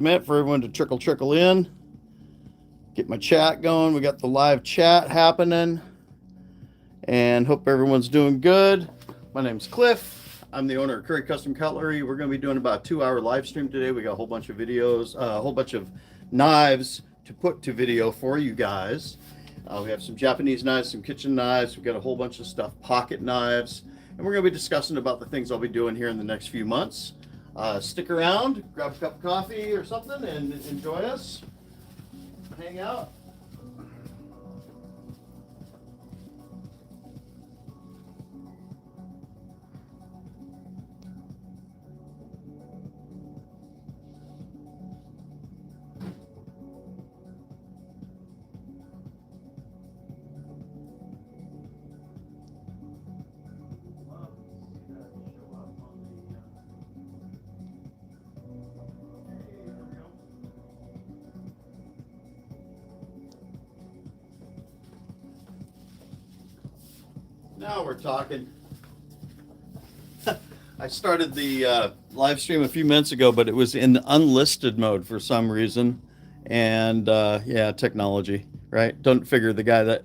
Minute for everyone to trickle in. Get my chat going. We got the live chat happening. And hope everyone's doing good. My name's Cliff. I'm the owner of Curry Custom Cutlery. We're going to be doing about a 2-hour live stream today. We got a whole bunch of videos, a whole bunch of knives to put to video for you guys. We have some Japanese knives, some kitchen knives. We've got a whole bunch of stuff, pocket knives. And we're going to be discussing about the things I'll be doing here in the next few months. Stick around, grab a cup of coffee or something, and enjoy us. Hang out. Now we're talking. I started the live stream a few minutes ago, but it was in unlisted mode for some reason. And yeah, technology, right? Don't figure the guy that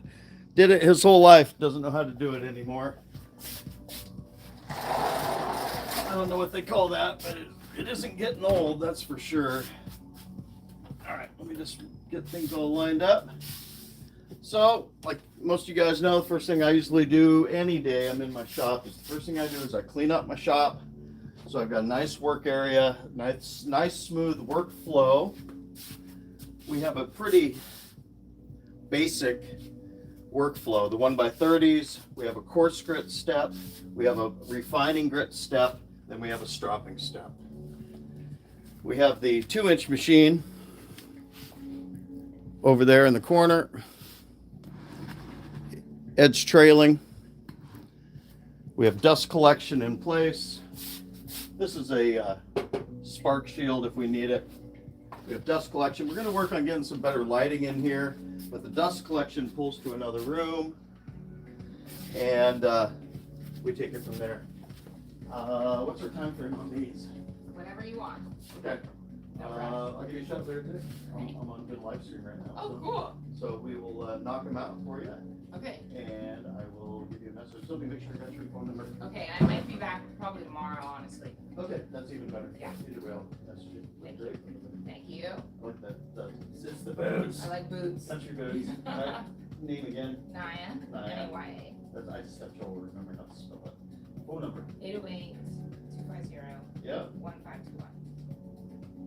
did it his whole life doesn't know how to do it anymore. I don't know what they call that, but it isn't getting old, that's for sure. All right, let me just get things all lined up. So, like most of you guys know, the first thing I usually do any day I'm in my shop is the first thing I do is I clean up my shop. So I've got a nice work area, nice smooth workflow. We have a pretty basic workflow. The 1x30s, we have a coarse grit step, we have a refining grit step, then we have a stropping step. We have the 2-inch machine over there in the corner. Edge trailing. We have dust collection in place. This is a spark shield if we need it. We have dust collection. We're going to work on getting some better lighting in here, but the dust collection pulls to another room, and we take it from there. What's our time frame on these? Whenever you want. Okay. I'll give you a shot later today. I'm on good live stream right now. Oh, cool. So we will knock them out for you. Okay. And I will give you a message. So make sure you got your phone number. Okay, I might be back probably tomorrow, honestly. Okay, that's even better. Yeah. Either way, I'll message you. Thank Great. Thank you. I like that. It's the boots. I like boots. Country boots. Right. Name again. Naya. Naya. N-A-Y-A. That's, I just have trouble remembering how to spell it. Phone number. 808-250-1521. Yeah.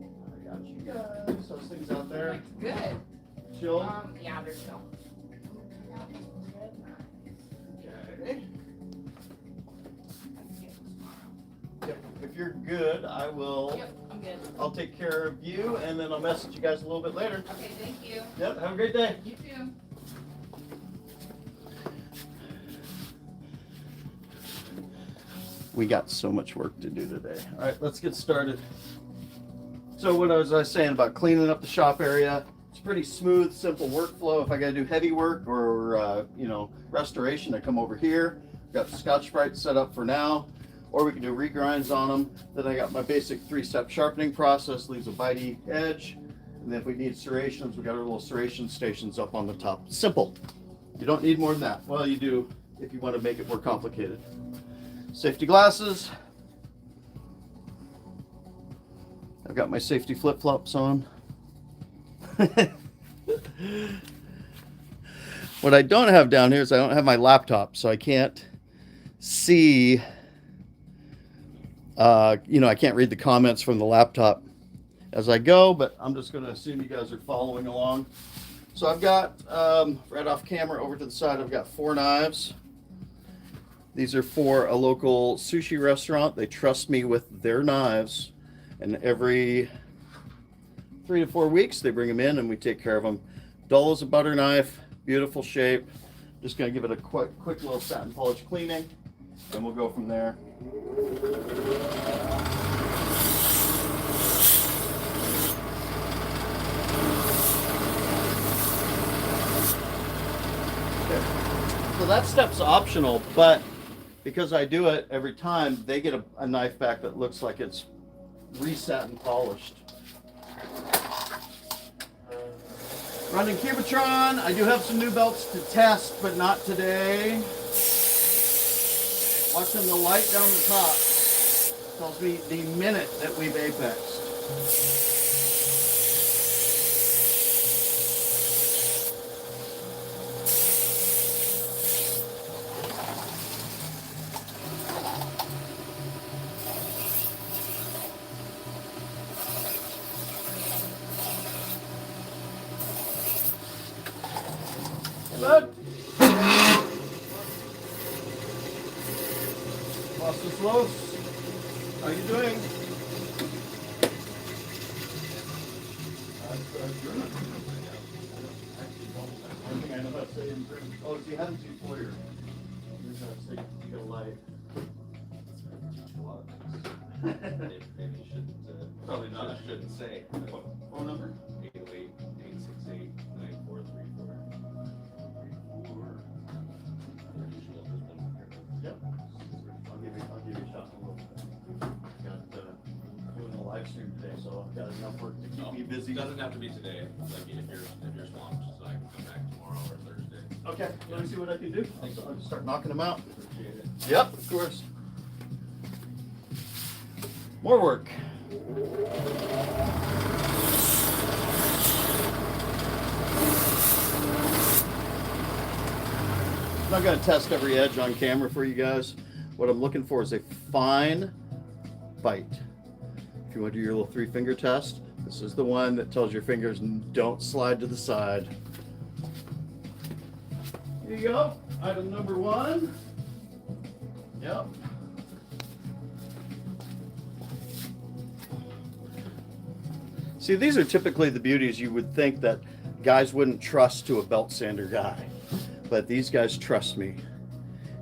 I got you guys. Those things out there. Good. Chill. Yeah, they're chill. Okay. Yep. If you're good, I will. Yep, I'm good. I'll take care of you, and then I'll message you guys a little bit later. Okay, thank you. Yep. Have a great day. You too. We got so much work to do today. All right, let's get started. So what was I saying about cleaning up the shop area? It's pretty smooth, simple workflow. If I got to do heavy work or restoration, I come over here. Got the Scotch-Brite set up for now, or we can do regrinds on them. Then I got my basic 3-step sharpening process, leaves a bitey edge. And then if we need serrations, we got our little serration stations up on the top. Simple. You don't need more than that. Well, you do if you want to make it more complicated. Safety glasses. I've got my safety flip-flops on. What I don't have down here is I don't have my laptop, so I can't see, I can't read the comments from the laptop as I go, but I'm just going to assume you guys are following along. So I've got, right off camera over to the side, I've got 4 knives. These are for a local sushi restaurant. They trust me with their knives, and every 3 to 4 weeks they bring them in and we take care of them. Dull as a butter knife, beautiful shape. Just gonna give it a quick little satin polish cleaning, and we'll go from there. Okay. So that step's optional, but because I do it every time, they get a knife back that looks like it's reset and polished. Running Cubitron. I do have some new belts to test, but not today. Watching the light down the top tells me the minute that we've apexed. Bud. Los Los. How you doing? German. One thing I know how to say in German. Oh, if you haven't seen Foyer, here's how to say you get a light. Maybe you shouldn't, probably not, shouldn't say. Phone number? 808-868-9434. Yep. I'll give you a shot in a little bit. Got doing a live stream today, so I've got enough work to keep me busy. It doesn't have to be today. Like if you're swamped, so I can come back tomorrow or Thursday. Okay, let me see what I can do. I'll just start knocking them out. Appreciate it. Yep, of course. More work. I'm not going to test every edge on camera for you guys. What I'm looking for is a fine bite. If you want to do your little 3-finger test, this is the one that tells your fingers don't slide to the side. Here you go. Item number 1. Yep. See, these are typically the beauties you would think that guys wouldn't trust to a belt sander guy. But these guys trust me.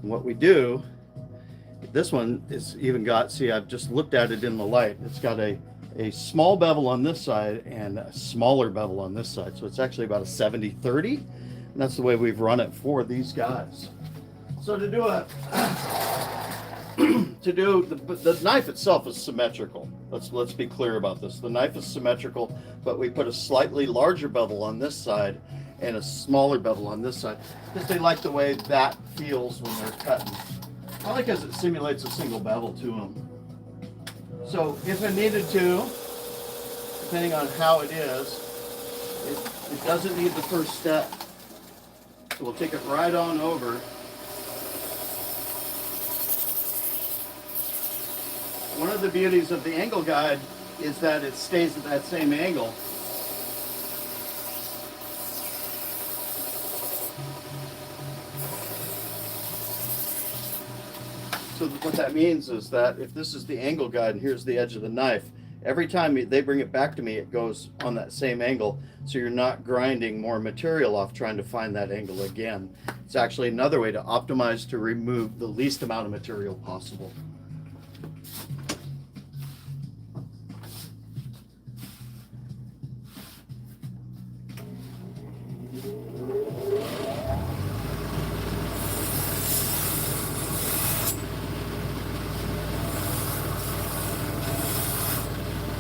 And what we do, this one is even got, see, I've just looked at it in the light. It's got a small bevel on this side and a smaller bevel on this side. So it's actually about a 70-30. And that's the way we've run it for these guys. So to do the knife itself is symmetrical. Let's be clear about this. The knife is symmetrical, but we put a slightly larger bevel on this side and a smaller bevel on this side because they like the way that feels when they're cutting. Probably because it simulates a single bevel to them. So if I needed to, depending on how it is, it doesn't need the first step. So we'll take it right on over. One of the beauties of the angle guide is that it stays at that same angle. So what that means is that if this is the angle guide and here's the edge of the knife, every time they bring it back to me, it goes on that same angle. So you're not grinding more material off trying to find that angle again. It's actually another way to optimize to remove the least amount of material possible.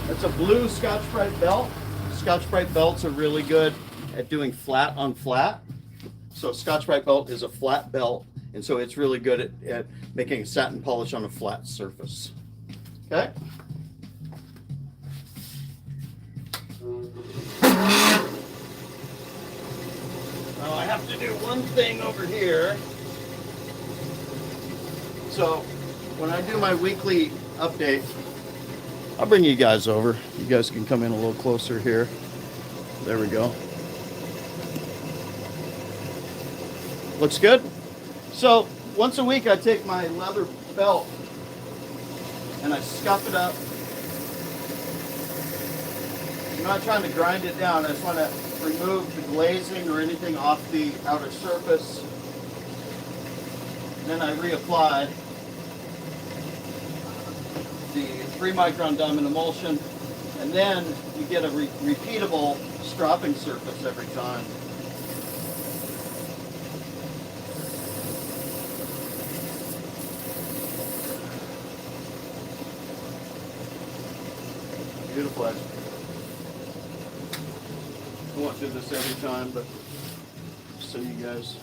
It's a blue Scotch-Brite belt. Scotch-Brite belts are really good at doing flat on flat. So Scotch-Brite belt is a flat belt, and so it's really good at making a satin polish on a flat surface. Okay? Now I have to do one thing over here. So when I do my weekly update, I'll bring you guys over. You guys can come in a little closer here. There we go. Looks good. So once a week I take my leather belt and I scuff it up. I'm not trying to grind it down. I just want to remove the glazing or anything off the outer surface. And then I reapply the 3-micron diamond emulsion, and then you get a repeatable stropping surface every time. Beautiful edge. I won't do this every time, but so you guys.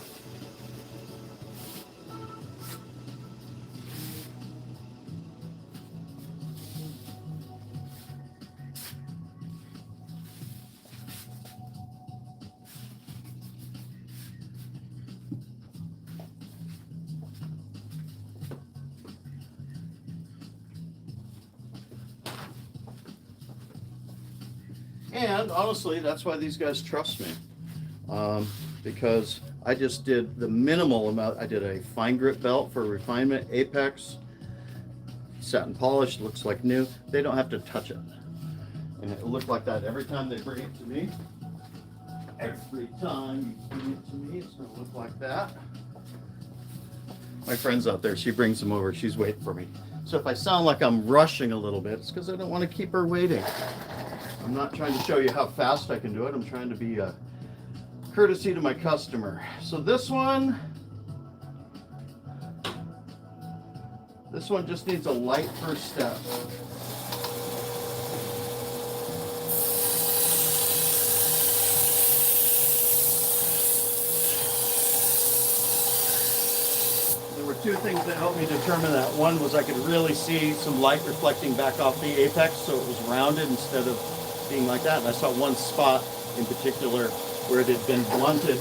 And honestly, that's why these guys trust me, because I just did the minimal amount. I did a fine grit belt for refinement, Apex, satin polished, looks like new. They don't have to touch it. And it looked like that every time they bring it to me. Every time you bring it to me, it's gonna look like that. My friend's out there, she brings them over, she's waiting for me. So if I sound like I'm rushing a little bit, it's because I don't want to keep her waiting. I'm not trying to show you how fast I can do it. I'm trying to be a courtesy to my customer. So this one just needs a light first step. There were two things that helped me determine that. One was I could really see some light reflecting back off the apex, so it was rounded instead of being like that. And I saw one spot in particular where it had been blunted.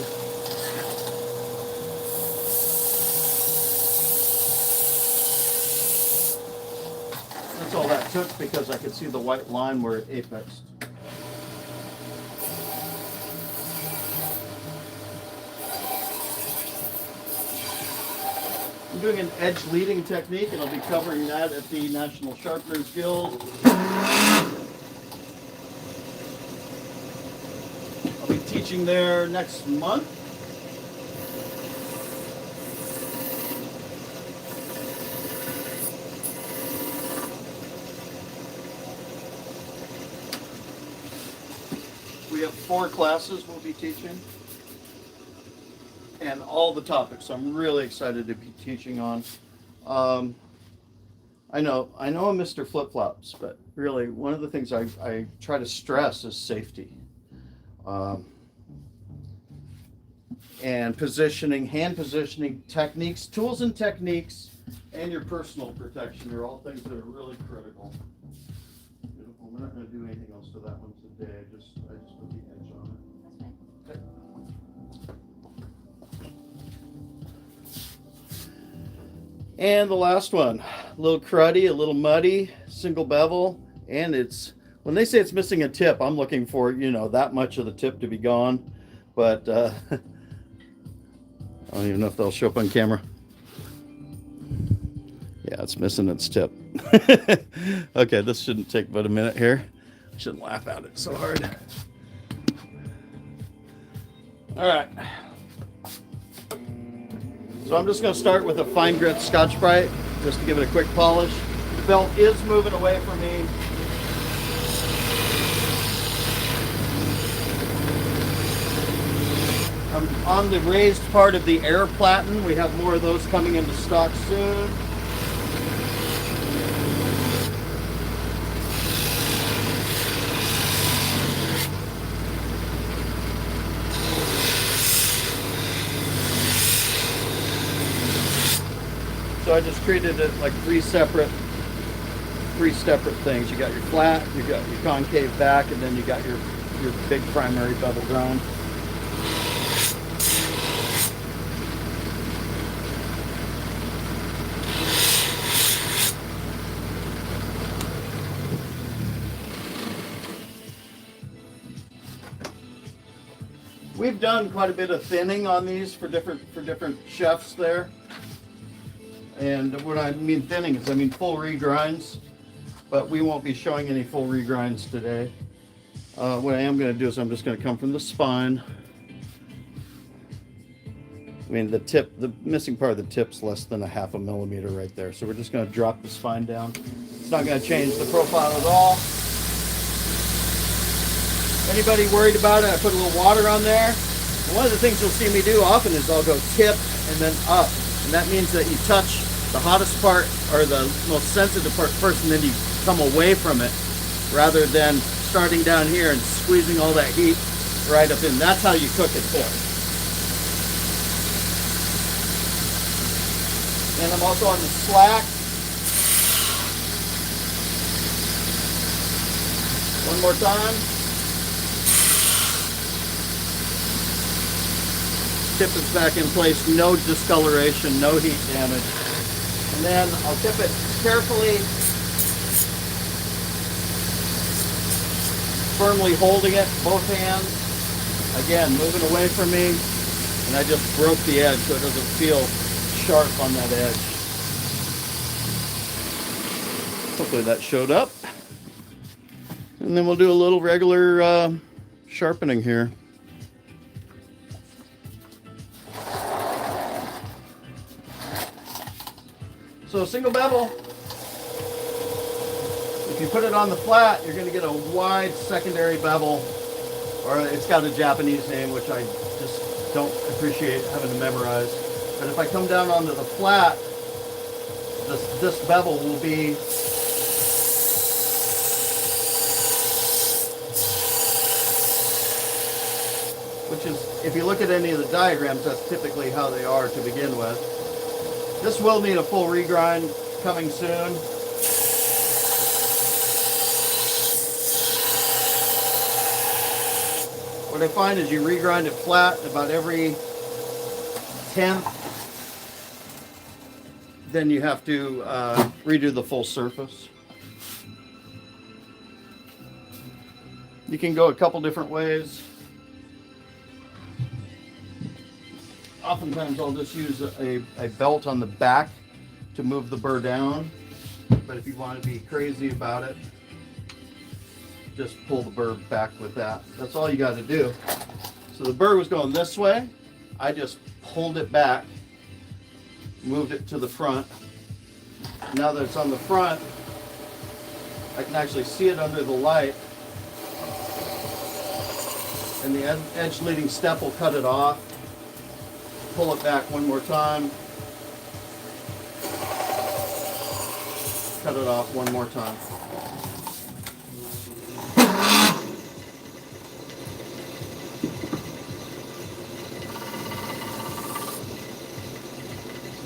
That's all that took, because I could see the white line where it apexed. I'm doing an edge leading technique, and I'll be covering that at the National Sharpeners Guild. I'll be teaching there next month. We have 4 classes we'll be teaching, and all the topics I'm really excited to be teaching on. I know I'm Mr. Flip-Flops, but really one of the things I try to stress is safety. And positioning, hand positioning techniques, tools and techniques, and your personal protection are all things that are really critical. Beautiful. We're not going to do anything else to that one today. I just put the edge on it. Okay. And the last one, a little cruddy, a little muddy, single bevel, and it's, when they say it's missing a tip, I'm looking for, that much of the tip to be gone, but I don't even know if they'll show up on camera. Yeah, it's missing its tip. Okay, this shouldn't take but a minute here. I shouldn't laugh at it so hard. All right. So I'm just going to start with a fine grit Scotch-Brite just to give it a quick polish. The belt is moving away from me. I'm on the raised part of the air platen. We have more of those coming into stock soon. So I just treated it like three separate things. You got your flat, you got your concave back, and then you got your big primary bevel ground. We've done quite a bit of thinning on these for different chefs there. And what I mean thinning is I mean full regrinds, but we won't be showing any full regrinds today. What I am going to do is I'm just going to come from the spine. I mean the missing part of the tip's less than a ½ millimeter right there. So we're just going to drop the spine down. It's not going to change the profile at all. Anybody worried about it? I put a little water on there. And one of the things you'll see me do often is I'll go tip and then up. And that means that you touch the hottest part or the most sensitive part first, and then you come away from it rather than starting down here and squeezing all that heat right up in. That's how you cook it too. And I'm also on the slack. One more time. Tip is back in place, no discoloration, no heat damage. And then I'll tip it carefully, firmly holding it, both hands. Again, moving away from me, and I just broke the edge so it doesn't feel sharp on that edge. Hopefully that showed up. And then we'll do a little regular sharpening here. So a single bevel, if you put it on the flat, you're going to get a wide secondary bevel, or it's got a Japanese name, which I just don't appreciate having to memorize. But if I come down onto the flat, this bevel will be which is, if you look at any of the diagrams, that's typically how they are to begin with. This will need a full regrind coming soon. What I find is you regrind it flat about every 10th. Then you have to redo the full surface. You can go a couple different ways. Oftentimes I'll just use a belt on the back to move the burr down. But if you want to be crazy about it, just pull the burr back with that. That's all you got to do. So the burr was going this way. I just pulled it back, moved it to the front. Now that it's on the front, I can actually see it under the light. And the edge leading step will cut it off. Pull it back one more time. Cut it off one more time.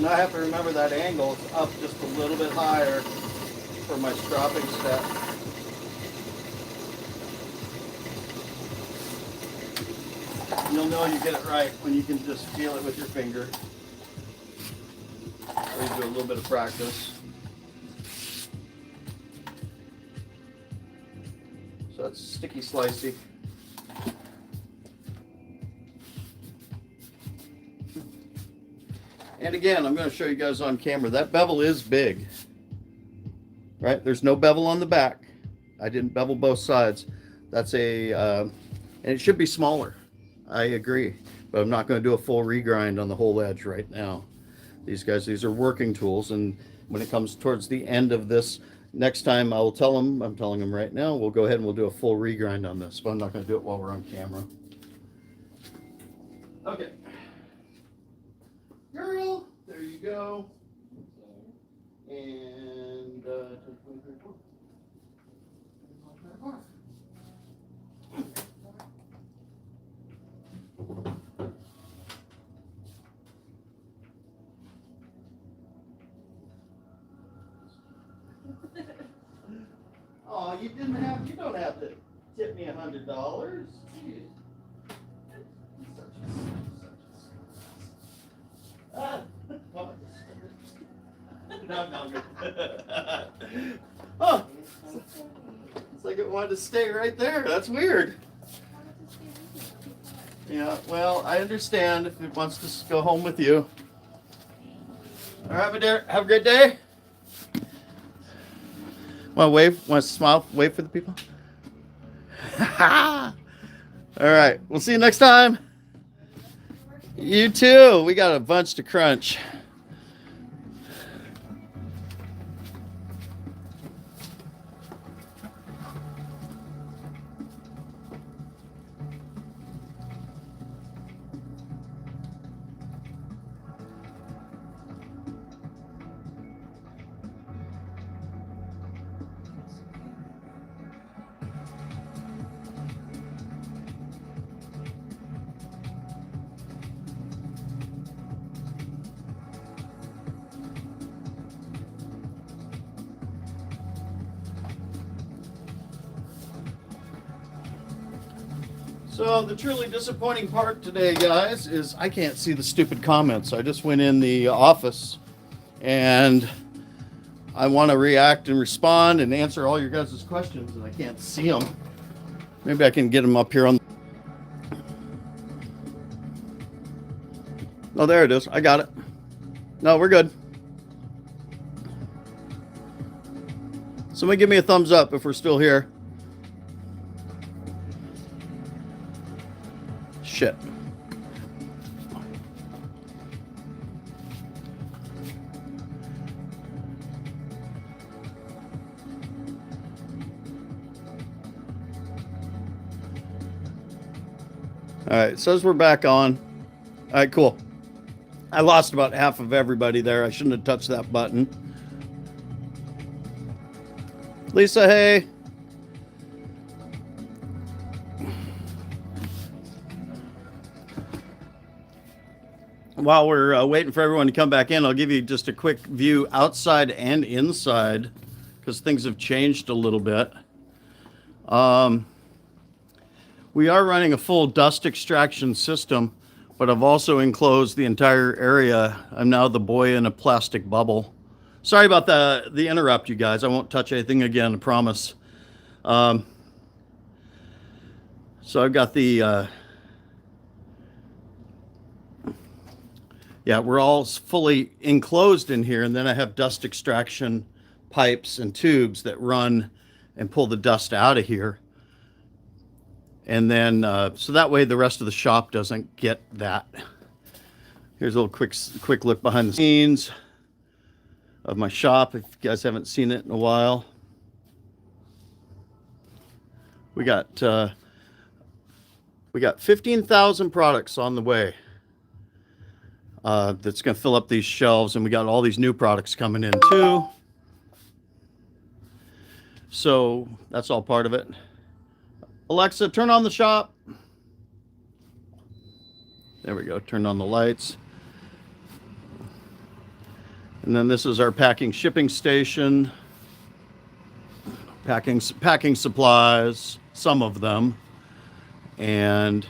Now I have to remember that angle is up just a little bit higher for my stropping step. You'll know you get it right when you can just feel it with your finger. Or you do a little bit of practice. So that's sticky slicey. And again, I'm going to show you guys on camera. That bevel is big. Right? There's no bevel on the back. I didn't bevel both sides. That's and it should be smaller. I agree, but I'm not going to do a full regrind on the whole edge right now. These are working tools, and when it comes towards the end of this, next time I will tell them, I'm telling them right now, we'll go ahead and we'll do a full regrind on this, but I'm not going to do it while we're on camera. Okay. Girl, there you go. And oh, you don't have to tip me $100. No. Oh, it's like it wanted to stay right there. That's weird. Yeah, well, I understand if it wants to go home with you. All right, my dear, have a great day. Want to wave? Want to smile? Wave for the people? All right, we'll see you next time. You too. We got a bunch to crunch. So the truly disappointing part today, guys, is I can't see the stupid comments. I just went in the office and I want to react and respond and answer all your guys' questions, and I can't see them. Maybe I can get them up here on. Oh, there it is. I got it. No, we're good. Somebody give me a thumbs up if we're still here. Shit. All right, it says we're back on. All right, cool. I lost about half of everybody there. I shouldn't have touched that button. Lisa, hey. While we're waiting for everyone to come back in, I'll give you just a quick view outside and inside because things have changed a little bit. We are running a full dust extraction system, but I've also enclosed the entire area. I'm now the boy in a plastic bubble. Sorry about the interrupt, you guys. I won't touch anything again, I promise. So I've got the... yeah, we're all fully enclosed in here, and then I have dust extraction pipes and tubes that run and pull the dust out of here. And then, so that way the rest of the shop doesn't get that. Here's a little quick look behind the scenes of my shop, if you guys haven't seen it in a while. We got 15,000 products on the way. That's going to fill up these shelves, and we got all these new products coming in too. So that's all part of it. Alexa, turn on the shop. There we go. Turn on the lights. And then this is our packing shipping station. Packing supplies, some of them. And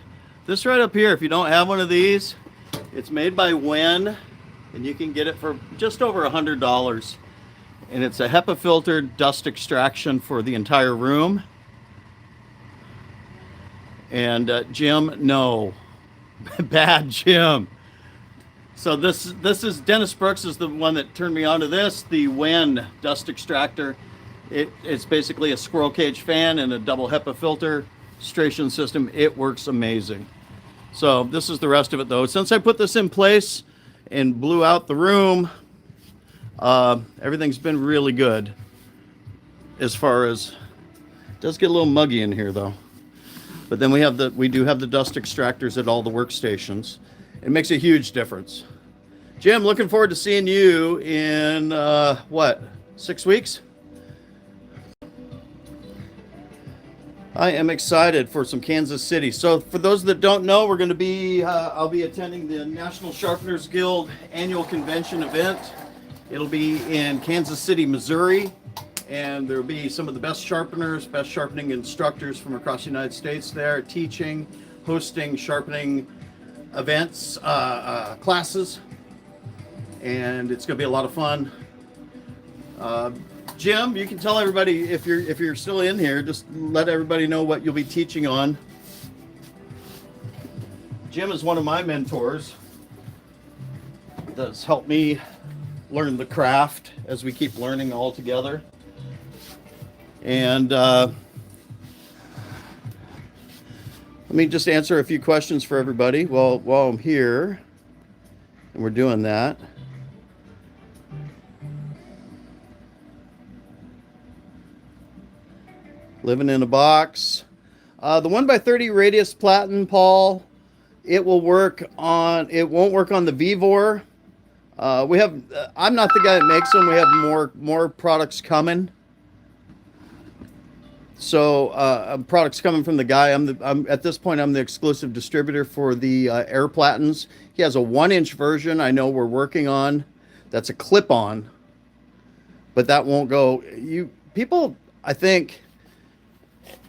this right up here, if you don't have one of these, it's made by Wen, and you can get it for just over $100. And it's a HEPA filtered dust extraction for the entire room. And Jim, no. Bad Jim. So this is Dennis Brooks is the one that turned me on to this, the Wen dust extractor. It's basically a squirrel cage fan and a double HEPA filtration system. It works amazing. So this is the rest of it though. Since I put this in place and blew out the room, everything's been really good. As far as, it does get a little muggy in here though. But then we do have the dust extractors at all the workstations. It makes a huge difference. Jim, looking forward to seeing you in, what, 6 weeks? I am excited for some Kansas City. So for those that don't know, we're going to be, I'll be attending the National Sharpeners Guild annual convention event. It'll be in Kansas City, Missouri. And there'll be some of the best sharpeners, best sharpening instructors from across the United States there teaching, hosting sharpening events, classes. And it's going to be a lot of fun. Jim, you can tell everybody, if you're still in here, just let everybody know what you'll be teaching on. Jim is one of my mentors that's helped me learn the craft as we keep learning all together. And let me just answer a few questions for everybody while I'm here, and we're doing that. Living in a box. The 1x30 radius platen, Paul, it won't work on the Vevor. I'm not the guy that makes them. We have more products coming. So products coming from the guy. At this point, I'm the exclusive distributor for the air platens. He has a 1-inch version I know we're working on. That's a clip-on, but that won't go. People, I think,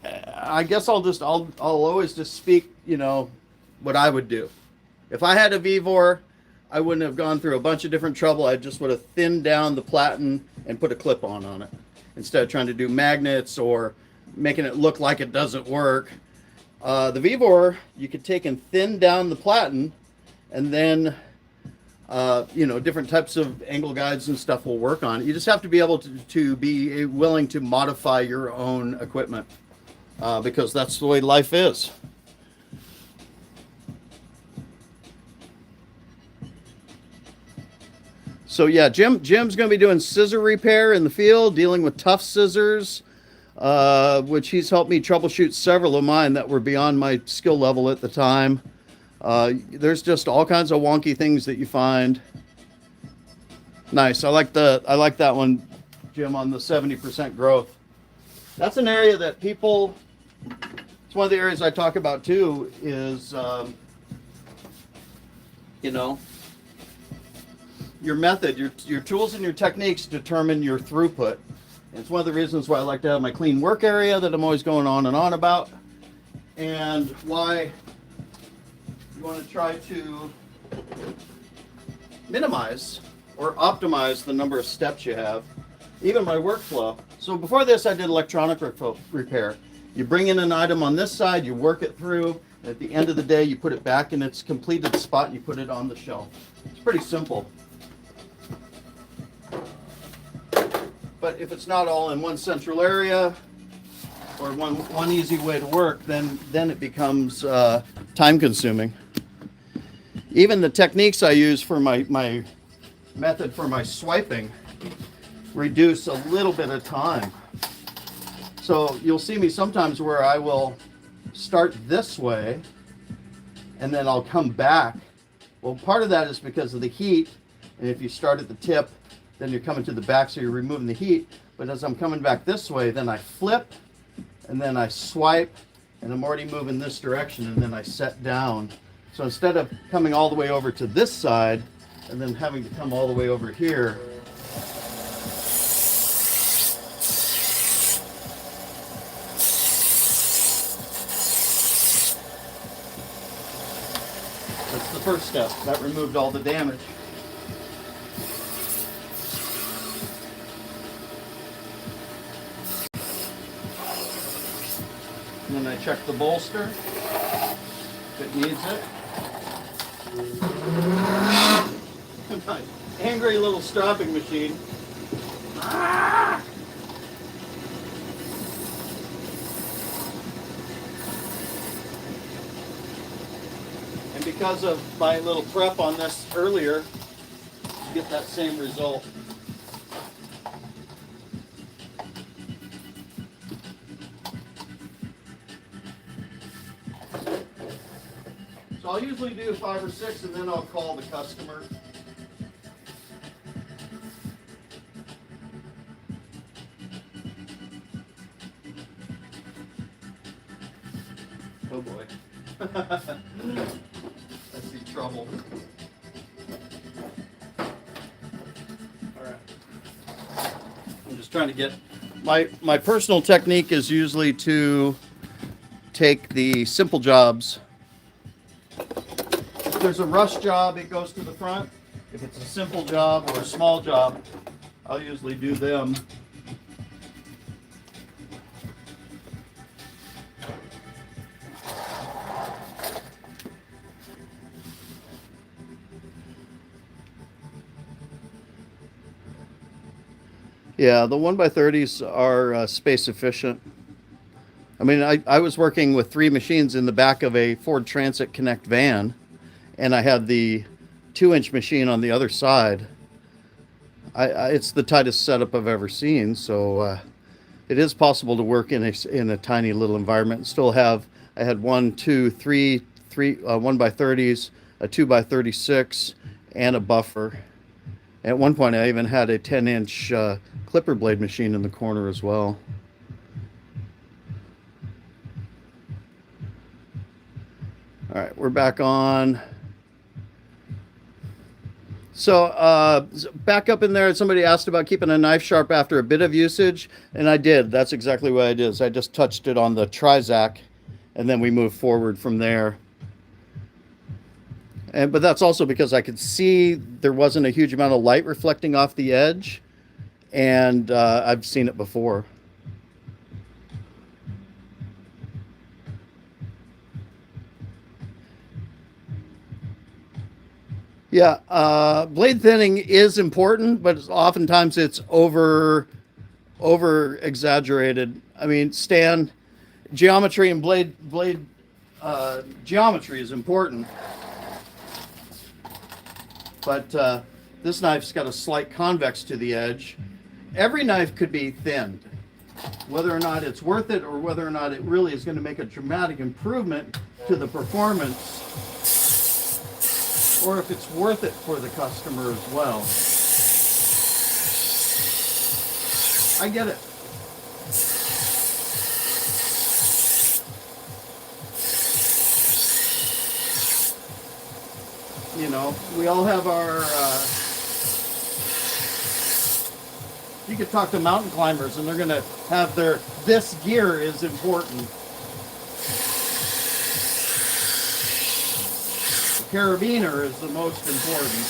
I guess I'll always just speak, what I would do. If I had a Vevor, I wouldn't have gone through a bunch of different trouble. I just would have thinned down the platen and put a clip on it instead of trying to do magnets or making it look like it doesn't work. The Vevor, you could take and thin down the platen, and then different types of angle guides and stuff will work on it. You just have to be able to be willing to modify your own equipment, because that's the way life is. So yeah, Jim's going to be doing scissor repair in the field, dealing with tough scissors, which he's helped me troubleshoot several of mine that were beyond my skill level at the time. There's just all kinds of wonky things that you find. Nice. I like that one, Jim, on the 70% growth. That's an area that it's one of the areas I talk about too, is, your method, your tools and your techniques determine your throughput. And it's one of the reasons why I like to have my clean work area that I'm always going on and on about, and why you want to try to minimize or optimize the number of steps you have, even my workflow. So before this, I did electronic repair. You bring in an item on this side, you work it through, and at the end of the day, you put it back in its completed spot and you put it on the shelf. It's pretty simple. But if it's not all in one central area or one easy way to work, then it becomes time consuming. Even the techniques I use for my method for my swiping reduce a little bit of time. So you'll see me sometimes where I will start this way and then I'll come back. Well, part of that is because of the heat, and if you start at the tip, then you're coming to the back, so you're removing the heat. But as I'm coming back this way, then I flip, and then I swipe, and I'm already moving this direction, and then I set down. So instead of coming all the way over to this side, and then having to come all the way over here, that's the first step. That removed all the damage. And then I check the bolster if it needs it. My angry little stropping machine. And because of my little prep on this earlier, you get that same result. I'll usually do 5 or 6 and then I'll call the customer. Oh boy. I see trouble. Alright. I'm just trying to get my personal technique is usually to take the simple jobs. If there's a rush job, it goes to the front. If it's a simple job or a small job, I'll usually do them. Yeah, the 1x30s are space efficient. I mean, I was working with 3 machines in the back of a Ford Transit Connect van, and I had the 2-inch machine on the other side. It's the tightest setup I've ever seen, so it is possible to work in a tiny little environment and still have. I had 1, 2, 3 1x30s, a 2x36, and a buffer. At one point, I even had a 10-inch clipper blade machine in the corner as well. All right, we're back on So back up in there, somebody asked about keeping a knife sharp after a bit of usage, and I did. That's exactly what I did. Is I just touched it on the Trizac, and then we moved forward from there. But that's also because I could see there wasn't a huge amount of light reflecting off the edge, and I've seen it before. Yeah, blade thinning is important, but oftentimes it's over exaggerated. I mean, Stan, geometry and blade geometry is important, but this knife's got a slight convex to the edge. Every knife could be thinned. Whether or not it's worth it, or whether or not it really is going to make a dramatic improvement to the performance, or if it's worth it for the customer as well. I get it. You know, we all have our, you could talk to mountain climbers and they're going to have their, this gear is important. Carabiner is the most important.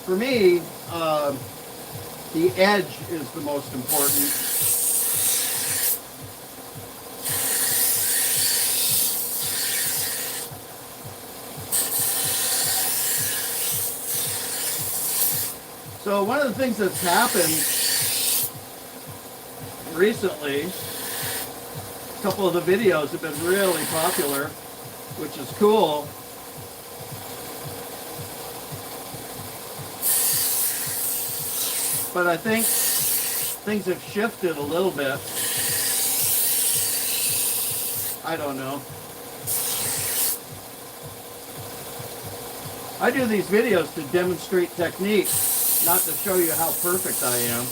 For me, the edge is the most important. So one of the things that's happened recently, a couple of the videos have been really popular, which is cool. But I think things have shifted a little bit. I don't know. I do these videos to demonstrate technique, not to show you how perfect I am.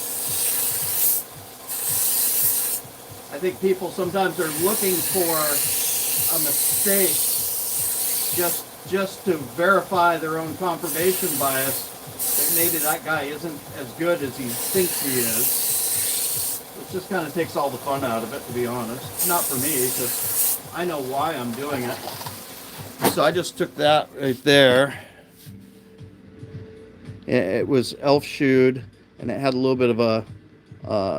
I think people sometimes are looking for a mistake just to verify their own confirmation bias that maybe that guy isn't as good as he thinks he is. It just kind of takes all the fun out of it, to be honest. Not for me, because I know why I'm doing it. So I just took that right there. It was elf shoed, and it had a little bit of a,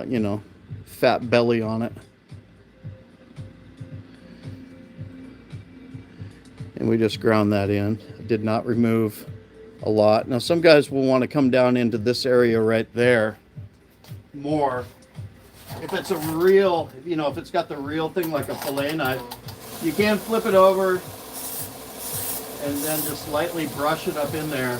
you know, fat belly on it. And we just ground that in. Did not remove a lot. Now some guys will want to come down into this area right there more. If it's a real, you know, if it's got the real thing like a fillet knife, you can flip it over and then just lightly brush it up in there.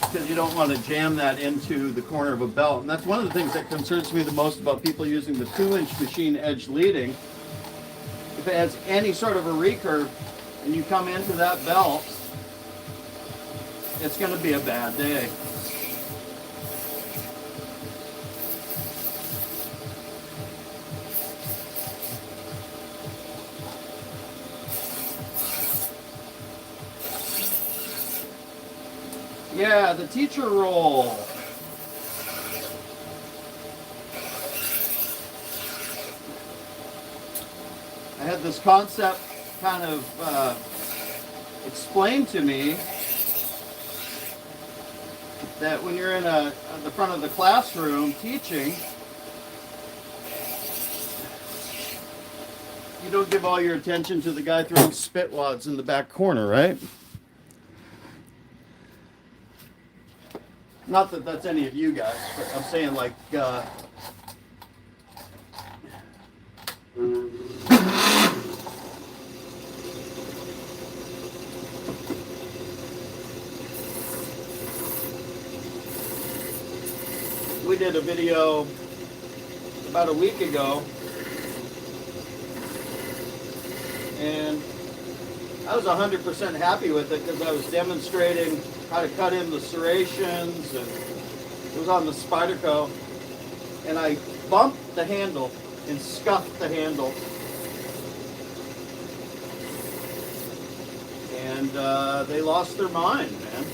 Because you don't want to jam that into the corner of a belt. And that's one of the things that concerns me the most about people using the 2-inch machine edge leading. If it has any sort of a recurve and you come into that belt, it's going to be a bad day. Yeah, the teacher role. I had this concept kind of explained to me that when you're in the front of the classroom teaching, you don't give all your attention to the guy throwing spit wads in the back corner, right? Not that that's any of you guys, but I'm saying like, we did a video about a week ago, and I was 100% happy with it because I was demonstrating how to cut in the serrations, and it was on the Spyderco, and I bumped the handle and scuffed the handle. and they lost their mind, man.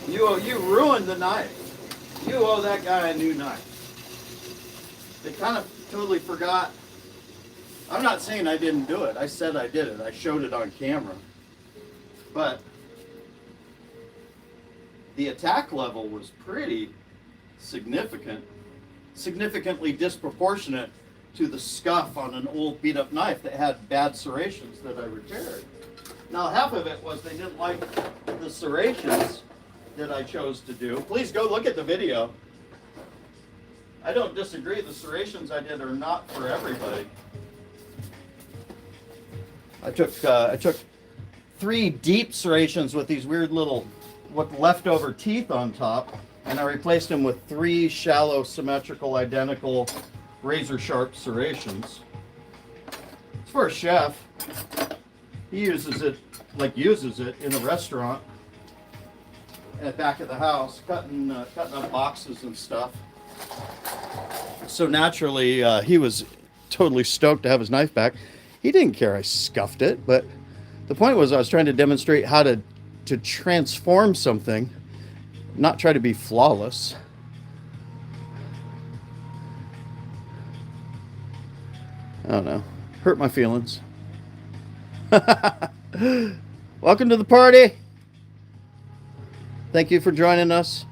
You ruined the knife. You owe that guy a new knife. They kind of totally forgot. I'm not saying I didn't do it. I said I did it. I showed it on camera. But the attack level was pretty significant, significantly disproportionate to the scuff on an old beat up knife that had bad serrations that I repaired. Now half of it was they didn't like the serrations that I chose to do. Please go look at the video. I don't disagree, the serrations I did are not for everybody. I took 3 deep serrations with these weird little leftover teeth on top, and I replaced them with 3 shallow, symmetrical, identical, razor sharp serrations. It's for a chef. He uses it in a restaurant at the back of the house, cutting up boxes and stuff. So naturally, he was totally stoked to have his knife back. He didn't care I scuffed it, but the point was I was trying to demonstrate how to transform something, not try to be flawless. I don't know. Hurt my feelings. Welcome to the party. Thank you for joining us.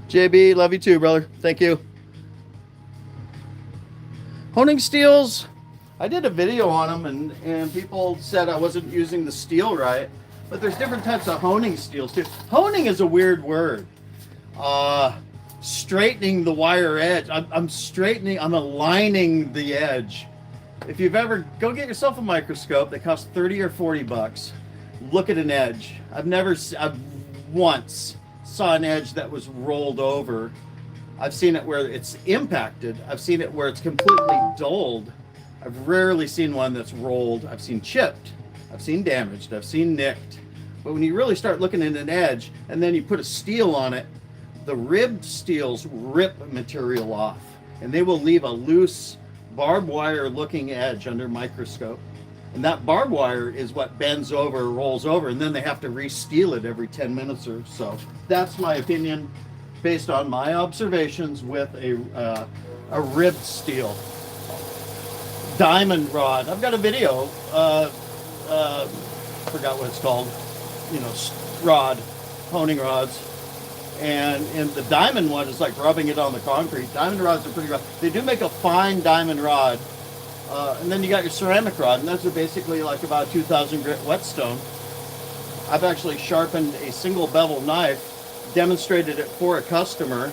JB, love you too, brother. Thank you. Honing steels, I did a video on them and people said I wasn't using the steel right, but there's different types of honing steels too. Honing is a weird word. Straightening the wire edge. I'm aligning the edge. If you've ever, go get yourself a microscope that costs 30 or 40 bucks. Look at an edge. I've once saw an edge that was rolled over. I've seen it where it's impacted. I've seen it where it's completely dulled. I've rarely seen one that's rolled. I've seen chipped. I've seen damaged. I've seen nicked. But when you really start looking at an edge and then you put a steel on it, the ribbed steels rip material off and they will leave a loose barbed wire looking edge under microscope. And that barbed wire is what bends over, rolls over, and then they have to re-steel it every 10 minutes or so. That's my opinion based on my observations with a ribbed steel. Diamond rod. I've got a video, forgot what it's called, rod, honing rods. And the diamond one is like rubbing it on the concrete. Diamond rods are pretty rough. They do make a fine diamond rod. And then you got your ceramic rod, and those are basically like about 2,000 grit whetstone. I've actually sharpened a single bevel knife, demonstrated it for a customer,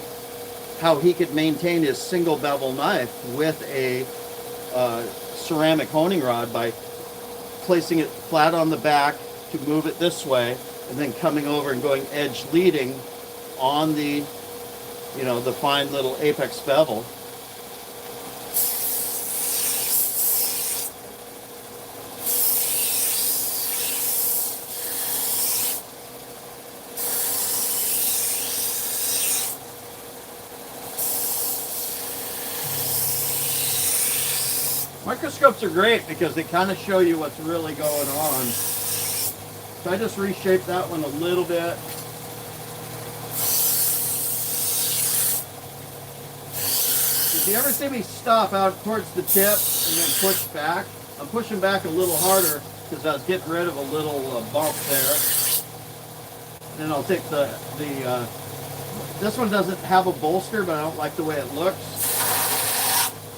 how he could maintain his single bevel knife with a ceramic honing rod by placing it flat on the back to move it this way, and then coming over and going edge leading on the, the fine little apex bevel. Microscopes are great because they kind of show you what's really going on. So I just reshaped that one a little bit. If you ever see me stop out towards the tip and then push back, I'm pushing back a little harder because I was getting rid of a little bump there. Then I'll take this one doesn't have a bolster, but I don't like the way it looks.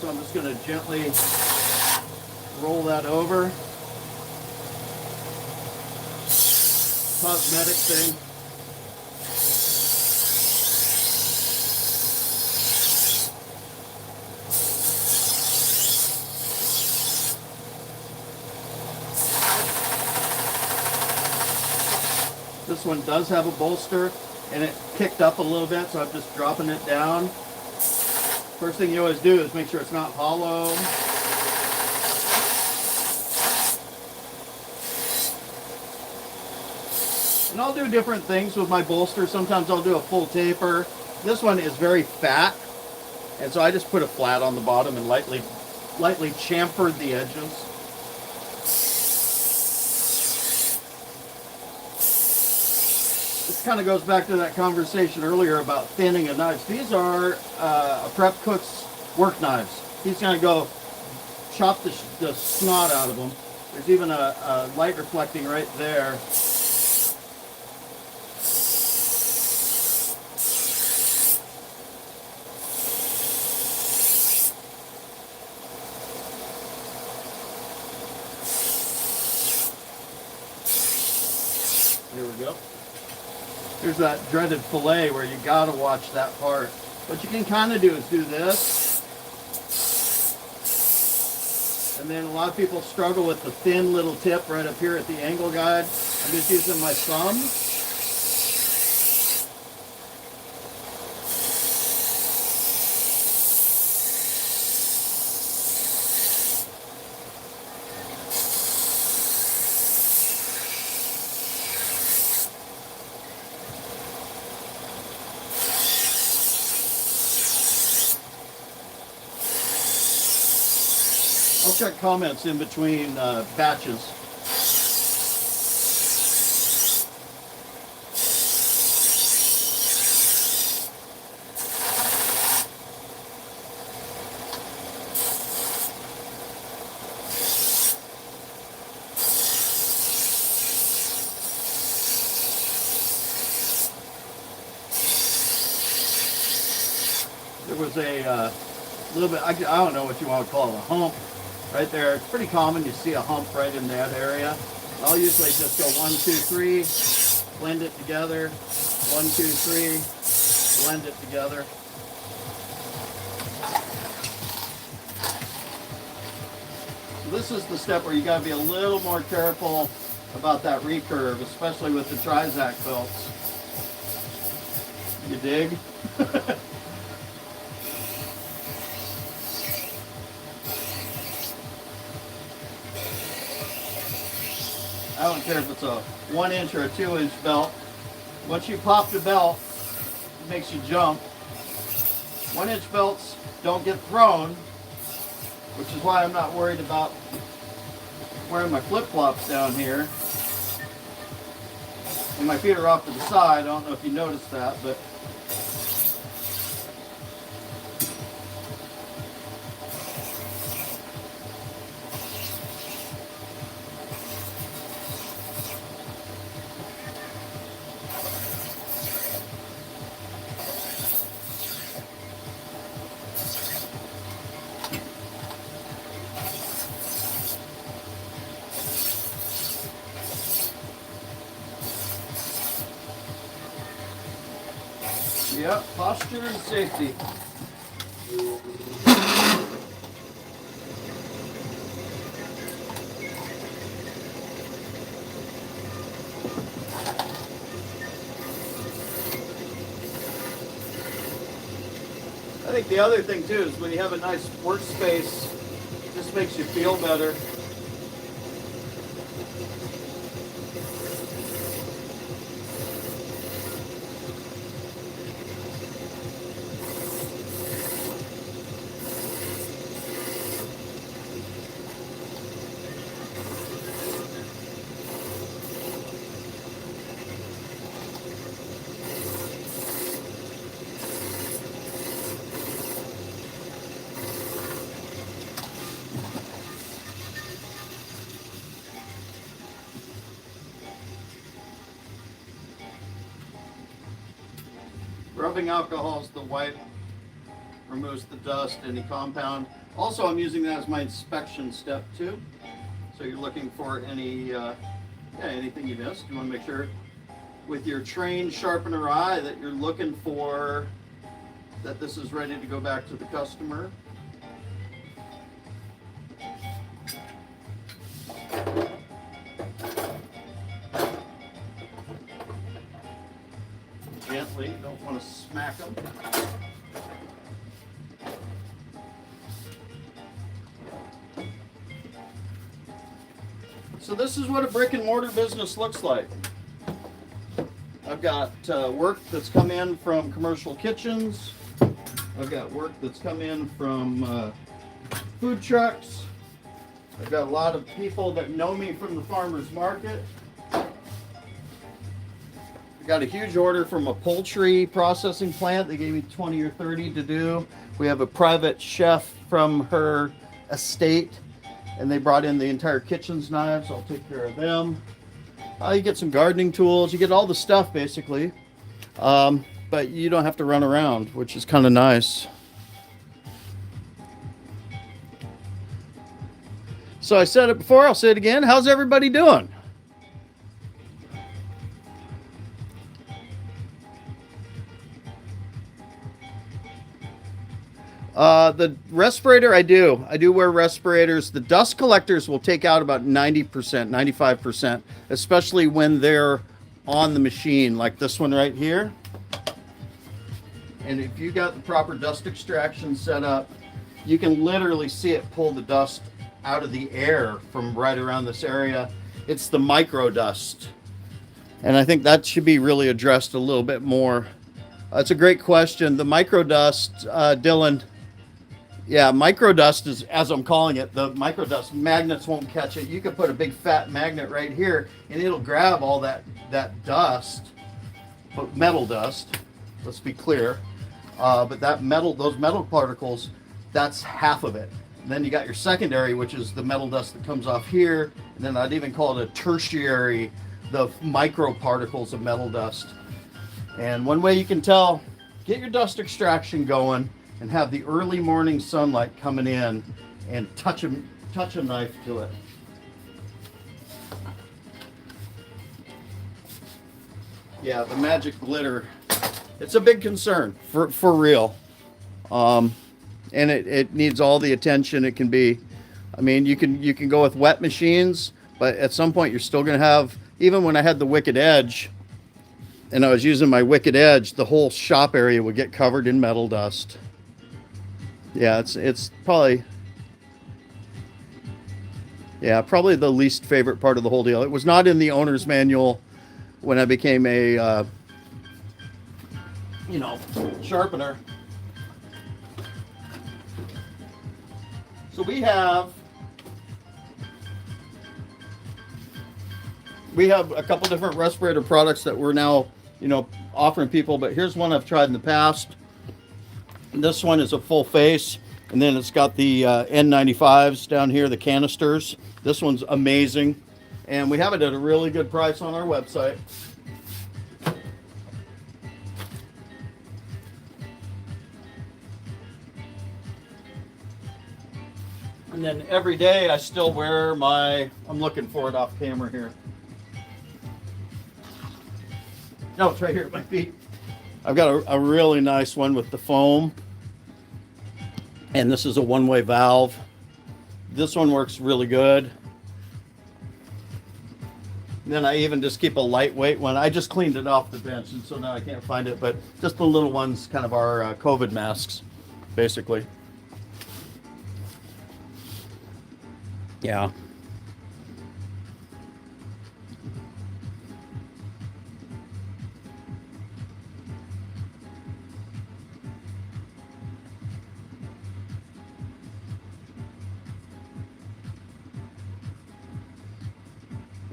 So I'm just going to gently roll that over. Cosmetic thing. This one does have a bolster and it kicked up a little bit, so I'm just dropping it down. First thing you always do is make sure it's not hollow. And I'll do different things with my bolster. Sometimes I'll do a full taper. This one is very fat And so I just put a flat on the bottom and lightly chamfered the edges. This kind of goes back to that conversation earlier about thinning of knives. These are a prep cook's work knives. He's going to go chop the snot out of them. There's even a light reflecting right there. There we go. There's that dreaded fillet where you gotta watch that part. What you can kind of do is do this. And then a lot of people struggle with the thin little tip right up here at the angle guide. I'm just using my thumb. I'll check comments in between batches. There was a little bit, I don't know what you want to call it, a hump right there. It's pretty common, you see a hump right in that area. I'll usually just go 1, 2, 3, blend it together. 1, 2, 3, blend it together. So this is the step where you got to be a little more careful about that recurve, especially with the Trizac belts. You dig? I don't care if it's a 1 inch or a 2 inch belt. Once you pop the belt, it makes you jump. 1 inch belts don't get thrown, which is why I'm not worried about wearing my flip flops down here. And my feet are off to the side. I don't know if you noticed that, but yep, posture and safety. I think the other thing too is when you have a nice workspace, it just makes you feel better. Rubbing alcohol is the white, removes the dust, any compound. Also, I'm using that as my inspection step too. So you're looking for any, anything you missed. You want to make sure with your trained sharpener eye that you're looking for that this is ready to go back to the customer. Gently, you don't want to smack them. So this is what a brick and mortar business looks like. I've got work that's come in from commercial kitchens. I've got work that's come in from food trucks. I've got a lot of people that know me from the farmer's market. I got a huge order from a poultry processing plant. They gave me 20 or 30 to do. We have a private chef from her estate, and they brought in the entire kitchen's knives. I'll take care of them. You get some gardening tools. You get all the stuff, basically. But you don't have to run around, which is kind of nice. So I said it before, I'll say it again. How's everybody doing? The respirator, I do. I do wear respirators. The dust collectors will take out about 90%, 95%, especially when they're on the machine, like this one right here. And if you got the proper dust extraction set up, you can literally see it pull the dust out of the air from right around this area. It's the micro dust. And I think that should be really addressed a little bit more. It's a great question. The micro dust, Dylan, yeah, micro dust is, as I'm calling it, the micro dust magnets won't catch it. You could put a big fat magnet right here and it'll grab all that dust, metal dust, let's be clear. But that metal, those metal particles, that's half of it. And then you got your secondary, which is the metal dust that comes off here. And then I'd even call it a tertiary, the micro particles of metal dust. And one way you can tell, get your dust extraction going and have the early morning sunlight coming in and touch a knife to it. Yeah, the magic glitter. It's a big concern for real. And it needs all the attention it can be. I mean, you can go with wet machines, but at some point you're still going to have, even when I had the Wicked Edge and I was using my Wicked Edge, the whole shop area would get covered in metal dust. Yeah, it's probably, yeah, probably the least favorite part of the whole deal. It was not in the owner's manual when I became a, sharpener. So we have a couple different respirator products that we're now, offering people, but here's one I've tried in the past. This one is a full face, and then it's got the N95s down here, the canisters. This one's amazing, and we have it at a really good price on our website. And then every day I still wear I'm looking for it off camera here. No, it's right here at my feet. I've got a really nice one with the foam. And this is a one-way valve. This one works really good. And then I even just keep a lightweight one. I just cleaned it off the bench, and so now I can't find it, but just the little ones, kind of our COVID masks, basically. Yeah.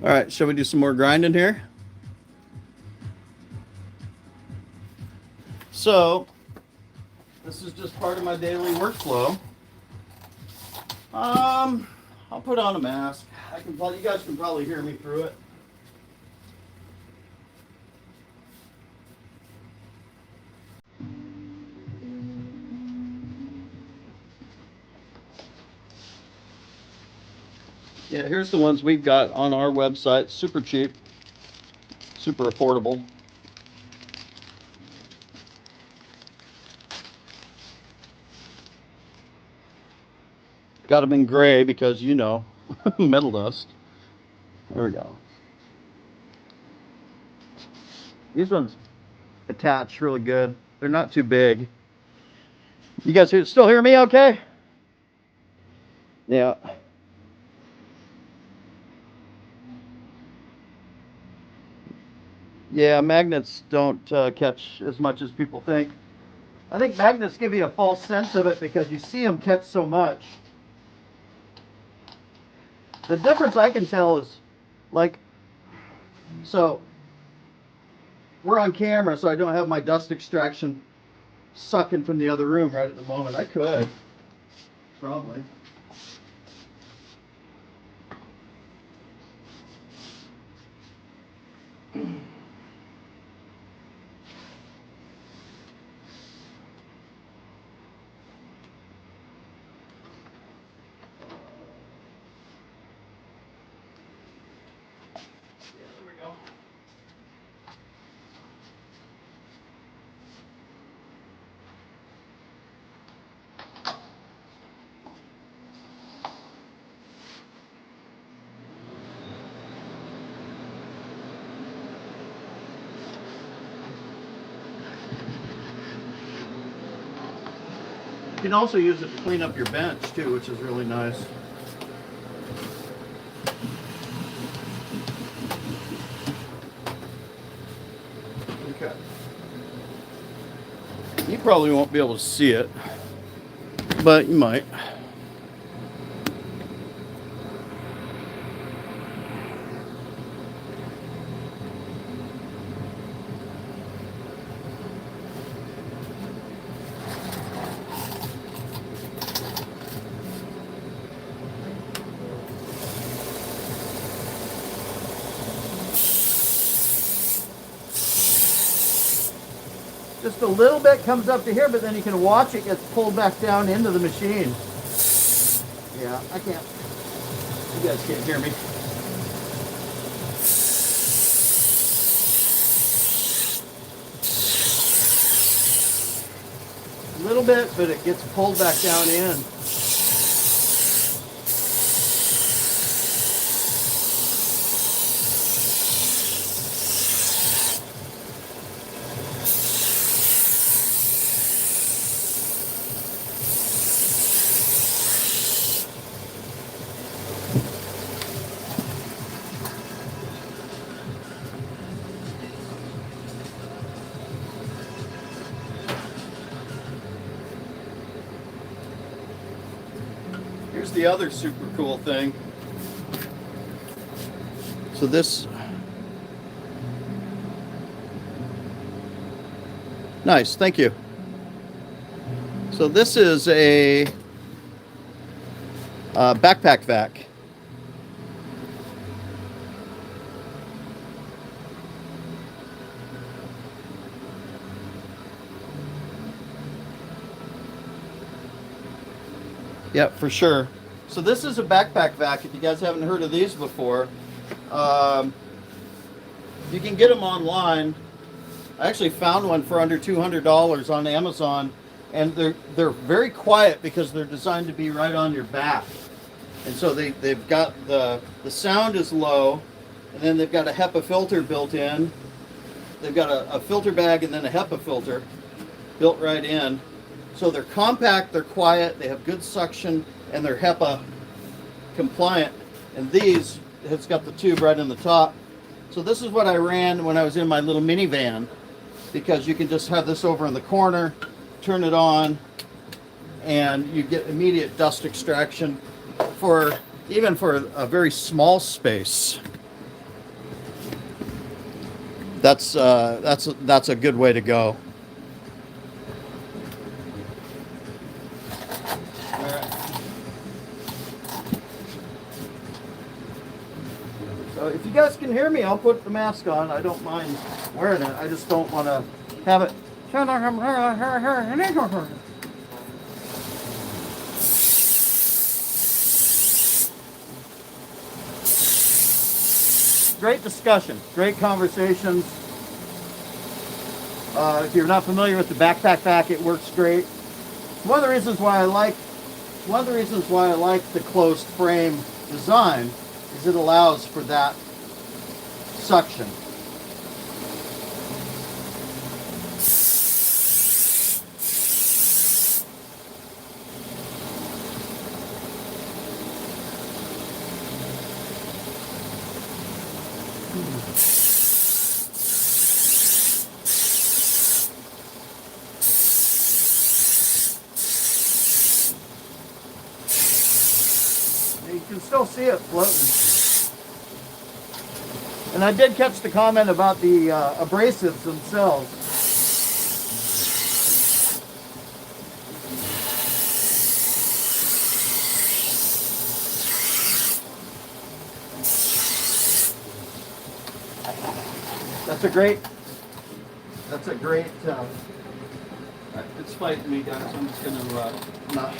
All right, shall we do some more grinding here? So, this is just part of my daily workflow. I'll put on a mask. You guys can probably hear me through it. Yeah, here's the ones we've got on our website. Super cheap, super affordable. Got them in gray because, metal dust. There we go. These ones attach really good. They're not too big. You guys still hear me okay? Yeah. Yeah, magnets don't catch as much as people think. I think magnets give you a false sense of it because you see them catch so much. The difference I can tell is, like, so we're on camera, so I don't have my dust extraction sucking from the other room right at the moment. I could, probably. You can also use it to clean up your bench too, which is really nice. Okay. You probably won't be able to see it, but you might. Just a little bit comes up to here, but then you can watch it gets pulled back down into the machine. Yeah, I can't. You guys can't hear me. A little bit, but it gets pulled back down in. Here's the other super cool thing. So this, nice, thank you. So this is a backpack vac. Yep, for sure. So this is a backpack vac. If you guys haven't heard of these before, you can get them online. I actually found one for under $200 on Amazon, and they're very quiet because they're designed to be right on your back. And so they've got the sound is low, and then they've got a HEPA filter built in. They've got a filter bag and then a HEPA filter built right in. So they're compact, they're quiet, they have good suction, and they're HEPA compliant. And these, it's got the tube right in the top. So this is what I ran when I was in my little minivan, because you can just have this over in the corner, turn it on, and you get immediate dust extraction for even for a very small space. That's a good way to go. So if you guys can hear me, I'll put the mask on. I don't mind wearing it. I just don't want to have it. Great discussion, great conversations. If you're not familiar with the backpack vac, it works great. One of the reasons why I like the closed frame design is it allows for that suction. still see it floating. And I did catch the comment about the abrasives themselves. That's a great, it's fighting me, guys. I'm just gonna not.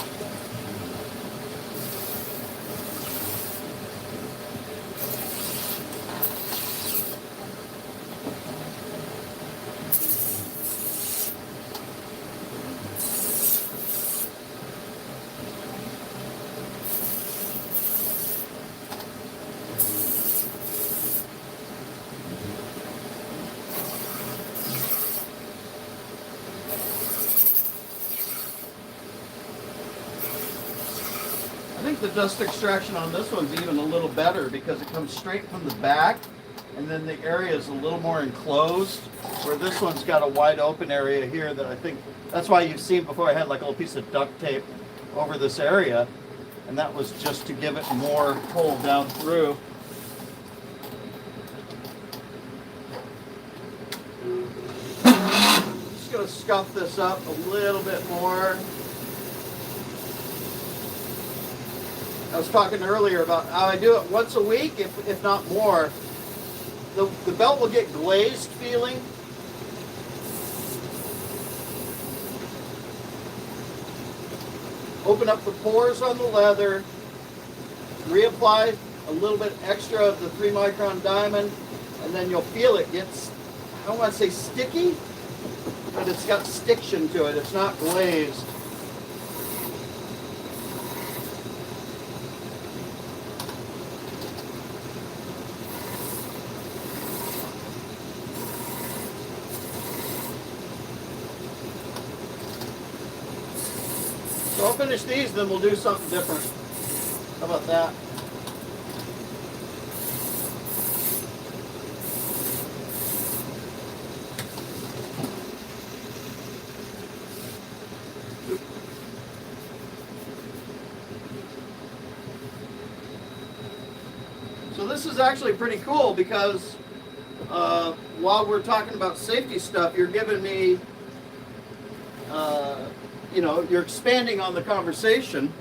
I think the dust extraction on this one's even a little better because it comes straight from the back, and then the area is a little more enclosed, where this one's got a wide open area here that I think, that's why you've seen before I had like a little piece of duct tape over this area, and that was just to give it more pull down through. Just gonna scuff this up a little bit more. I was talking earlier about how I do it once a week, if not more. The belt will get glazed feeling. Open up the pores on the leather, reapply a little bit extra of the 3 micron diamond, and then you'll feel it gets, I don't want to say sticky, but it's got stiction to it. It's not glazed. So I'll finish these, then we'll do something different. How about that? So this is actually pretty cool because while we're talking about safety stuff, you're giving me you know, you're expanding on the conversation.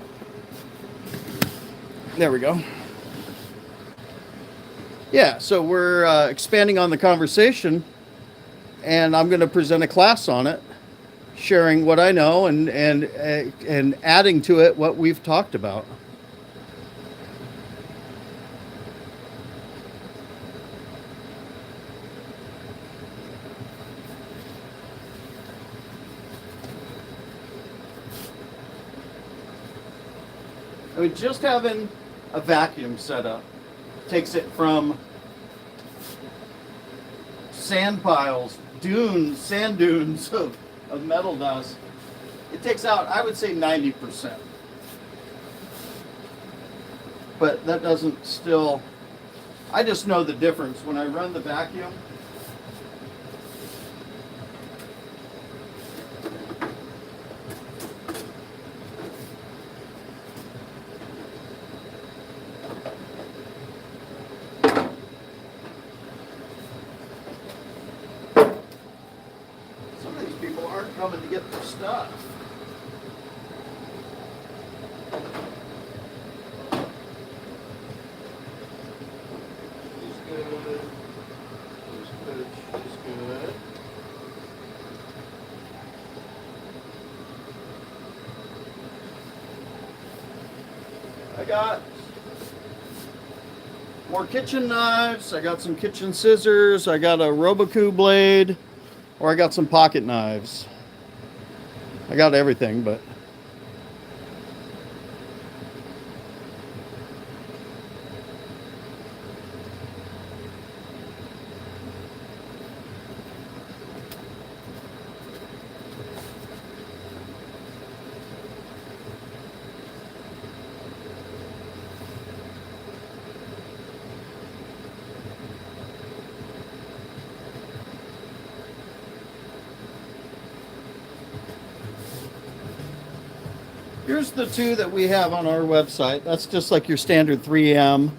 There we go. Yeah, so we're expanding on the conversation, and I'm going to present a class on it, sharing what I know and adding to it what we've talked about. I mean, just having a vacuum set up takes it from sand piles, dunes, sand dunes of metal dust. It takes out, I would say, 90%. But that doesn't still, I just know the difference when I run the vacuum. Coming to get their stuff. She's good. She's good. She's good. I got more kitchen knives. I got some kitchen scissors. I got a Roboku blade, or I got some pocket knives. I got everything, but Here's the two that we have on our website. That's just like your standard 3M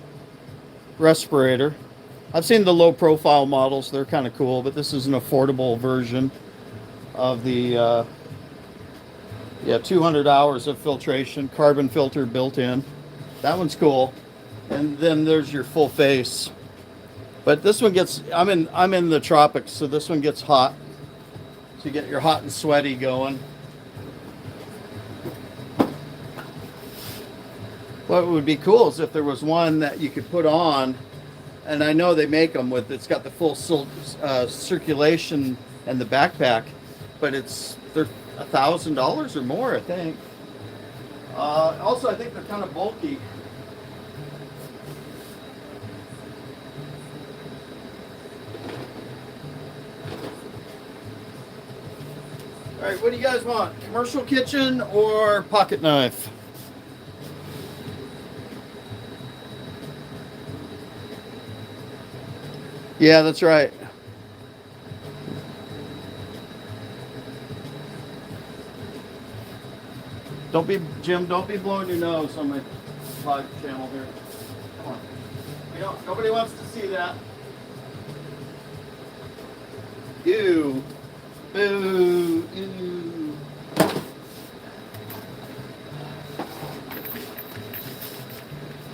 respirator. I've seen the low profile models. They're kind of cool, but this is an affordable version of the 200 hours of filtration, carbon filter built in. That one's cool. And then there's your full face. But this one gets, I'm in the tropics, so this one gets hot. So you get your hot and sweaty going. What would be cool is if there was one that you could put on, and I know they make them with, it's got the full circulation and the backpack, but they're $1,000 or more, I think. Also, I think they're kind of bulky. All right, what do you guys want? Commercial kitchen or pocket knife? Yeah, that's right. Jim, don't be blowing your nose on my live channel here. Come on. Nobody wants to see that. Ew. Boo. Ew.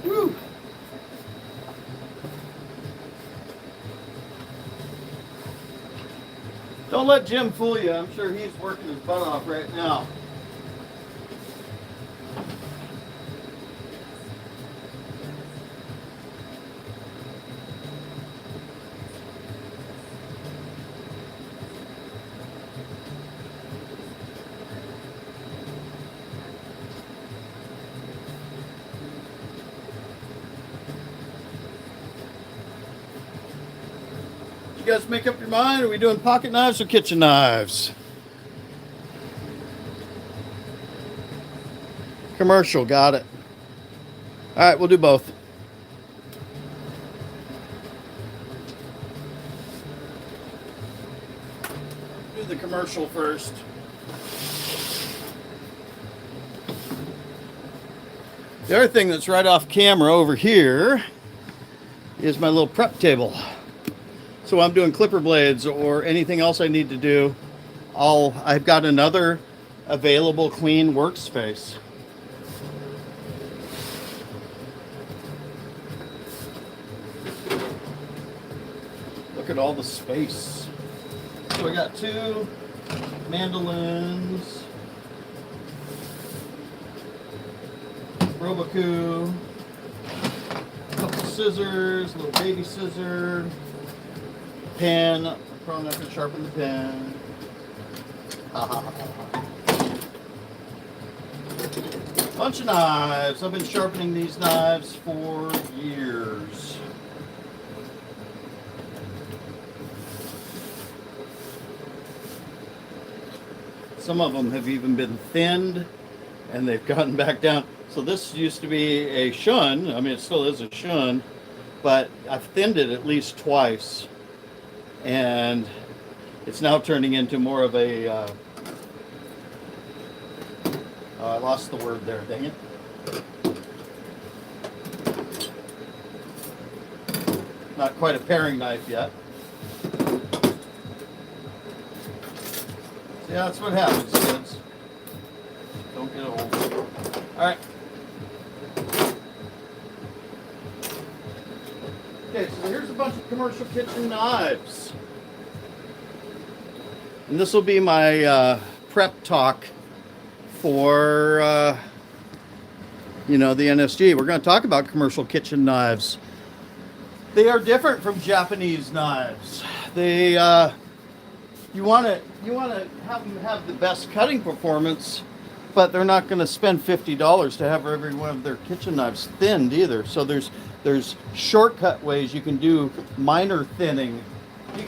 Woo. Don't let Jim fool you. I'm sure he's working his butt off right now. You guys make up your mind. Are we doing pocket knives or kitchen knives? Commercial, got it. All right, we'll do both. Do the commercial first. The other thing that's right off camera over here is my little prep table. So I'm doing clipper blades or anything else I need to do, I've got another available clean workspace. Look at all the space. So I got two mandolins, Roboku, a couple scissors, a little baby scissor, pen. I'm probably not going to sharpen the pen. Bunch of knives. I've been sharpening these knives for years. Some of them have even been thinned and they've gotten back down. So this used to be a shun. I mean, it still is a shun, but I've thinned it at least twice. And it's now turning into more of a, I lost the word there, dang it. Not quite a paring knife yet. Yeah, that's what happens, kids. Don't get old. All right. Okay, so here's a bunch of commercial kitchen knives. And this will be my prep talk for, the NSG. We're going to talk about commercial kitchen knives. They are different from Japanese knives. They, you want to have them have the best cutting performance, but they're not going to spend $50 to have every one of their kitchen knives thinned either. So there's shortcut ways you can do minor thinning. You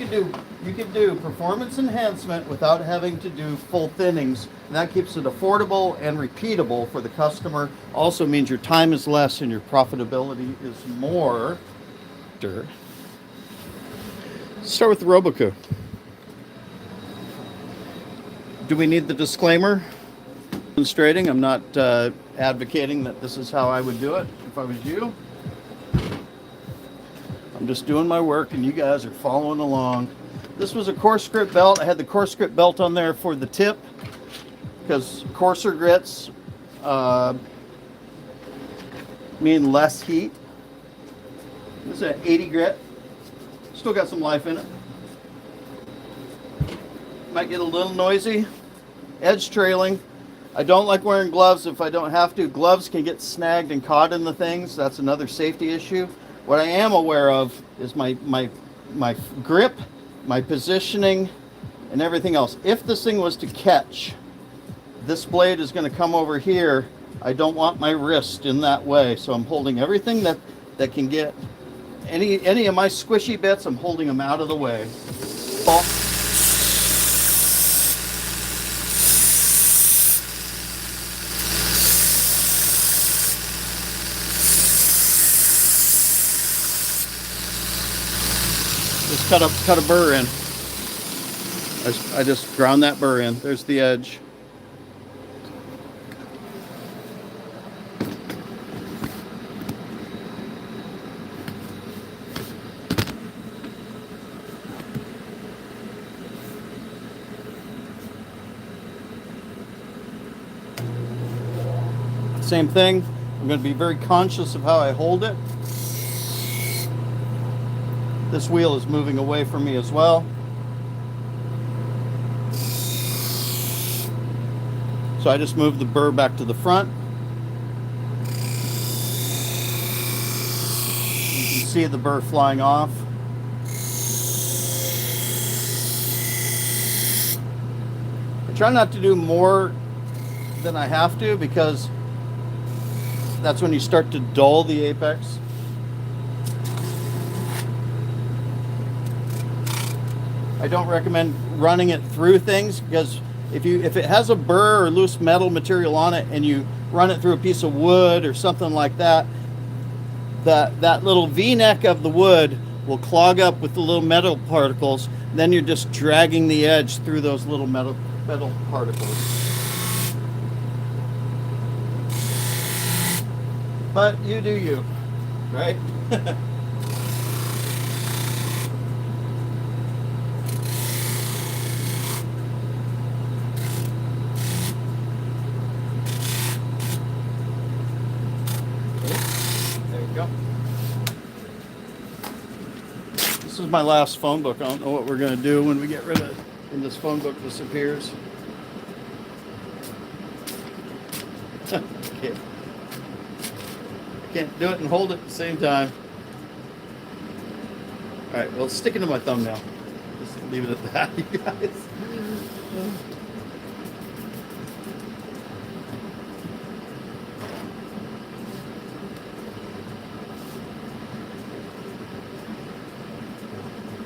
can do performance enhancement without having to do full thinnings, and that keeps it affordable and repeatable for the customer. Also means your time is less and your profitability is more. Start with the Roboku. Do we need the disclaimer? Demonstrating. I'm not advocating that this is how I would do it if I was you. I'm just doing my work and you guys are following along. This was a coarse grit belt. I had the coarse grit belt on there for the tip because coarser grits mean less heat. This is an 80 grit. Still got some life in it. Might get a little noisy. Edge trailing. I don't like wearing gloves if I don't have to. Gloves can get snagged and caught in the things. That's another safety issue. What I am aware of is my grip, my positioning, and everything else. If this thing was to catch, this blade is going to come over here. I don't want my wrist in that way, so I'm holding everything that can get any of my squishy bits. I'm holding them out of the way. Ball. Just cut a burr in. I just ground that burr in. There's the edge. Same thing. I'm going to be very conscious of how I hold it. This wheel is moving away from me as well. So I just moved the burr back to the front. You can see the burr flying off. I try not to do more than I have to because that's when you start to dull the apex. I don't recommend running it through things because if it has a burr or loose metal material on it and you run it through a piece of wood or something like that, that little V-neck of the wood will clog up with the little metal particles. Then you're just dragging the edge through those little metal particles. But you do you, right? This is my last phone book. I don't know what we're going to do when we get rid of it and this phone book disappears. Can't do it and hold it at the same time. All right, well, it's sticking to my thumbnail. Just leave it at that, you guys.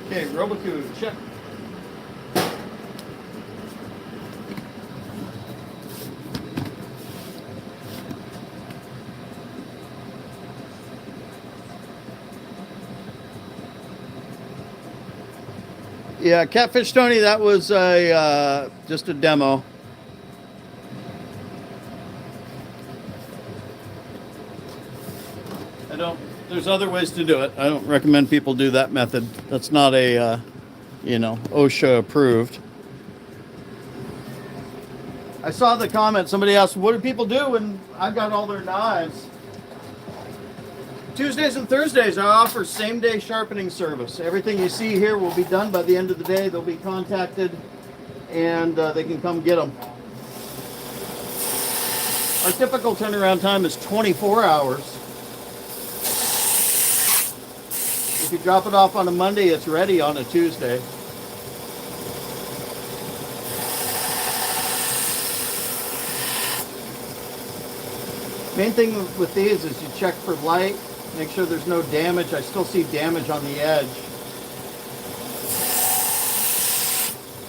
Okay, Roboku, check. Yeah, Catfish Tony, that was a just a demo. There's other ways to do it. I don't recommend people do that method. That's not a, OSHA approved. I saw the comment. Somebody asked, what do people do when I've got all their knives? Tuesdays and Thursdays, I offer same-day sharpening service. Everything you see here will be done by the end of the day. They'll be contacted, and they can come get them. Our typical turnaround time is 24 hours. If you drop it off on a Monday, it's ready on a Tuesday. Main thing with these is you check for light, make sure there's no damage. I still see damage on the edge.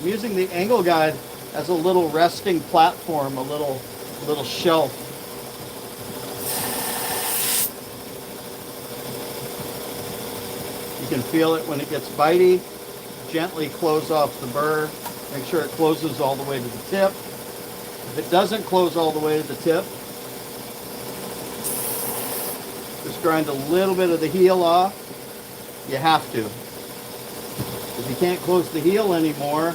I'm using the angle guide as a little resting platform, a little shelf. You can feel it when it gets bitey. Gently close off the burr. Make sure it closes all the way to the tip. If it doesn't close all the way to the tip, just grind a little bit of the heel off. You have to. If you can't close the heel anymore,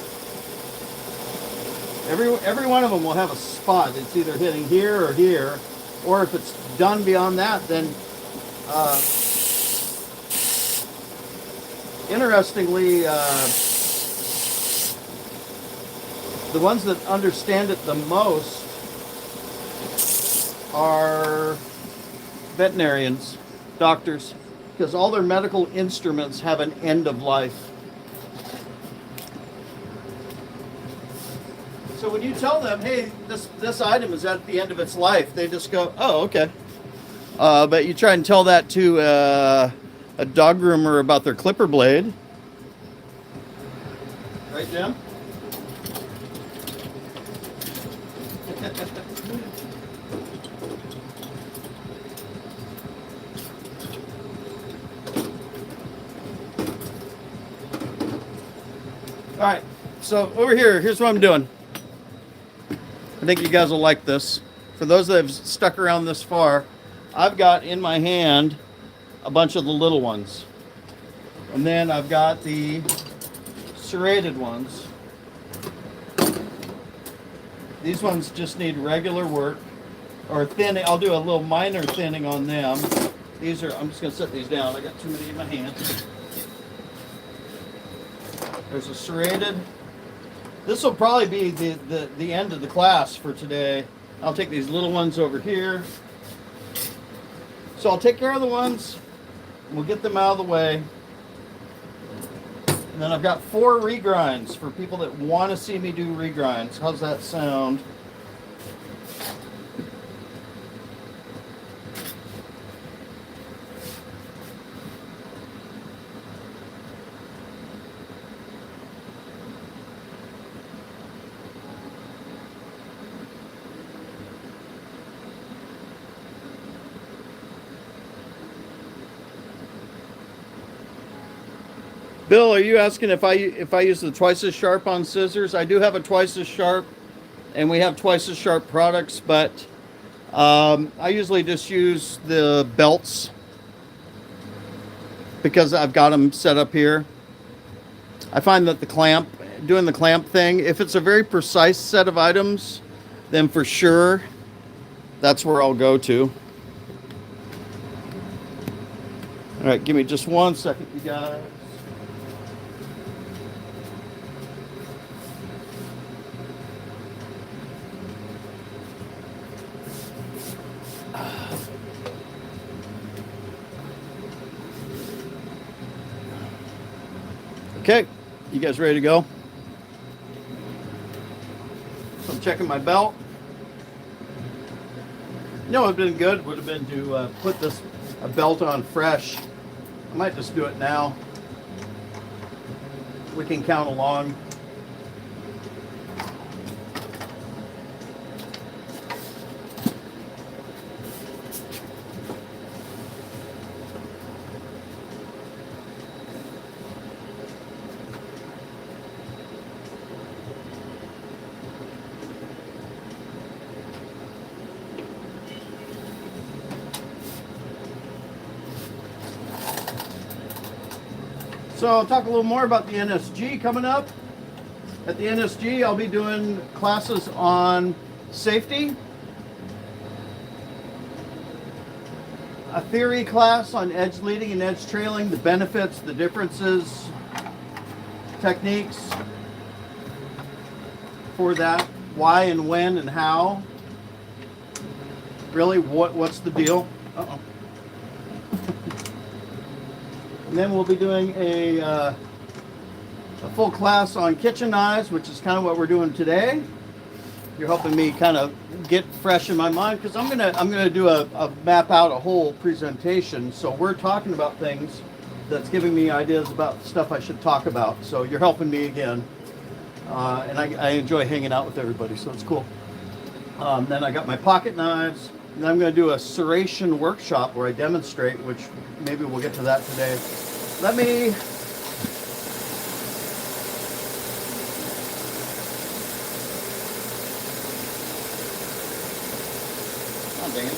every one of them will have a spot. It's either hitting here or here, or if it's done beyond that, then interestingly, the ones that understand it the most are veterinarians, doctors, because all their medical instruments have an end of life. So when you tell them, hey, this item is at the end of its life, they just go, oh, okay. But you try and tell that to a dog groomer about their clipper blade. Right, Jim? All right, so over here, here's what I'm doing. I think you guys will like this. For those that have stuck around this far, I've got in my hand a bunch of the little ones. And then I've got the serrated ones. These ones just need regular work or thinning. I'll do a little minor thinning on them. These are, I'm just going to set these down. I got too many in my hands. There's a serrated. This will probably be the end of the class for today. I'll take these little ones over here. So I'll take care of the ones. We'll get them out of the way. And then I've got 4 regrinds for people that want to see me do regrinds. How's that sound? Bill, are you asking if I use the twice as sharp on scissors? I do have a twice as sharp, and we have twice as sharp products, but I usually just use the belts because I've got them set up here. I find that doing the clamp thing, if it's a very precise set of items, then for sure, that's where I'll go to. All right, give me just 1 second, you guys. Okay, you guys ready to go? So I'm checking my belt. You know what would have been good would have been to put a belt on fresh. I might just do it now. We can count along. So I'll talk a little more about the NSG coming up. At the NSG, I'll be doing classes on safety, a theory class on edge leading and edge trailing, the benefits, the differences, techniques for that, why and when and how. Really, what's the deal? Uh-oh. And then we'll be doing a full class on kitchen knives, which is kind of what we're doing today. You're helping me kind of get fresh in my mind because I'm gonna do a map out a whole presentation. So we're talking about things that's giving me ideas about stuff I should talk about. So you're helping me again, and I enjoy hanging out with everybody, so it's cool. Then I got my pocket knives. And I'm going to do a serration workshop where I demonstrate, which maybe we'll get to that today. Let me on, Dan.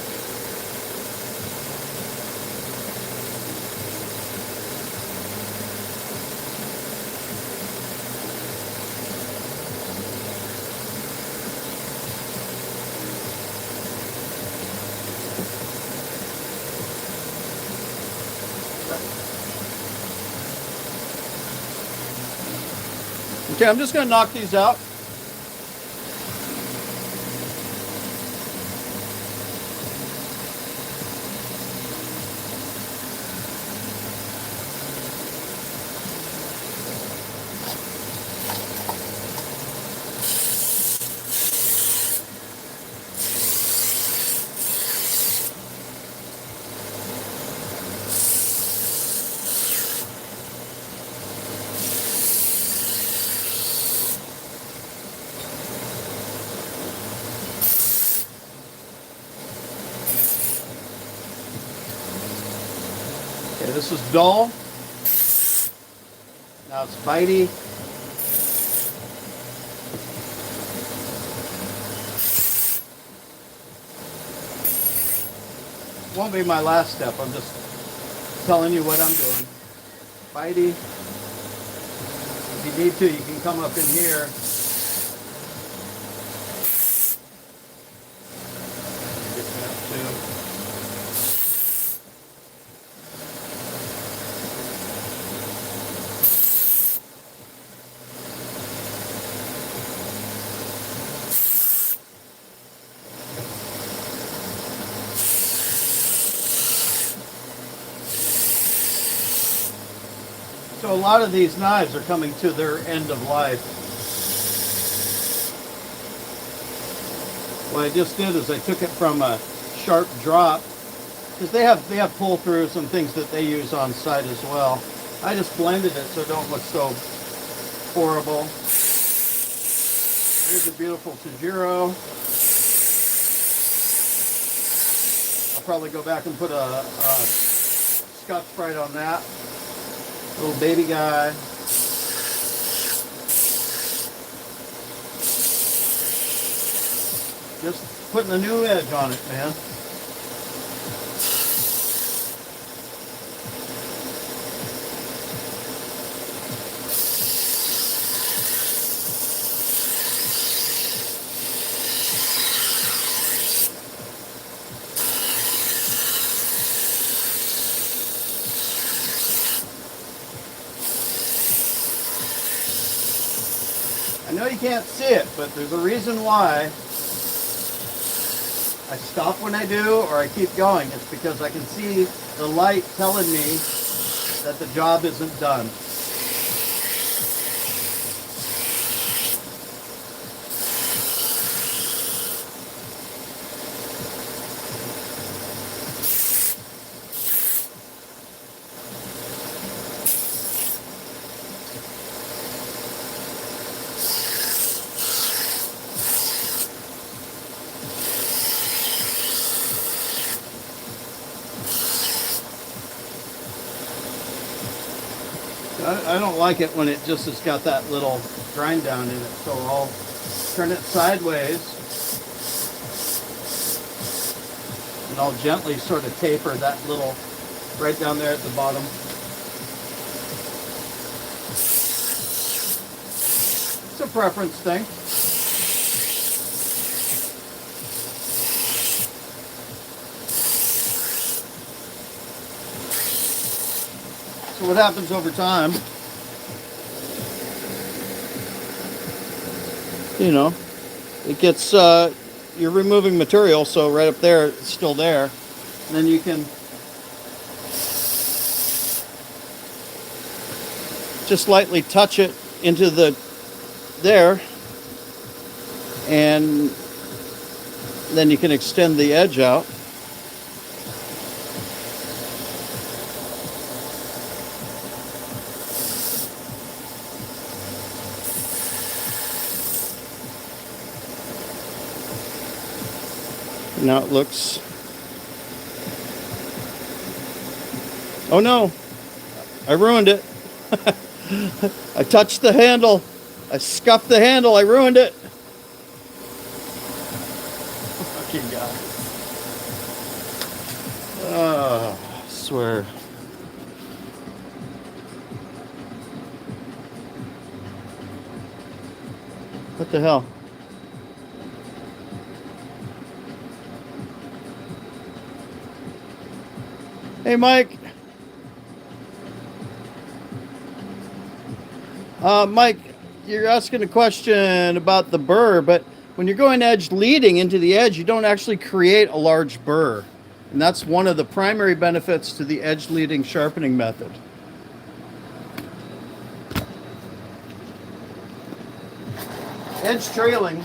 Okay, I'm just going to knock these out. Okay, this is dull. Now it's bitey. Won't be my last step. I'm just telling you what I'm doing. Bitey. If you need to, you can come up in here. Get that too. So a lot of these knives are coming to their end of life. What I just did is I took it from a sharp drop, because they have pull throughs and things that they use on site as well. I just blended it so it don't look so horrible. Here's a beautiful Tajiro. I'll probably go back and put a Scotch-Brite on that. Little baby guy. Just putting a new edge on it, man. I know you can't see it, but there's a reason why I stop when I do or I keep going. It's because I can see the light telling me that the job isn't done. I don't like it when it just has got that little grind down in it, so I'll turn it sideways and I'll gently sort of taper that little right down there at the bottom. It's a preference thing. So what happens over time, you know, it gets, you're removing material, so right up there, it's still there. And then you can just lightly touch it into there, and then you can extend the edge out. Now it looks, oh no, I ruined it. I touched the handle. I scuffed the handle. I ruined it. Fucking guy. I swear. What the hell? Hey, Mike. Mike, you're asking a question about the burr, but when you're going edge leading into the edge, you don't actually create a large burr. And that's one of the primary benefits to the edge leading sharpening method. Edge trailing,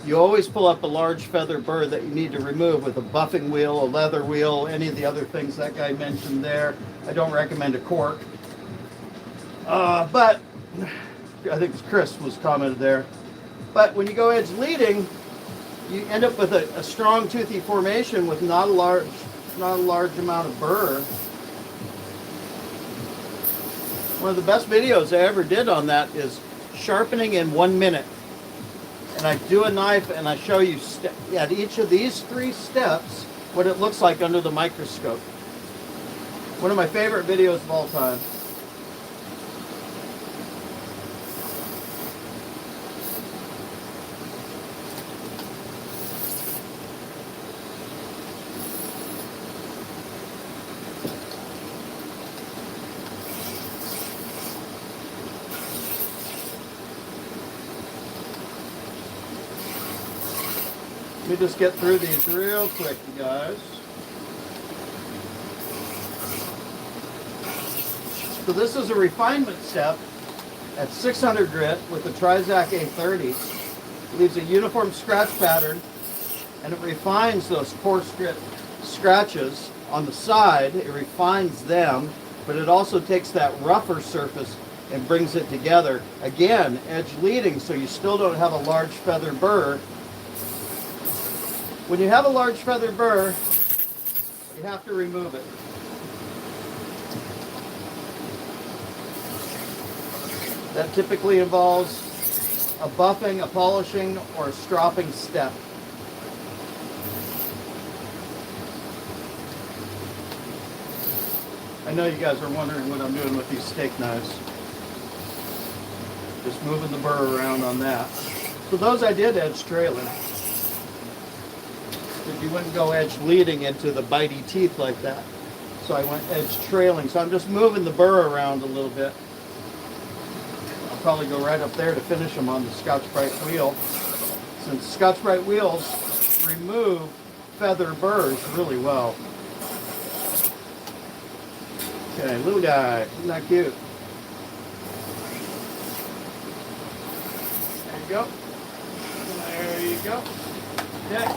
you always pull up a large feather burr that you need to remove with a buffing wheel, a leather wheel, any of the other things that guy mentioned there. I don't recommend a cork. But I think Chris was commented there. But when you go edge leading, you end up with a strong toothy formation with not a large amount of burr. One of the best videos I ever did on that is sharpening in 1 minute. And I do a knife and I show you at each of these 3 steps what it looks like under the microscope. One of my favorite videos of all time. Let me just get through these real quick, you guys. So this is a refinement step at 600 grit with the Trizac A30. It leaves a uniform scratch pattern and it refines those coarse grit scratches on the side. It refines them, but it also takes that rougher surface and brings it together. Again, edge leading, so you still don't have a large feather burr. When you have a large feather burr, you have to remove it. That typically involves a buffing, a polishing, or a stropping step. I know you guys are wondering what I'm doing with these steak knives. Just moving the burr around on that. So those I did edge trailing. You wouldn't go edge leading into the bitey teeth like that. So I went edge trailing. So I'm just moving the burr around a little bit. I'll probably go right up there to finish them on the Scotch-Brite wheel. Since Scotch-Brite wheels remove feather burrs really well. Okay, little guy, isn't that cute? There you go. There you go. Okay.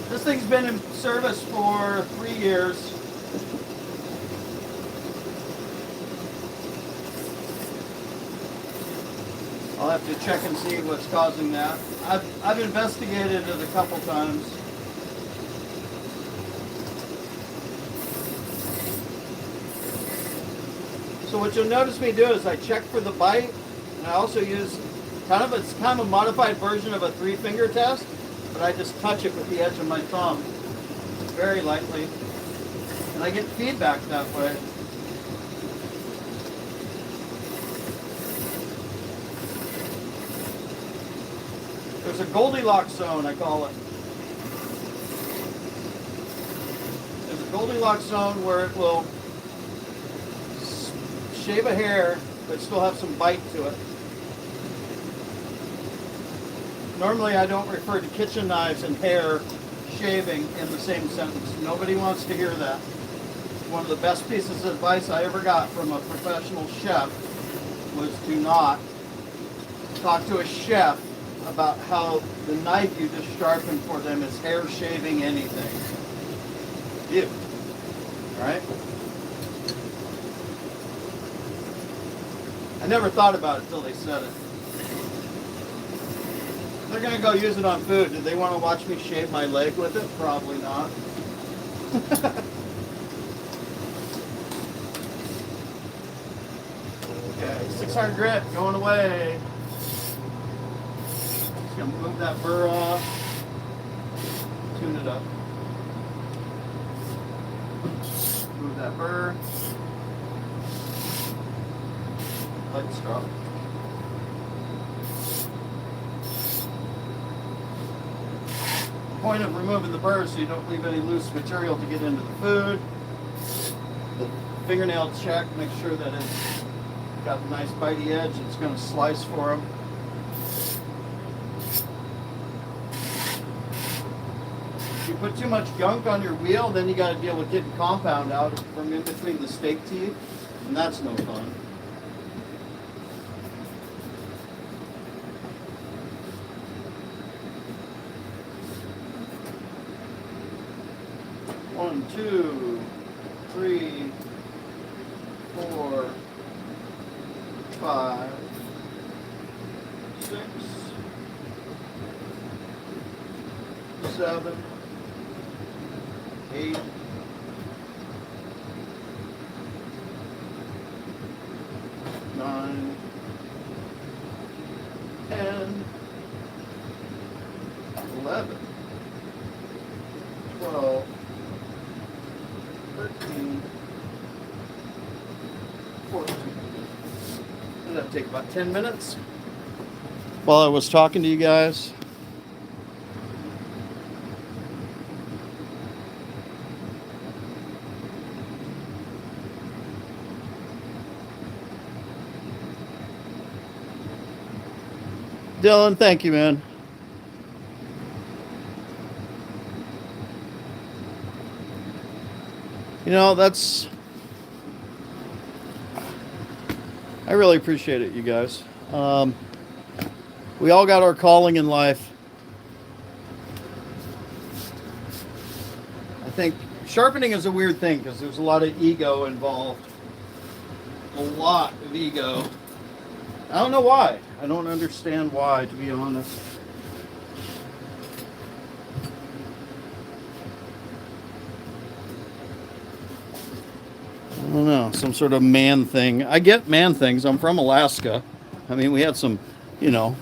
This thing's been in service for 3 years. I'll have to check and see what's causing that. I've investigated it a couple times. So what you'll notice me do is I check for the bite, and I also use it's kind of a modified version of a 3-finger test, but I just touch it with the edge of my thumb very lightly, and I get feedback that way. There's a Goldilocks zone, I call it. There's a Goldilocks zone where it will shave a hair but still have some bite to it. Normally I don't refer to kitchen knives and hair shaving in the same sentence. Nobody wants to hear that. One of the best pieces of advice I ever got from a professional chef was do not talk to a chef about how the knife you just sharpened for them is hair shaving anything. Ew. Alright? I never thought about it until they said it. They're going to go use it on food. Do they want to watch me shave my leg with it? Probably not. Okay, 600 grit going away. Just gonna move that burr off, tune it up. Move that burr. Light strop. Point of removing the burr so you don't leave any loose material to get into the food. The fingernail check, make sure that it's got a nice bitey edge. It's going to slice for them. If you put too much gunk on your wheel, then you got to deal with getting compound out from in between the stake teeth, and that's no fun. One, two, three, 4, 5, 6, 7, 8, 9, 10, 11, 12, 13, 14. That'll take about 10 minutes. While I was talking to you guys, Dylan, thank you, man. You know, I really appreciate it, you guys. We all got our calling in life. I think sharpening is a weird thing because there's a lot of ego involved. A lot of ego. I don't know why. I don't understand why, to be honest. I don't know, some sort of man thing. I get man things. I'm from Alaska. I mean, we had some, you know,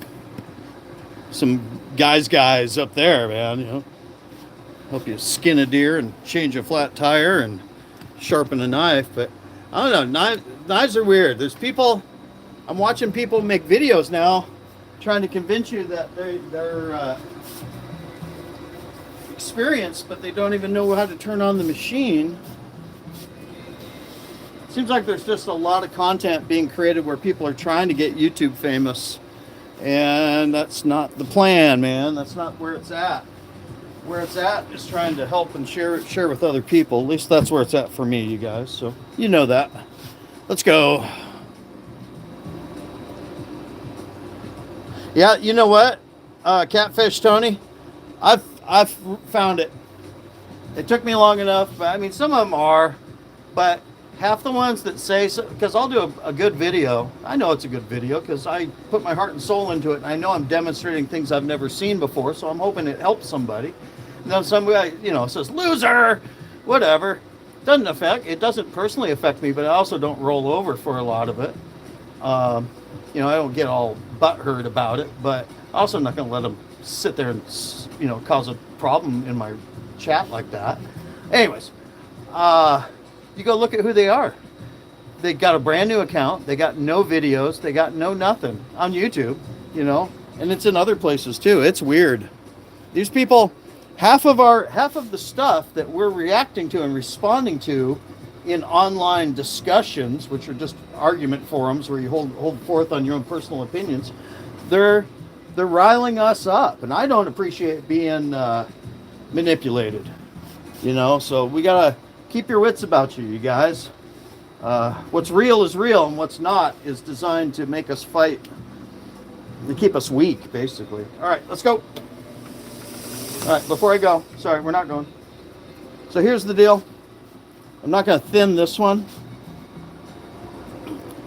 some guys up there, man, you know. Help you skin a deer and change a flat tire and sharpen a knife. But I don't know, knives are weird. There's people, I'm watching people make videos now trying to convince you that they're experienced, but they don't even know how to turn on the machine. Seems like there's just a lot of content being created where people are trying to get YouTube famous, and that's not the plan, man. That's not where it's at. Where it's at is trying to help and share with other people. At least that's where it's at for me, you guys. So you know that. Let's go. Yeah, you know what, Catfish Tony, I've found it. It took me long enough, but I mean, some of them are, but half the ones that say, because I'll do a good video. I know it's a good video because I put my heart and soul into it, and I know I'm demonstrating things I've never seen before, so I'm hoping it helps somebody. And then somebody, you know, says, loser, whatever. It doesn't personally affect me, but I also don't roll over for a lot of it. You know, I don't get all butthurt about it, but also I'm not going to let them sit there and, you know, cause a problem in my chat like that. Anyways, you go look at who they are. They got a brand new account. They got no videos. They got no nothing on YouTube, you know, and it's in other places too. It's weird. These people, half of the stuff that we're reacting to and responding to in online discussions, which are just argument forums where you hold forth on your own personal opinions, they're riling us up, and I don't appreciate being manipulated, you know. So we gotta keep your wits about you guys. What's real is real, and what's not is designed to make us fight, to keep us weak, basically. All right, let's go. All right, before I go, sorry, we're not going. So here's the deal. I'm not going to thin this one,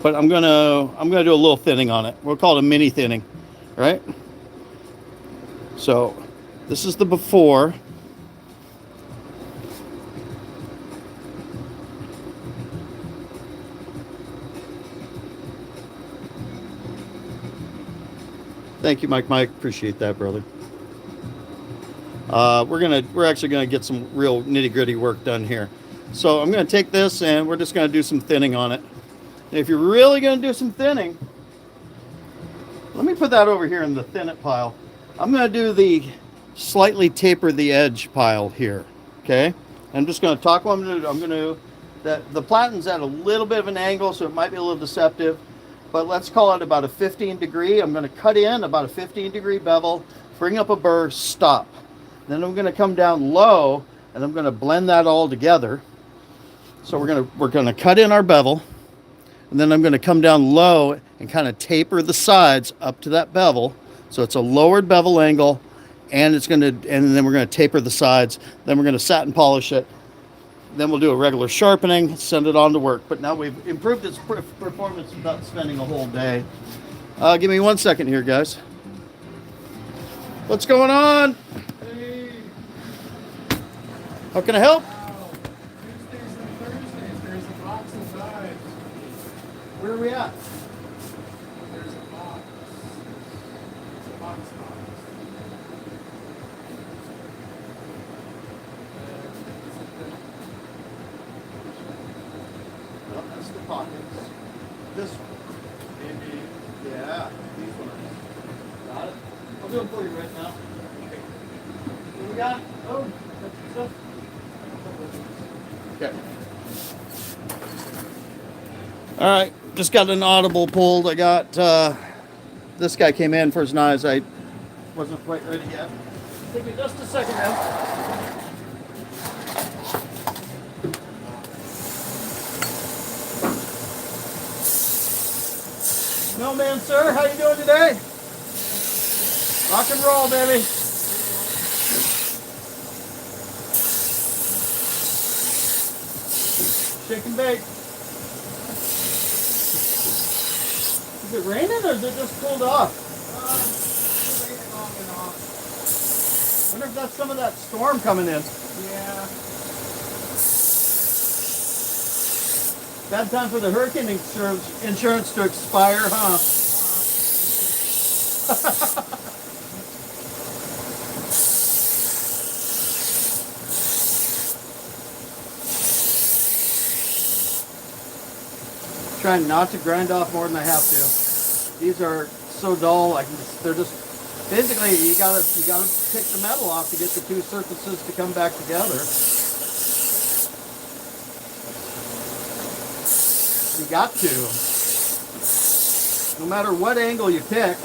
but I'm gonna do a little thinning on it. We'll call it a mini thinning, right? So this is the before. Thank you, Mike. Appreciate that, brother. We're actually gonna get some real nitty-gritty work done here. So I'm gonna take this and we're just gonna do some thinning on it. And if you're really gonna do some thinning, let me put that over here in the thin it pile. I'm gonna do the slightly taper the edge pile here. Okay. I'm just gonna talk what I'm gonna do. I'm gonna do that. The platen's at a little bit of an angle, so it might be a little deceptive. But let's call it about a 15 degree. I'm gonna cut in about a 15 degree bevel, bring up a burr, stop. Then I'm going to come down low and I'm going to blend that all together. So we're going to cut in our bevel, and then I'm going to come down low and kind of taper the sides up to that bevel. So it's a lowered bevel angle, and then we're going to taper the sides. Then we're going to satin polish it. Then we'll do a regular sharpening, send it on to work. But now we've improved its performance without spending a whole day. Give me 1 second here, guys. What's going on? How can I help? Tuesdays and Thursdays, there's a box inside. Where are we at? There's a box. It's a box. Well, that's the pockets. This one. Maybe. Yeah, these ones. Got it? I'll do them for you right now. What we got? Oh, that's stuff. Okay. All right, just got an audible pulled. I got this guy came in for his knives. I wasn't quite ready yet. Take me just a second now. Mailman, sir, how you doing today? Rock and roll, baby. Shake and bake. Is it raining or is it just cooled off? It's raining off and off. I wonder if that's some of that storm coming in. Yeah. Bad time for the hurricane insurance to expire, huh? Trying not to grind off more than I have to. These are so dull. They're just basically you gotta pick the metal off to get the two surfaces to come back together. You got to. No matter what angle you pick.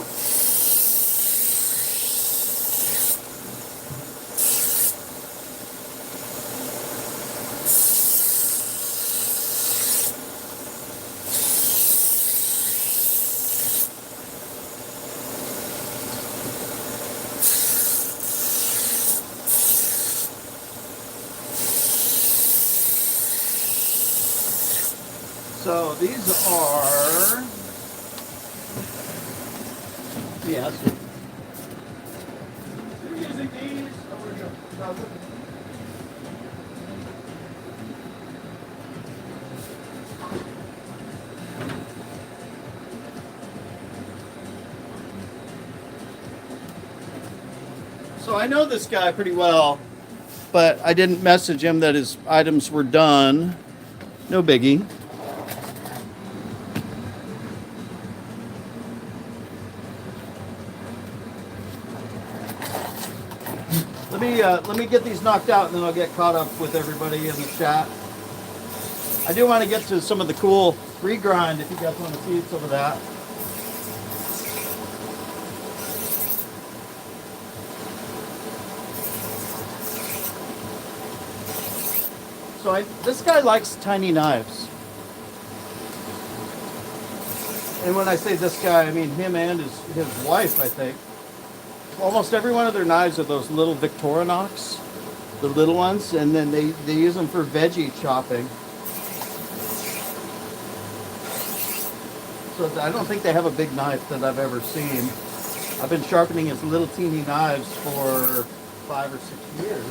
So these are, yes. You're using these? Oh, we're good. So I know this guy pretty well, but I didn't message him that his items were done. No biggie. Let me get these knocked out, and then I'll get caught up with everybody in the chat. I do want to get to some of the cool regrind if you guys want to see some of that. So this guy likes tiny knives. And when I say this guy, I mean him and his wife, I think. Almost every one of their knives are those little Victorinox, the little ones, and then they use them for veggie chopping. So I don't think they have a big knife that I've ever seen. I've been sharpening his little teeny knives for 5 or 6 years.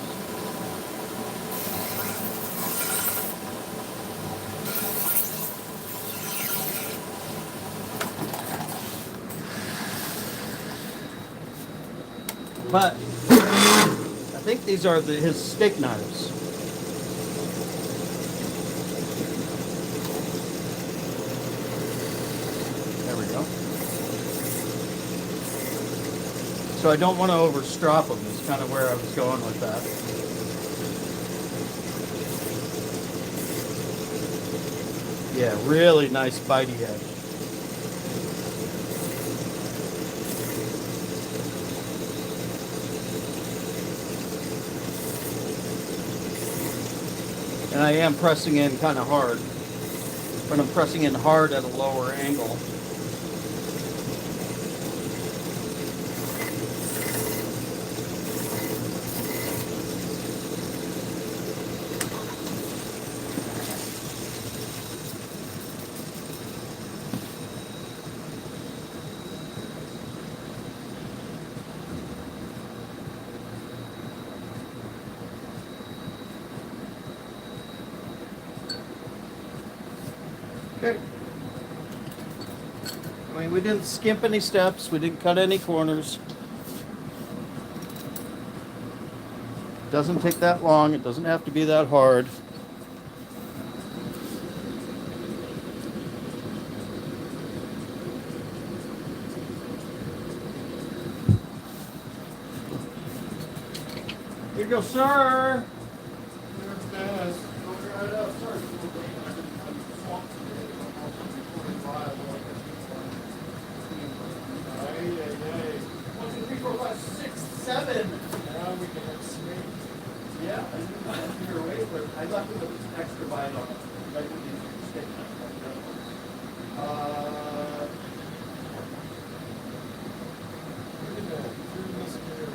But I think these are his steak knives. There we go. So I don't want to over strop them. Is kind of where I was going with that. Yeah, really nice bitey edge. And I am pressing in kind of hard, but I'm pressing in hard at a lower angle. Okay. I mean, we didn't skimp any steps. We didn't cut any corners. Doesn't take that long. It doesn't have to be that hard. Here you go, sir. Right up, sir. One, two, three, four, five, six, seven. Now we can have snake. Yeah, I knew that your way, but I left it with extra bite on it. I didn't need to stick that. Look at that. Through this here.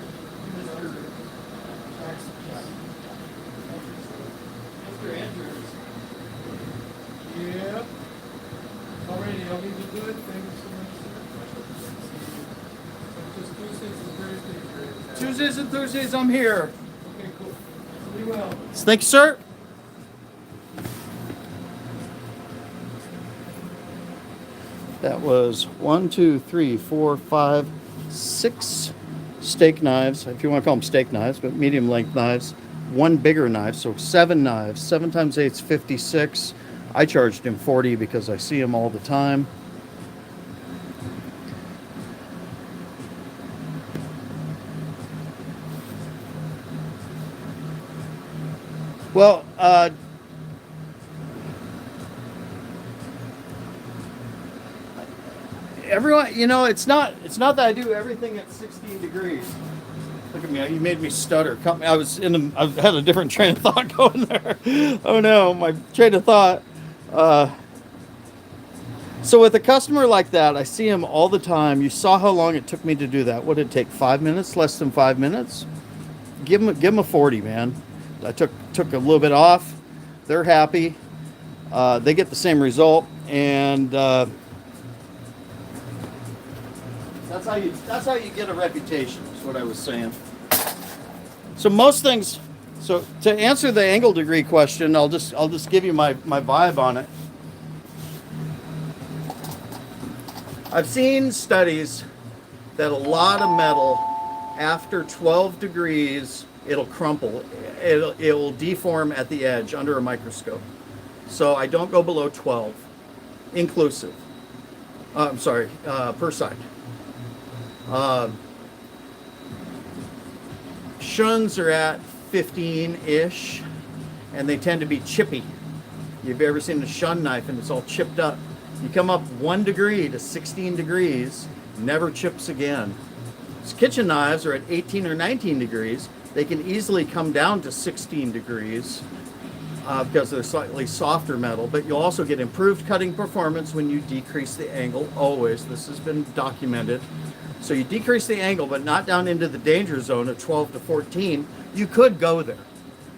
Mr. Andrews. Yeah. Alrighty, I'll leave you to it. Thank you so much, sir. Just Tuesdays and Thursdays, right? Tuesdays and Thursdays, I'm here. Okay, cool. Be well. Thank you, sir. That was 1, 2, 3, 4, 5, 6 steak knives, if you want to call them steak knives, but medium length knives. 1 bigger knife, so 7 knives. 7 times 8 is 56. I charged him 40 because I see him all the time. Well, everyone, you know, it's not that I do everything at 16 degrees. Look at me, you made me stutter. I had a different train of thought going there. Oh no, my train of thought. So with a customer like that, I see him all the time. You saw how long it took me to do that. What did it take? 5 minutes? Less than 5 minutes? Give him a 40, man. I took a little bit off. They're happy. They get the same result, and that's how you get a reputation. Is what I was saying. So most things. So to answer the angle degree question, I'll just give you my vibe on it. I've seen studies that a lot of metal after 12 degrees it'll crumple. It'll deform at the edge under a microscope. So I don't go below 12, inclusive. I'm sorry, per side. Shuns are at 15-ish, and they tend to be chippy. You've ever seen a shun knife and it's all chipped up? You come up 1 degree to 16 degrees, never chips again. Kitchen knives are at 18 or 19 degrees. They can easily come down to 16 degrees because they're slightly softer metal, but you'll also get improved cutting performance when you decrease the angle, always. This has been documented. So you decrease the angle, but not down into the danger zone at 12 to 14. You could go there,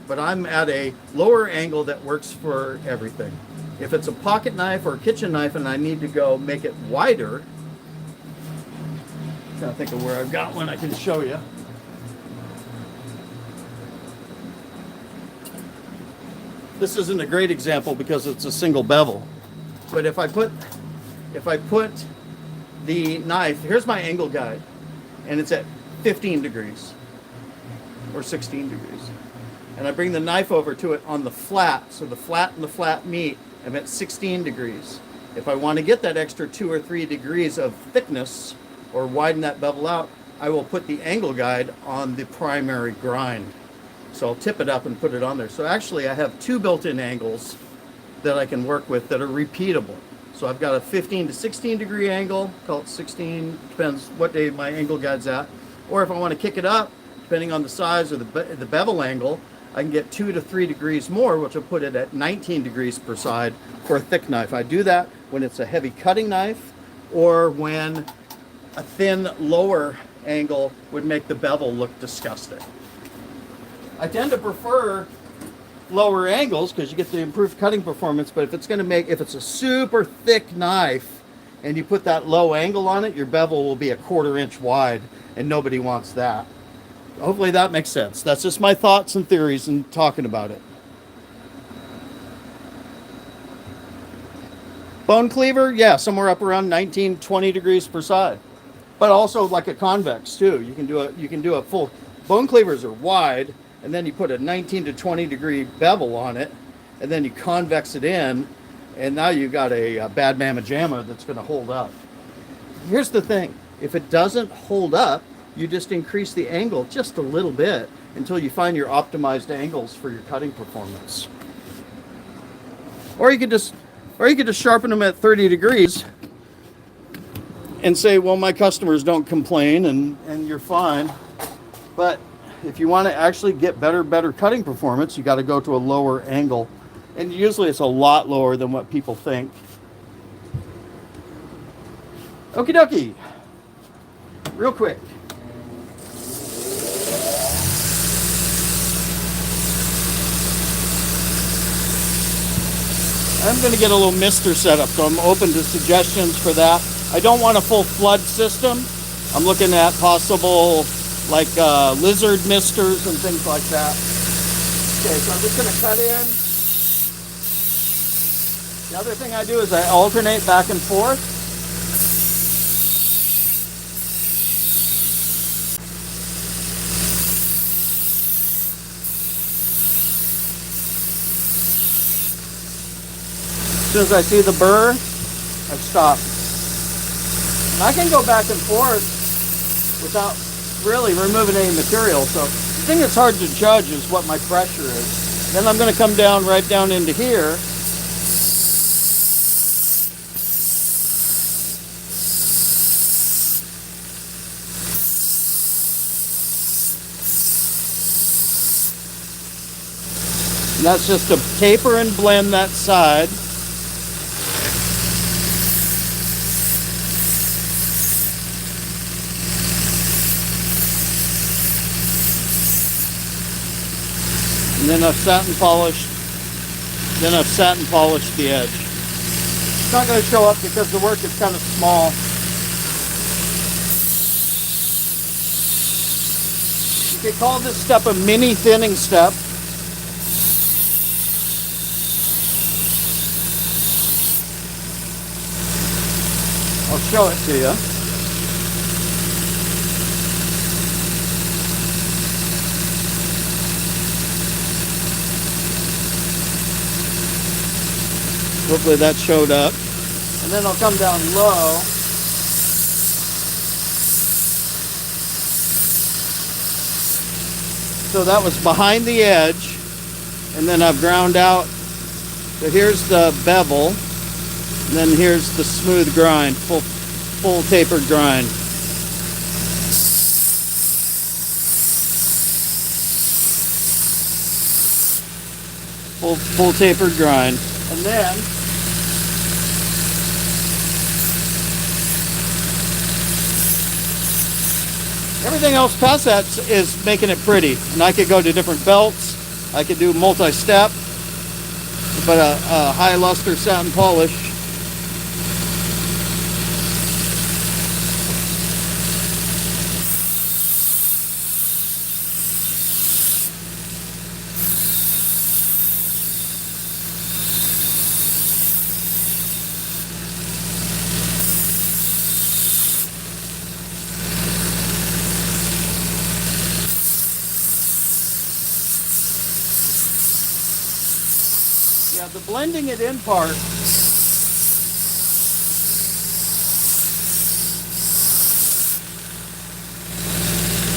but I'm at a lower angle that works for everything. If it's a pocket knife or a kitchen knife and I need to go make it wider, I'm trying to think of where I've got one I can show you. This isn't a great example because it's a single bevel. But if I put the knife, here's my angle guide, and it's at 15 degrees or 16 degrees. And I bring the knife over to it on the flat, so the flat and the flat meet, I'm at 16 degrees. If I want to get that extra 2 or 3 degrees of thickness or widen that bevel out, I will put the angle guide on the primary grind. So I'll tip it up and put it on there. So actually I have 2 built-in angles that I can work with that are repeatable. So I've got a 15 to 16 degree angle, call it 16, depends what day my angle guide's at. Or if I want to kick it up, depending on the size or the bevel angle, I can get 2 to 3 degrees more, which will put it at 19 degrees per side for a thick knife. I do that when it's a heavy cutting knife or when a thin lower angle would make the bevel look disgusting. I tend to prefer lower angles because you get the improved cutting performance, but if it's a super thick knife and you put that low angle on it, your bevel will be a 1/4 inch wide and nobody wants that. Hopefully that makes sense. That's just my thoughts and theories and talking about it. Bone cleaver, yeah, somewhere up around 19, 20 degrees per side. But also like a convex too. You can do a full, bone cleavers are wide, and then you put a 19 to 20 degree bevel on it, and then you convex it in, and now you've got a bad mamma jamma that's gonna hold up. Here's the thing, if it doesn't hold up, you just increase the angle just a little bit until you find your optimized angles for your cutting performance. Or you could just sharpen them at 30 degrees and say, well, my customers don't complain and you're fine. But if you want to actually get better cutting performance, you got to go to a lower angle. And usually it's a lot lower than what people think. Okie dokie. Real quick. I'm going to get a little mister set up, so I'm open to suggestions for that. I don't want a full flood system. I'm looking at possible like lizard misters and things like that. Okay, so I'm just going to cut in. The other thing I do is I alternate back and forth. As soon as I see the burr, I stop. And I can go back and forth without really removing any material. So the thing that's hard to judge is what my pressure is. Then I'm going to come down right down into here. And that's just to taper and blend that side. And then I've satin polished the edge. It's not going to show up because the work is kind of small. You could call this step a mini thinning step. I'll show it to you. Hopefully that showed up. And then I'll come down low. So that was behind the edge. And then I've ground out. So here's the bevel. And then here's the smooth grind, full tapered grind. Full tapered grind. And then everything else past that is making it pretty. And I could go to different belts. I could do multi-step, but a high luster satin polish. Yeah, the blending it in part.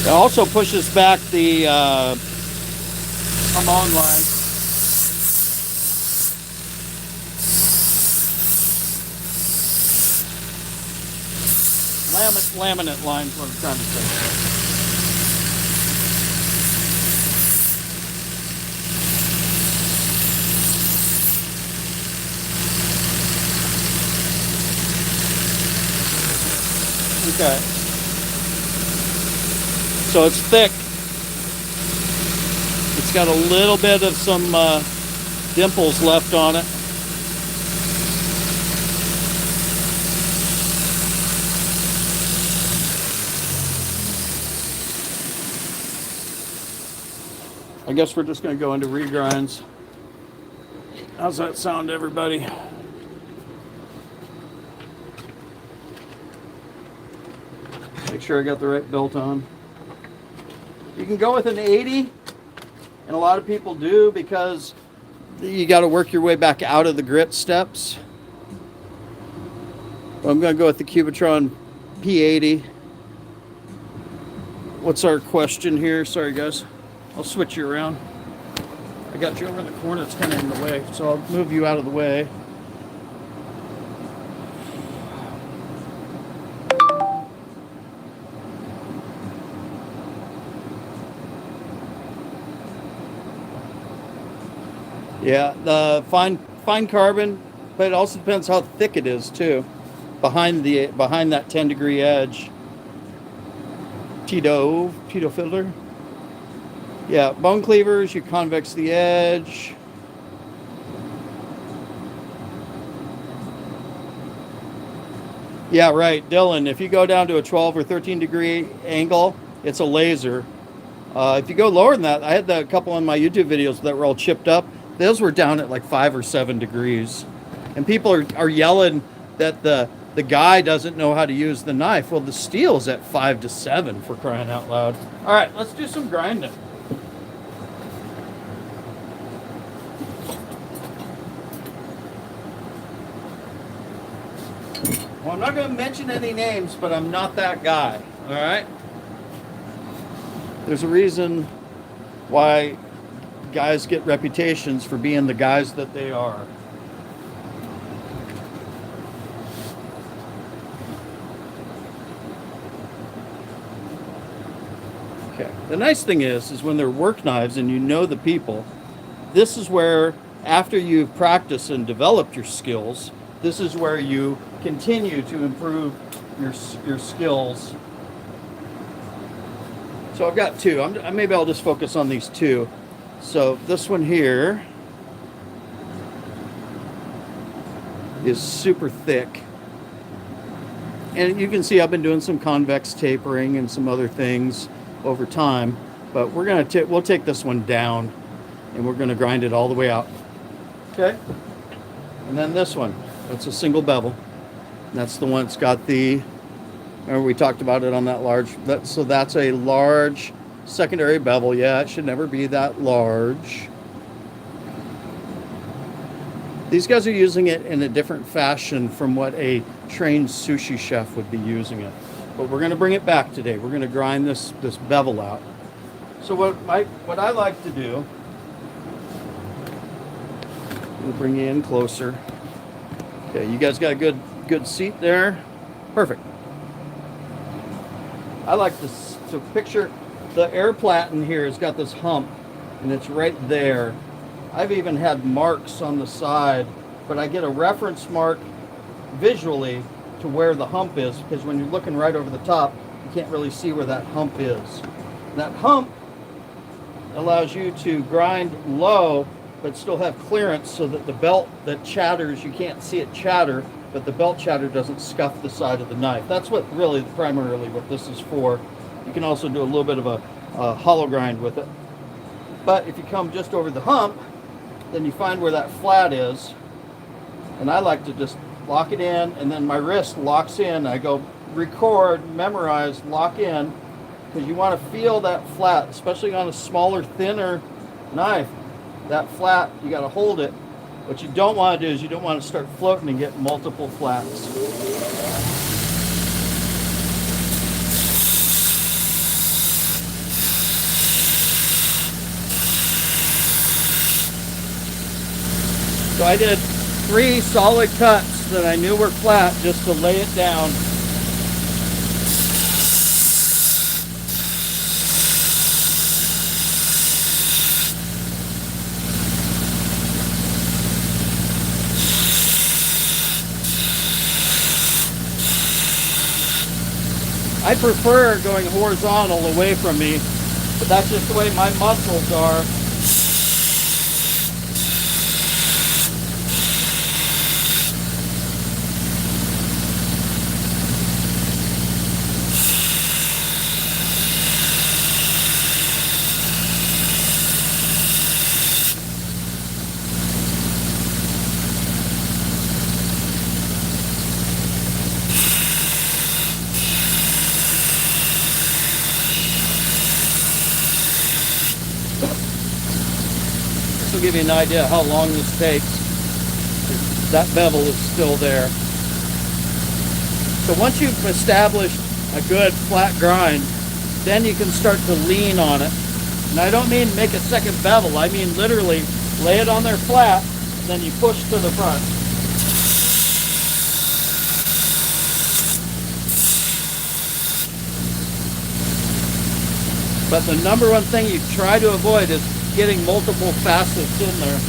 It also pushes back the ammonia line. Laminate line is what I'm trying to say. Okay. So it's thick. It's got a little bit of some dimples left on it. I guess we're just going to go into regrinds. How's that sound, everybody? Make sure I got the right belt on. You can go with an 80, and a lot of people do because you got to work your way back out of the grit steps. But I'm going to go with the Cubitron P80. What's our question here? Sorry, guys. I'll switch you around. I got you over in the corner. It's kind of in the way, so I'll move you out of the way. Yeah, the fine carbon, but it also depends how thick it is too. Behind that 10-degree edge. Tito filter. Yeah, bone cleavers, you convex the edge. Yeah, right, Dylan. If you go down to a 12 or 13-degree angle, it's a laser. If you go lower than that, I had a couple on my YouTube videos that were all chipped up. Those were down at like 5 or 7 degrees. And people are yelling that the guy doesn't know how to use the knife. Well, the steel is at 5 to 7 for crying out loud. All right, let's do some grinding. Well, I'm not going to mention any names, but I'm not that guy. All right? There's a reason why guys get reputations for being the guys that they are. Okay. The nice thing is when they're work knives and you know the people, this is where, after you've practiced and developed your skills, this is where you continue to improve your skills. So I've got two. Maybe I'll just focus on these two. So this one here is super thick. And you can see I've been doing some convex tapering and some other things over time. But we'll take this one down and we're going to grind it all the way out. Okay? And then this one. That's a single bevel. That's the one that's got the, remember we talked about it on that large, so that's a large secondary bevel. Yeah, it should never be that large. These guys are using it in a different fashion from what a trained sushi chef would be using it. But we're going to bring it back today. We're going to grind this bevel out. So what I like to do, we'll bring you in closer. Okay, you guys got a good seat there. Perfect. I like to picture the air platen here has got this hump and it's right there. I've even had marks on the side, but I get a reference mark visually to where the hump is, because when you're looking right over the top, you can't really see where that hump is. That hump allows you to grind low but still have clearance so that the belt that chatters, you can't see it chatter, but the belt chatter doesn't scuff the side of the knife. That's what really primarily what this is for. You can also do a little bit of a hollow grind with it. But if you come just over the hump, then you find where that flat is. And I like to just lock it in, and then my wrist locks in. I go record, memorize, lock in, because you want to feel that flat, especially on a smaller, thinner knife. That flat, you got to hold it What you don't want to do is you don't want to start floating and get multiple flats. So I did 3 solid cuts that I knew were flat just to lay it down. I prefer going horizontal away from me, but that's just the way my muscles are. This will give you an idea how long this takes. That bevel is still there. So once you've established a good flat grind, then you can start to lean on it. And I don't mean make a second bevel, I mean literally lay it on there flat, then you push to the front. But the number one thing you try to avoid is getting multiple facets in there.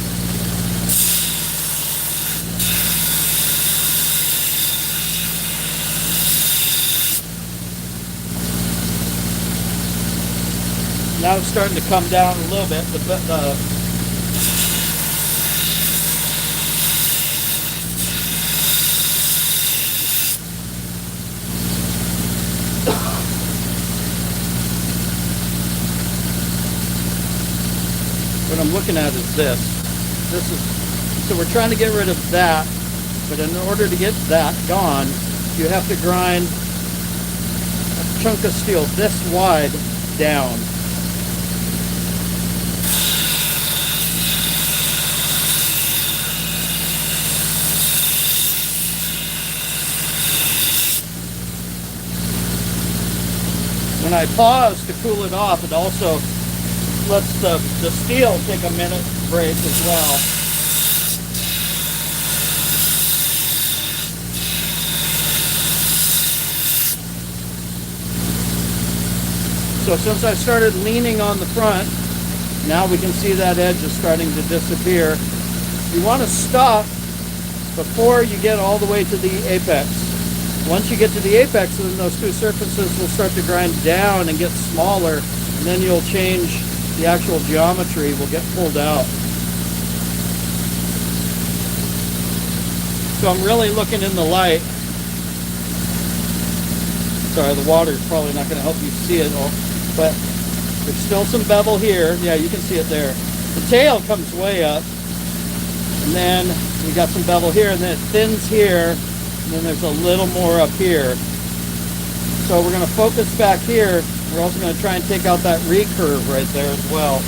Now it's starting to come down a little bit. What I'm looking at is this. So we're trying to get rid of that, but in order to get that gone, you have to grind a chunk of steel this wide down. When I pause to cool it off, it also lets the steel take a minute to break as well. So since I started leaning on the front, now we can see that edge is starting to disappear. You want to stop before you get all the way to the apex. Once you get to the apex, then those two surfaces will start to grind down and get smaller, and then you'll change the actual geometry, will get pulled out. So I'm really looking in the light. Sorry, the water is probably not going to help you see it all, but there's still some bevel here. Yeah, you can see it there. The tail comes way up, and then we got some bevel here, and then it thins here, and then there's a little more up here. So we're going to focus back here. We're also going to try and take out that recurve right there as well.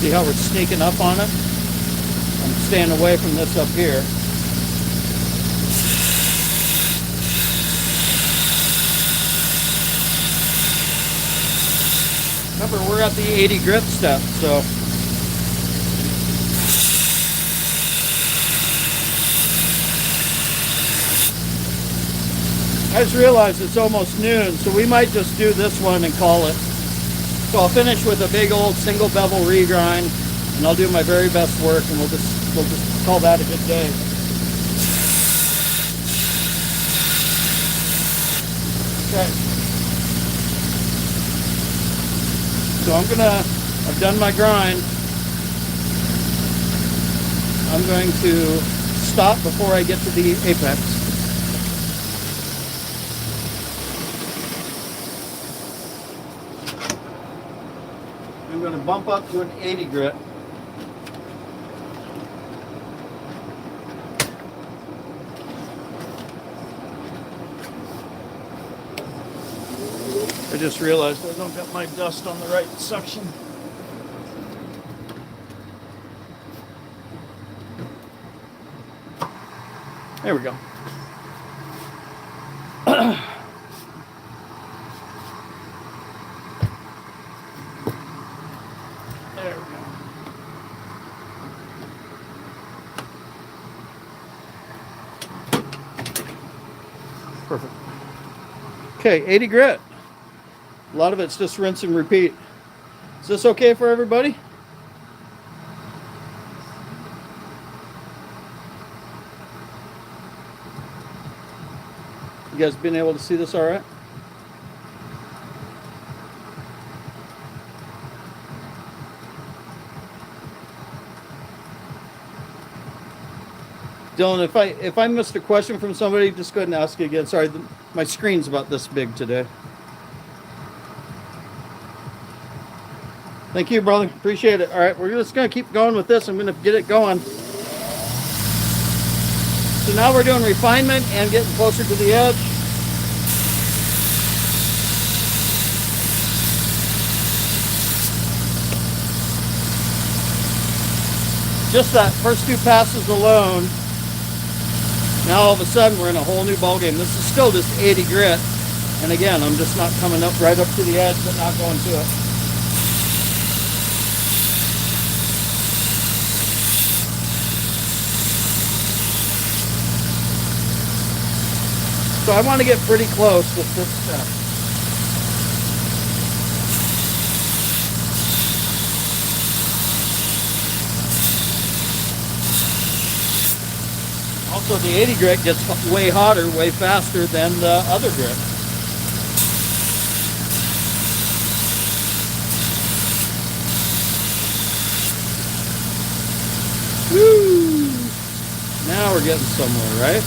See how we're sneaking up on it? I'm staying away from this up here. Remember, we're at the 80 grip step, so I just realized it's almost noon, so we might just do this one and call it. So I'll finish with a big old single bevel regrind, and I'll do my very best work, and we'll just call that a good day. Okay. So I've done my grind. I'm going to stop before I get to the apex. I'm going to bump up to an 80 grit. I just realized I don't got my dust on the right section. There we go. There we go. Perfect. Okay, 80 grit. A lot of it's just rinse and repeat. Is this okay for everybody? You guys been able to see this all right? Dylan, if I missed a question from somebody, just go ahead and ask it again. Sorry, my screen's about this big today. Thank you, brother. Appreciate it. All right, we're just going to keep going with this. I'm going to get it going. So now we're doing refinement and getting closer to the edge. Just that first 2 passes alone, now all of a sudden we're in a whole new ballgame. This is still just 80 grit. And again, I'm just not coming up right up to the edge, but not going to it. So I want to get pretty close with this step. Also, the 80 grit gets way hotter, way faster than the other grit. Woo! Now we're getting somewhere, right?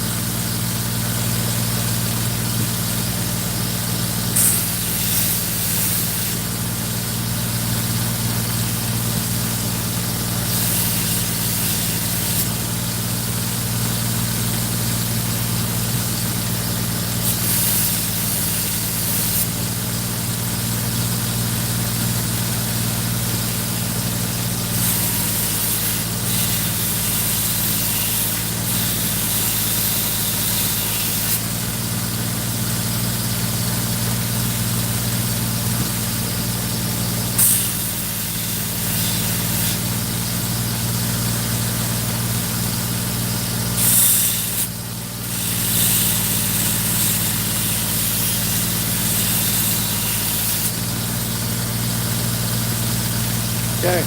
Okay.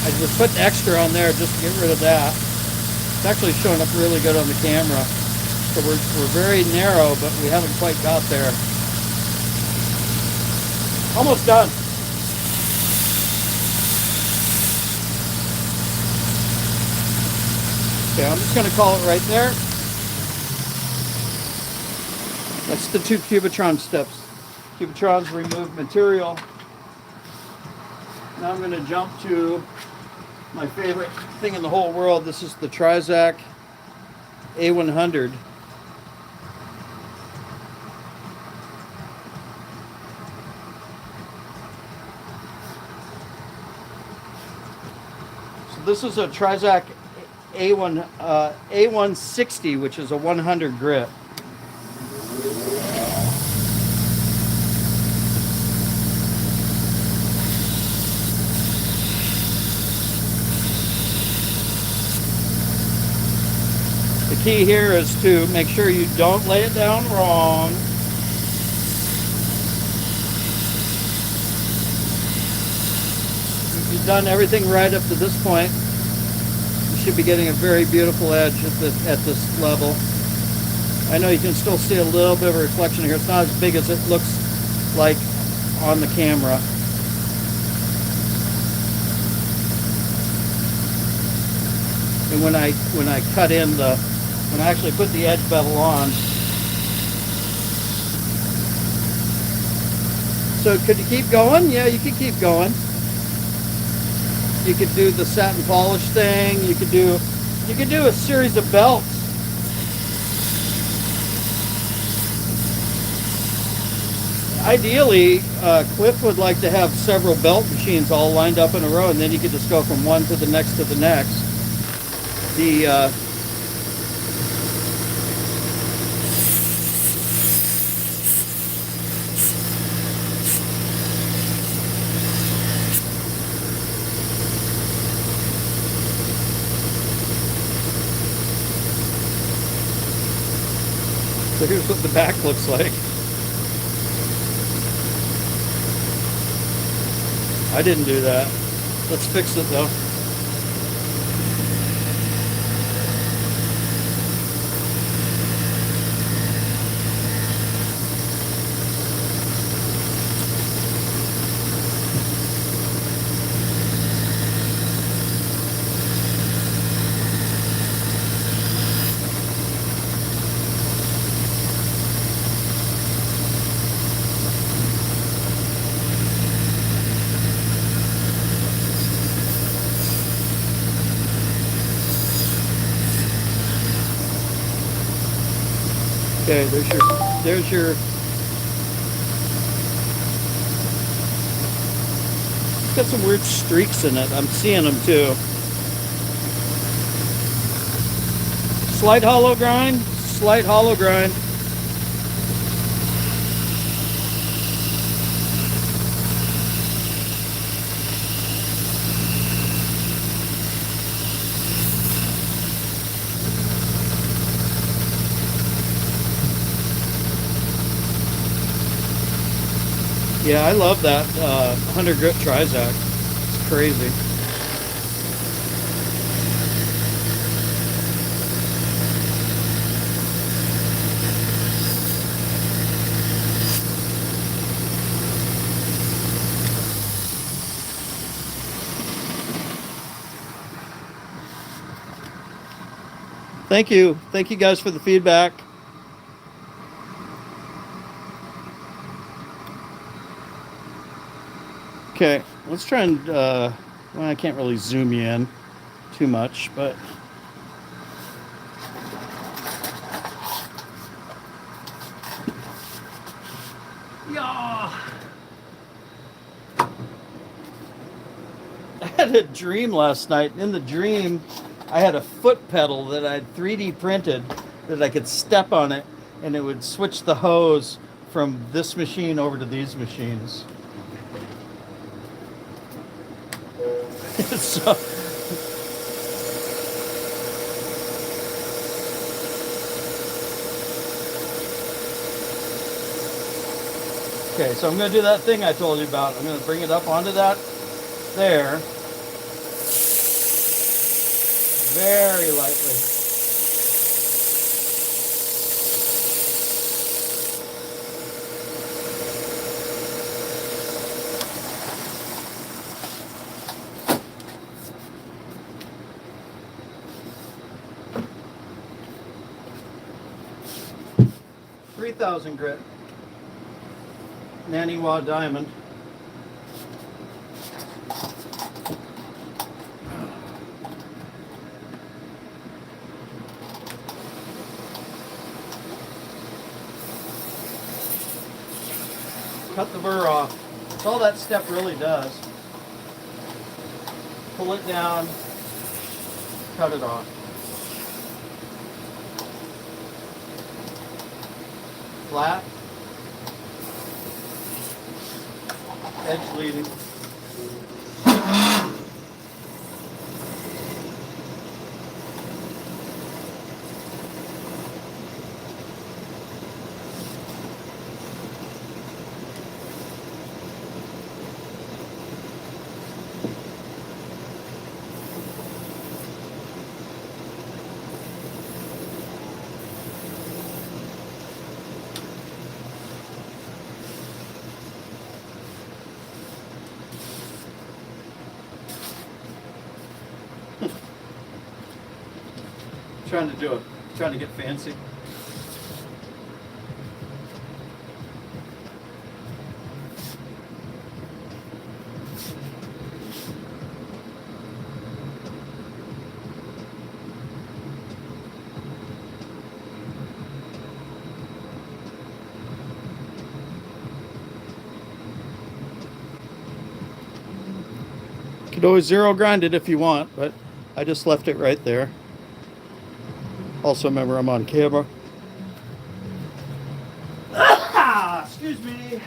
I just put extra on there just to get rid of that. It's actually showing up really good on the camera. So we're very narrow, but we haven't quite got there. Almost done. Okay, I'm just going to call it right there. That's the 2 Cubitron steps. Cubitrons remove material. Now I'm going to jump to my favorite thing in the whole world. This is the Trizac A100. So this is a Trizac A160, which is a 100 grit. The key here is to make sure you don't lay it down wrong. If you've done everything right up to this point, you should be getting a very beautiful edge at this level. I know you can still see a little bit of a reflection here. It's not as big as it looks like on the camera. and when I cut in when I actually put the edge bevel on. So could you keep going? Yeah, you could keep going. You could do the satin polish thing. You could do a series of belts. Ideally, Cliff would like to have several belt machines all lined up in a row, and then you could just go from one to the next to the next. So here's what the back looks like. I didn't do that. Let's fix it though. Okay, there's your it's got some weird streaks in it. I'm seeing them too. Slight hollow grind, slight hollow grind. Yeah, I love that 100 grit Trizac. It's crazy. Thank you. Thank you guys for the feedback. Okay, let's try and, well, I can't really zoom you in too much, but. Yeah. I had a dream last night. In the dream, I had a foot pedal that I had 3D printed that I could step on it and it would switch the hose from this machine over to these machines. So, okay, so I'm going to do that thing I told you about. I'm going to bring it up onto that there, very lightly. .3,000 grit Naniwa diamond. Cut the burr off. That's all that step really does. Pull it down, cut it off. Flat, edge leading. Trying to get fancy. Could always zero grind it if you want, but I just left it right there. Also, remember I'm on camera. Excuse me.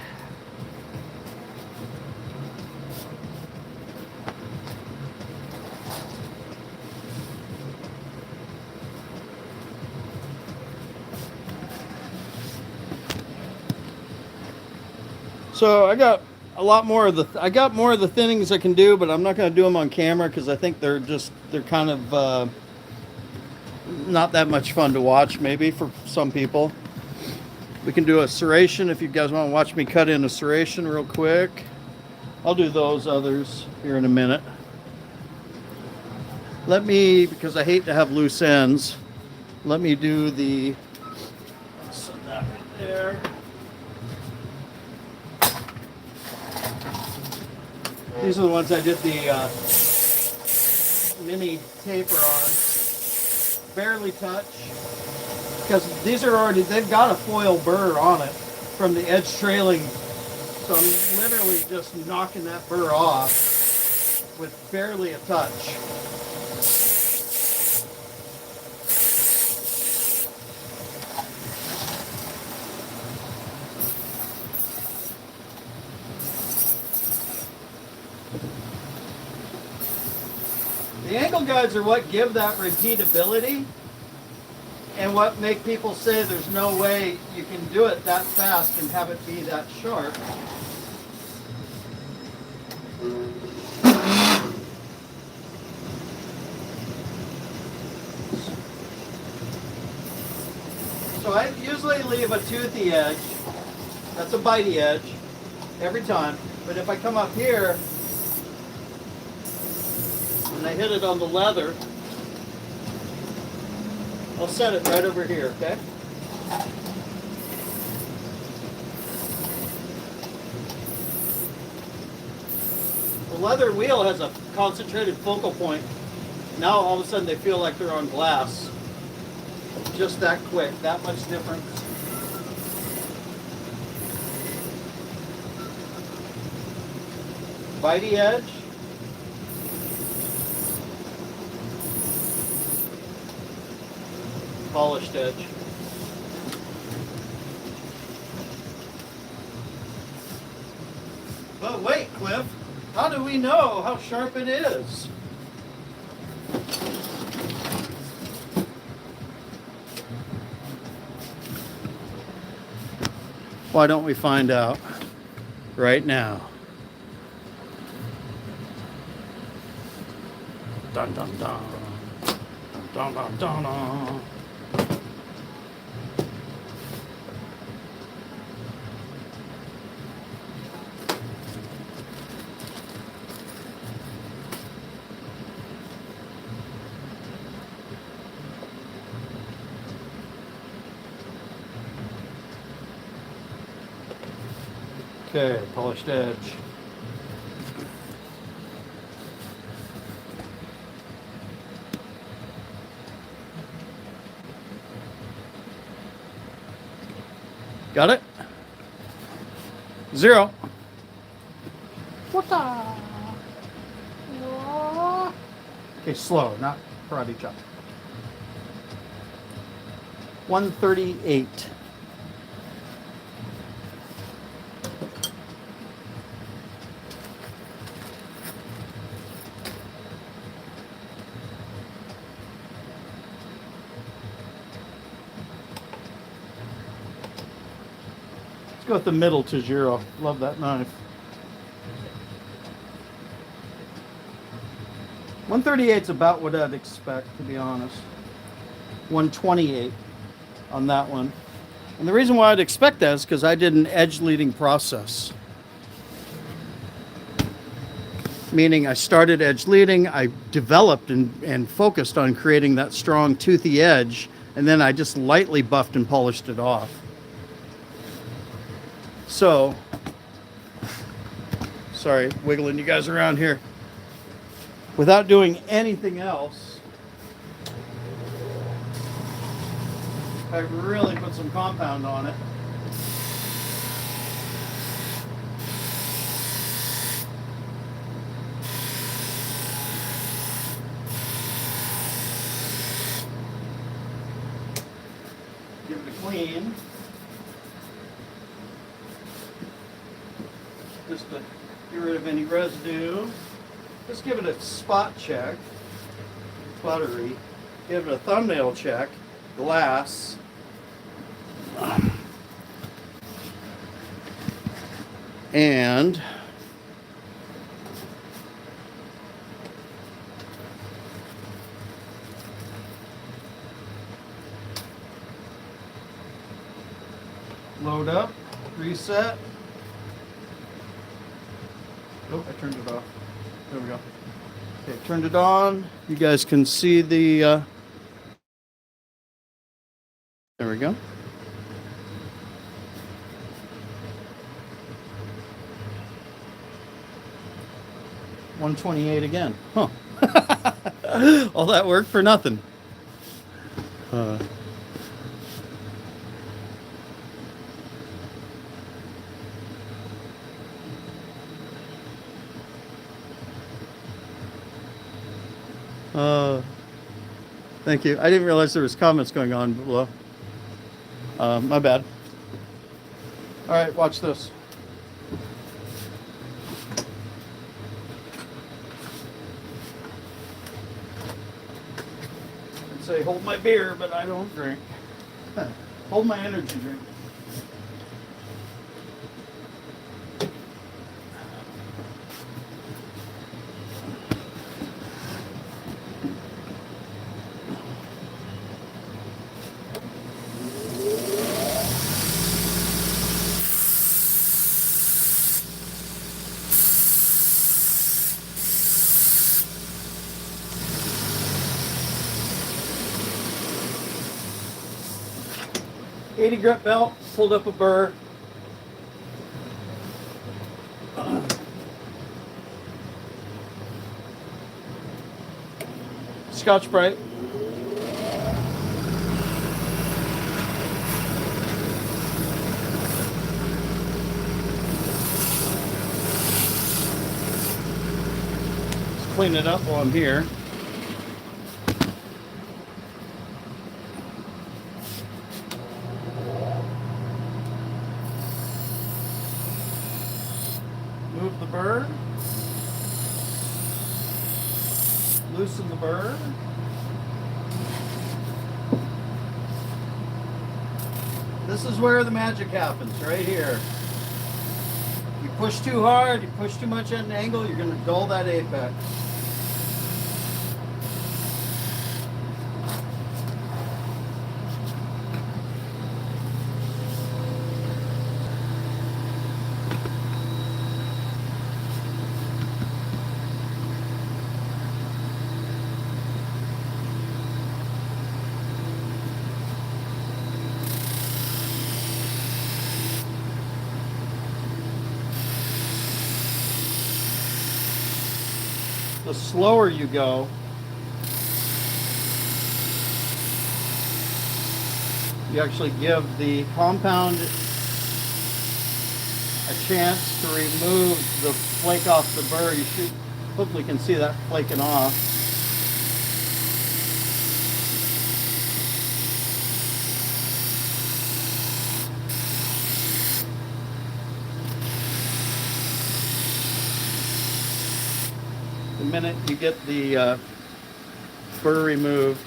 So I got a lot more of the thinnings I can do, but I'm not going to do them on camera because I think they're kind of not that much fun to watch, maybe for some people. We can do a serration if you guys want to watch me cut in a serration real quick. I'll do those others here in a minute. Because I hate to have loose ends, let me do the, set that right there. These are the ones I did the mini taper on. Barely touch. Because these are already, they've got a foil burr on it from the edge trailing. So I'm literally just knocking that burr off with barely a touch. The angle guides are what give that repeatability and what make people say there's no way you can do it that fast and have it be that sharp. So I usually leave a toothy edge, that's a bitey edge, every time. But if I come up here and I hit it on the leather, I'll set it right over here, okay? The leather wheel has a concentrated focal point. Now all of a sudden they feel like they're on glass. Just that quick, that much difference. Bitey edge. Polished edge. But wait, Cliff, how do we know how sharp it is? Why don't we find out right now? Dun dun dun. Dun dun dun dun. Okay, polished edge. Got it? Zero. What the? Okay, slow, not karate chop. 138. Go with the middle to 0. Love that knife. 138 is about what I'd expect, to be honest. 128 on that one. And the reason why I'd expect that is because I did an edge leading process. meaning I started edge leading, I developed and focused on creating that strong toothy edge, and then I just lightly buffed and polished it off. So, sorry, wiggling you guys around here. Without doing anything else, I really put some compound on it. Give it a clean. Just to get rid of any residue. Just give it a spot check. Cutlery. Give it a thumbnail check. Glass. And load up, reset. Oh, I turned it off. There we go. Okay, turned it on. You guys can see the, there we go. $128 again. Huh. All that work for nothing. Thank you. I didn't realize there was comments going on below. My bad. All right, watch this. I'd say hold my beer, but I don't drink. Hold my energy drink. .80 grit belt, pulled up a burr. Scotch-Brite. Let's clean it up while I'm here. Move the burr. Loosen the burr. This is where the magic happens, right here. You push too hard, you push too much at an angle, you're going to dull that apex. The slower you go, you actually give the compound a chance to remove the flake off the burr. You should hopefully can see that flaking off. The minute you get the burr removed,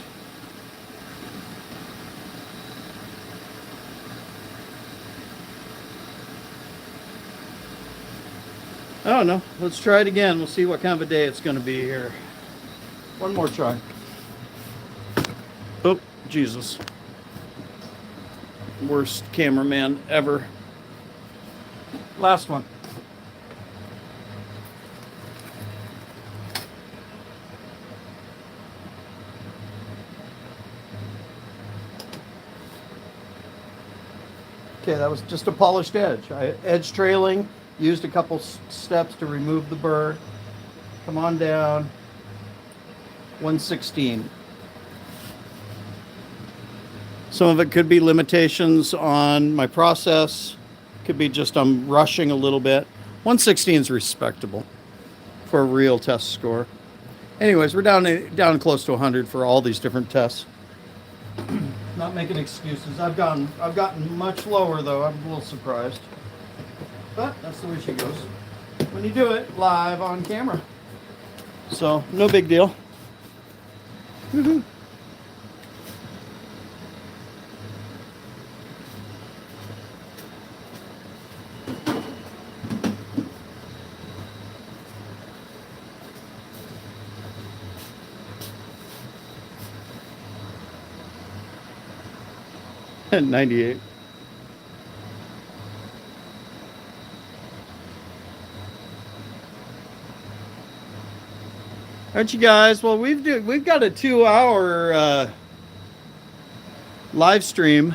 I don't know. Let's try it again. We'll see what kind of a day it's going to be here. One more try. Oh, Jesus. Worst cameraman ever. Last one. Okay, that was just a polished edge. Edge trailing, used a couple steps to remove the burr. Come on down. 1/16. Some of it could be limitations on my process. Could be just I'm rushing a little bit. 1/16 is respectable for a real test score. Anyways, we're down close to 100 for all these different tests. Not making excuses. I've gotten much lower though. I'm a little surprised. But that's the way she goes when you do it live on camera. So no big deal. Woohoo. And 98. Aren't you guys? Well, we've got a 2-hour live stream.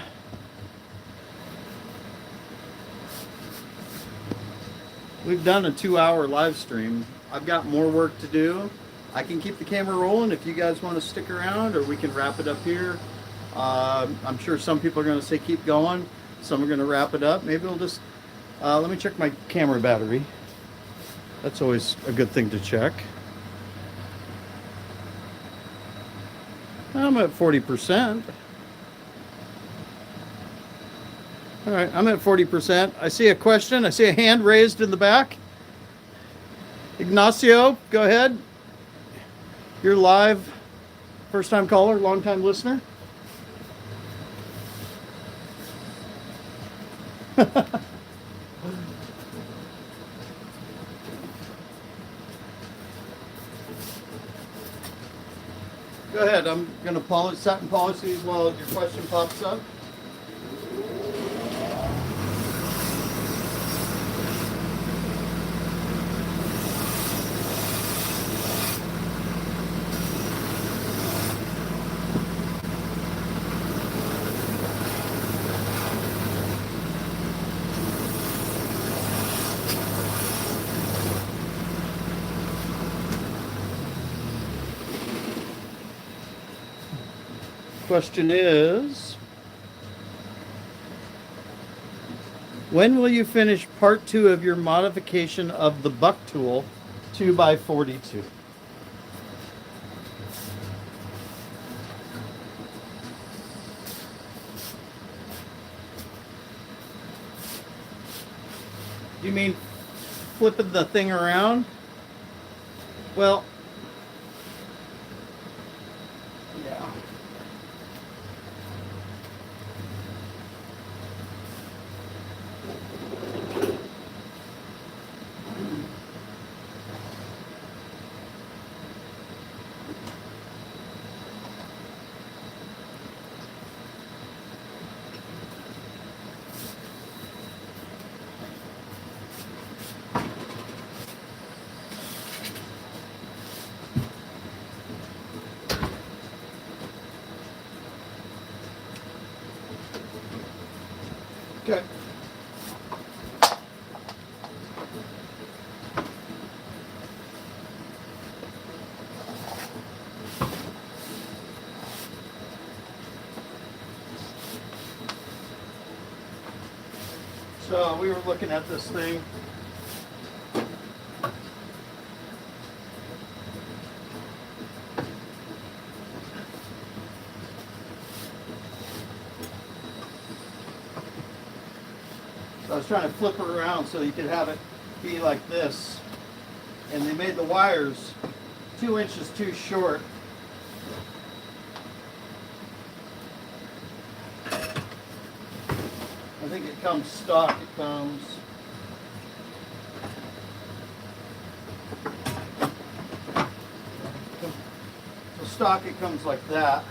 We've done a 2-hour live stream. I've got more work to do. I can keep the camera rolling if you guys want to stick around, or we can wrap it up here. I'm sure some people are going to say keep going. Some are going to wrap it up. Maybe we'll just let me check my camera battery. That's always a good thing to check. I'm at 40%. All right, I'm at 40%. I see a question. I see a hand raised in the back. Ignacio, go ahead. You're live. First time caller, long time listener. Go ahead. I'm going to set and polish these while your question pops up. Question is, when will you finish part 2 of your modification of the buck tool 2x42? You mean flipping the thing around? Well, yeah. Okay. So we were looking at this thing. So I was trying to flip it around so you could have it be like this. And they made the wires 2 inches too short. I think it comes stock. It comes. So stock, it comes like that.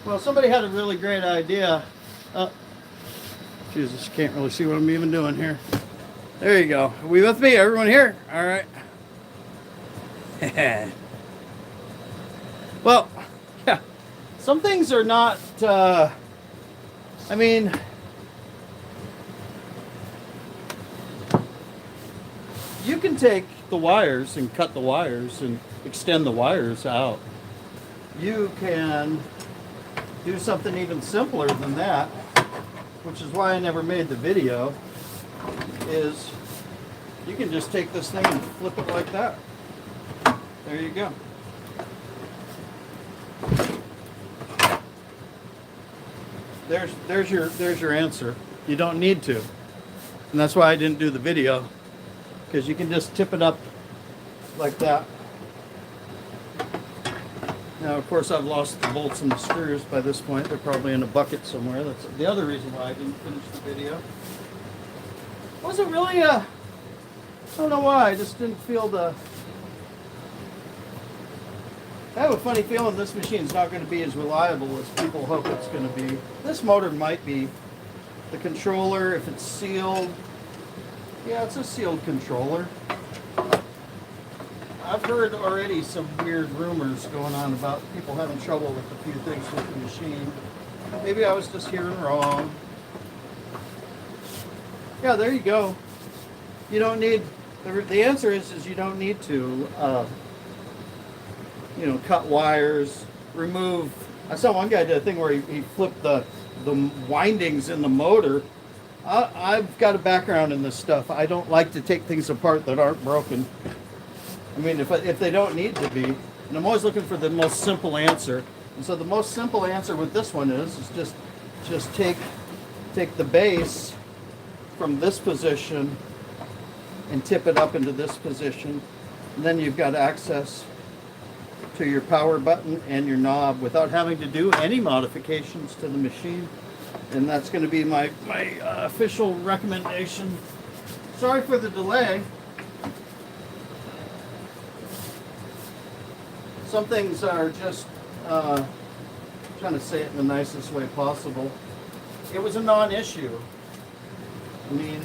Well, somebody had a really great idea. Jesus, can't really see what I'm even doing here. There you go. Are we with me? Everyone here? All right. Well, yeah. Some things are not. I mean, take the wires and cut the wires and extend the wires out. You can do something even simpler than that, which is why I never made the video, is you can just take this thing and flip it like that. There you go. There's your answer. You don't need to. And that's why I didn't do the video, because you can just tip it up like that. Now, of course, I've lost the bolts and the screws by this point. They're probably in a bucket somewhere. That's the other reason why I didn't finish the video. Wasn't really I don't know why, I just didn't feel the... I have a funny feeling this machine's not going to be as reliable as people hope it's going to be. This motor might be. The controller, if it's sealed, yeah, it's a sealed controller. I've heard already some weird rumors going on about people having trouble with a few things with the machine. Maybe I was just hearing wrong. Yeah, there you go. You don't need, the answer is you don't need to, you know, cut wires, remove. I saw one guy did a thing where he flipped the windings in the motor. I've got a background in this stuff. I don't like to take things apart that aren't broken. I mean, if they don't need to be. And I'm always looking for the most simple answer. And so the most simple answer with this one is just take the base from this position and tip it up into this position. And then you've got access to your power button and your knob without having to do any modifications to the machine. And that's going to be my official recommendation. Sorry for the delay. Some things are just trying to say it in the nicest way possible. It was a non-issue. I mean,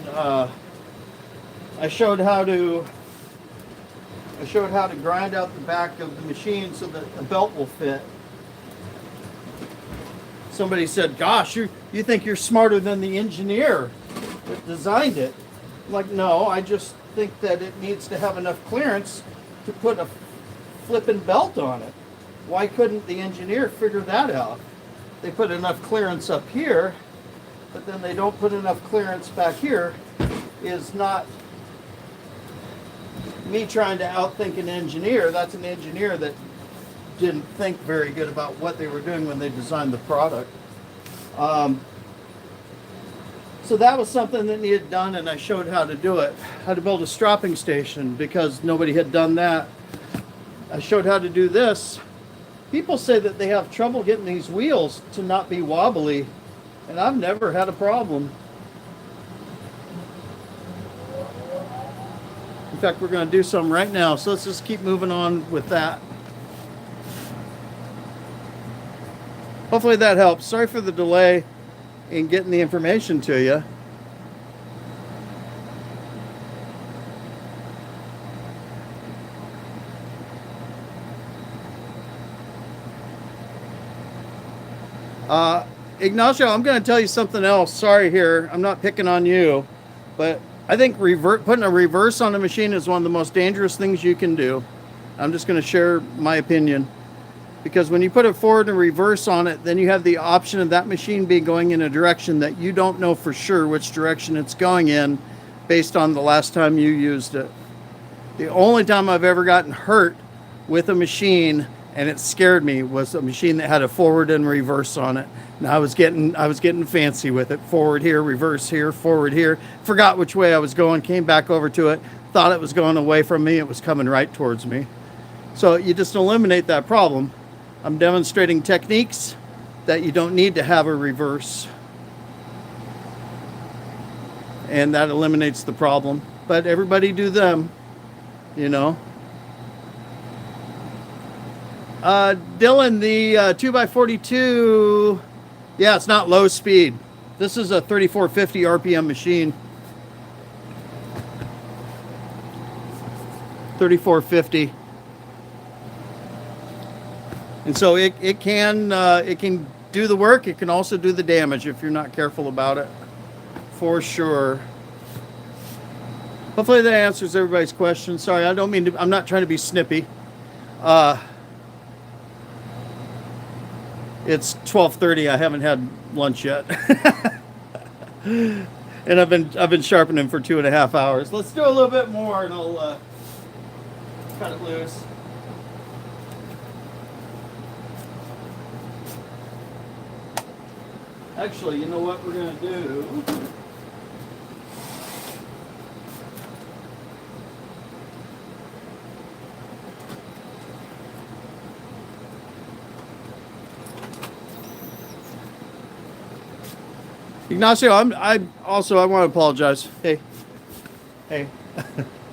I showed how to grind out the back of the machine so that the belt will fit. Somebody said, gosh, you think you're smarter than the engineer that designed it. I'm like, no, I just think that it needs to have enough clearance to put a flipping belt on it. Why couldn't the engineer figure that out? They put enough clearance up here, but then they don't put enough clearance back here. Is not me trying to outthink an engineer. That's an engineer that didn't think very good about what they were doing when they designed the product. So that was something that needed done, and I showed how to do it. How to build a stropping station, because nobody had done that. I showed how to do this. People say that they have trouble getting these wheels to not be wobbly, and I've never had a problem. In fact, we're going to do some right now, so let's just keep moving on with that. Hopefully that helps. Sorry for the delay in getting the information to you. Ignacio, I'm going to tell you something else. Sorry here. I'm not picking on you, but I think putting a reverse on a machine is one of the most dangerous things you can do. I'm just going to share my opinion. Because when you put it forward and reverse on it, then you have the option of that machine being going in a direction that you don't know for sure which direction it's going in based on the last time you used it. The only time I've ever gotten hurt with a machine, and it scared me, was a machine that had a forward and reverse on it. And I was getting fancy with it. Forward here, reverse here, forward here. Forgot which way I was going, came back over to it, thought it was going away from me, it was coming right towards me. So you just eliminate that problem. I'm demonstrating techniques that you don't need to have a reverse. And that eliminates the problem. But everybody do them, you know. Dylan, the 2x42, yeah, it's not low speed. This is a 3450 RPM machine. 3450. And so it can do the work. It can also do the damage if you're not careful about it, for sure. Hopefully that answers everybody's question. Sorry, I don't mean to, I'm not trying to be snippy. It's 12:30. I haven't had lunch yet. And I've been sharpening for 2.5 hours. Let's do a little bit more and I'll cut it loose. Actually, you know what we're gonna do? Ignacio, I want to apologize. Hey,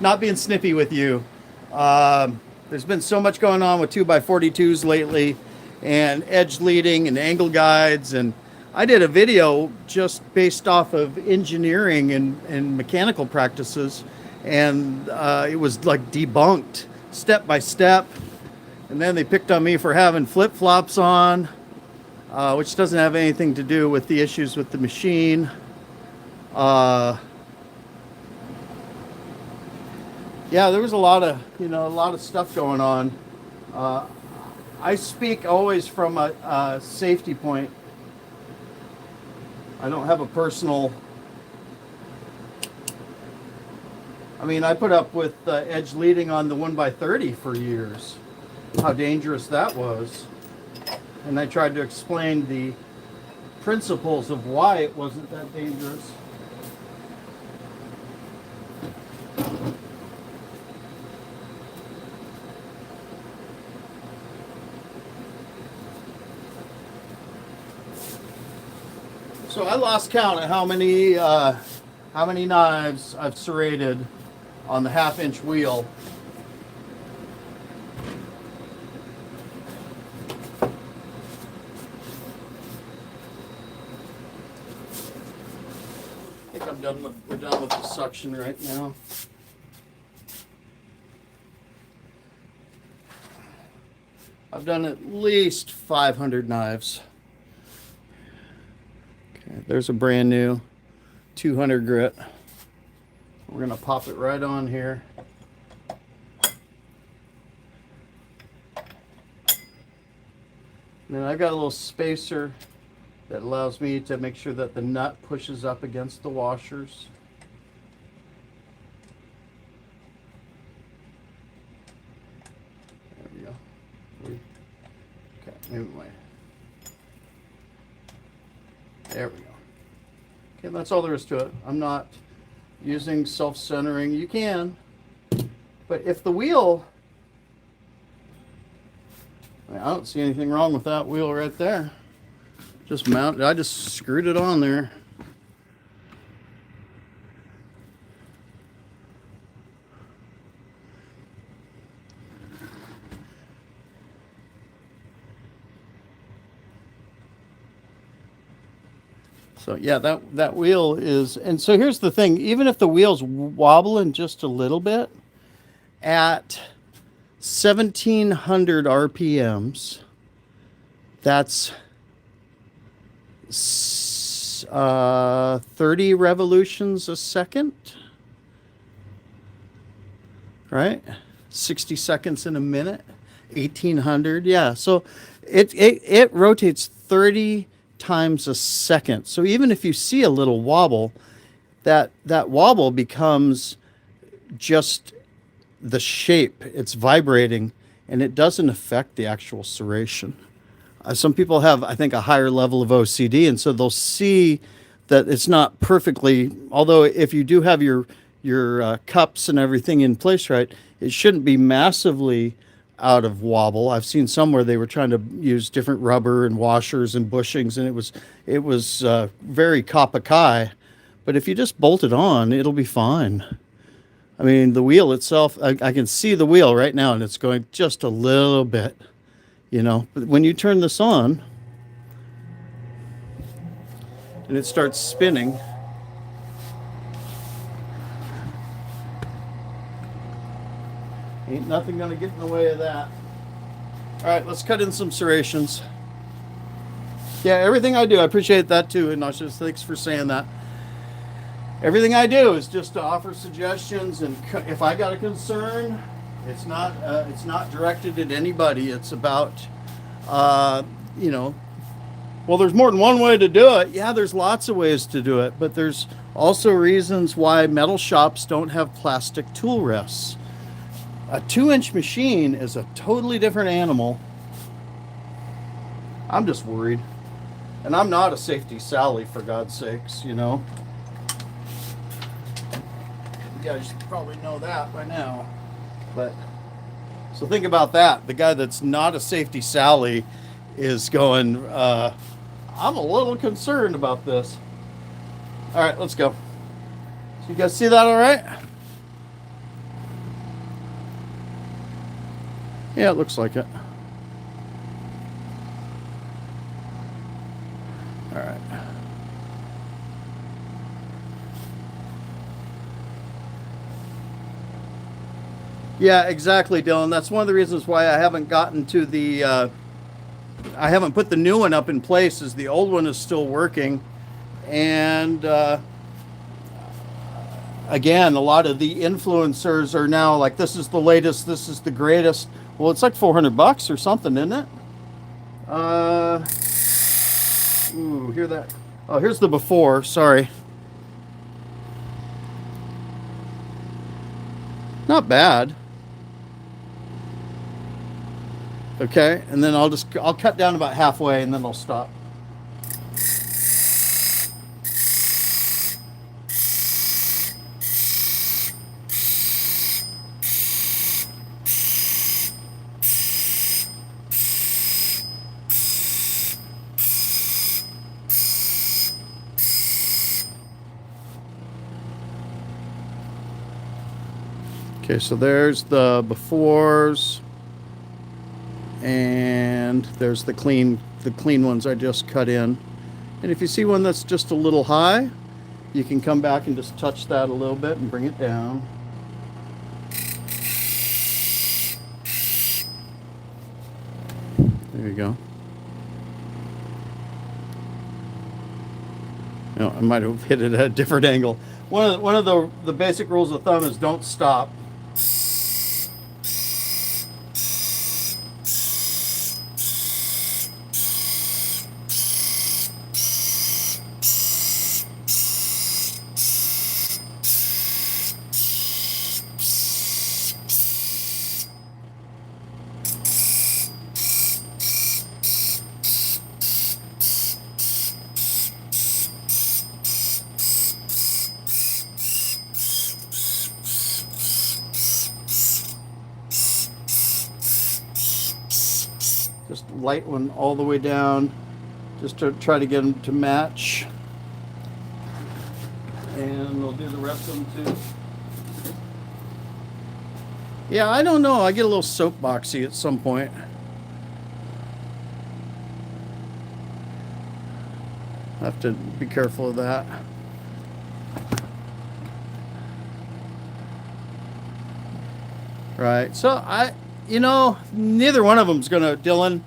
not being snippy with you. There's been so much going on with 2x42s lately, and edge leading and angle guides, and I did a video just based off of engineering and mechanical practices, and it was like debunked step by step. And then they picked on me for having flip-flops on. Which doesn't have anything to do with the issues with the machine. Yeah, there was a lot of stuff going on. I speak always from a safety point. I don't have a personal. I mean, I put up with edge leading on the 1x30 for years. How dangerous that was. And I tried to explain the principles of why it wasn't that dangerous. So I lost count of how many knives I've serrated on the 1/2-inch wheel. We're done with the suction right now. I've done at least 500 knives. Okay, there's a brand new 200 grit. We're gonna pop it right on here. And then I've got a little spacer that allows me to make sure that the nut pushes up against the washers. There we go. Okay, move away. There we go. Okay, that's all there is to it. I'm not using self-centering. You can, but if the wheel, I don't see anything wrong with that wheel right there. Just mounted. I just screwed it on there. So yeah, that wheel is, and so here's the thing, even if the wheel's wobbling just a little bit, at 1700 RPMs, that's 30 revolutions a second, right? 60 seconds in a minute, 1800. Yeah, so it rotates 30 times a second. So even if you see a little wobble, that wobble becomes just the shape. It's vibrating, and it doesn't affect the actual serration. Some people have, I think, a higher level of OCD, and so they'll see that it's not perfectly, although if you do have your cups and everything in place right, it shouldn't be massively out of wobble. I've seen some where they were trying to use different rubber and washers and bushings, and it was very Kapakai. But if you just bolt it on, it'll be fine. I mean, the wheel itself, I can see the wheel right now, and it's going just a little bit. You know, but when you turn this on and it starts spinning, ain't nothing gonna get in the way of that. All right, let's cut in some serrations. Yeah, everything I do, I appreciate that too, Ignatius. Thanks for saying that. everything I do is just to offer suggestions, and if I got a concern, it's not directed at anybody. It's about, you know, well, there's more than one way to do it. Yeah, there's lots of ways to do it, but there's also reasons why metal shops don't have plastic tool rests. A 2-inch machine is a totally different animal. I'm just worried. And I'm not a safety Sally, for God's sakes, you know. You guys probably know that by now. But so think about that. The guy that's not a safety Sally is going, I'm a little concerned about this. All right, let's go. So you guys see that all right? Yeah, it looks like it. All right. Yeah, exactly, Dylan. That's one of the reasons why I haven't gotten to the, I haven't put the new one up in place, is the old one is still working. And again, a lot of the influencers are now like, this is the latest, this is the greatest. Well, it's like $400 or something, isn't it? Ooh, hear that? Oh, here's the before. Sorry. Not bad. Okay, and then I'll cut down about halfway and then I'll stop. Okay, so there's the befores, and there's the clean ones I just cut in. And if you see one that's just a little high, you can come back and just touch that a little bit and bring it down. There you go. No, I might have hit it at a different angle. One of the basic rules of thumb is don't stop. Just light one all the way down, just to try to get them to match. And we'll do the rest of them too. Yeah, I don't know. I get a little soapboxy at some point. I have to be careful of that. Right. So you know, neither one of them's gonna, Dylan.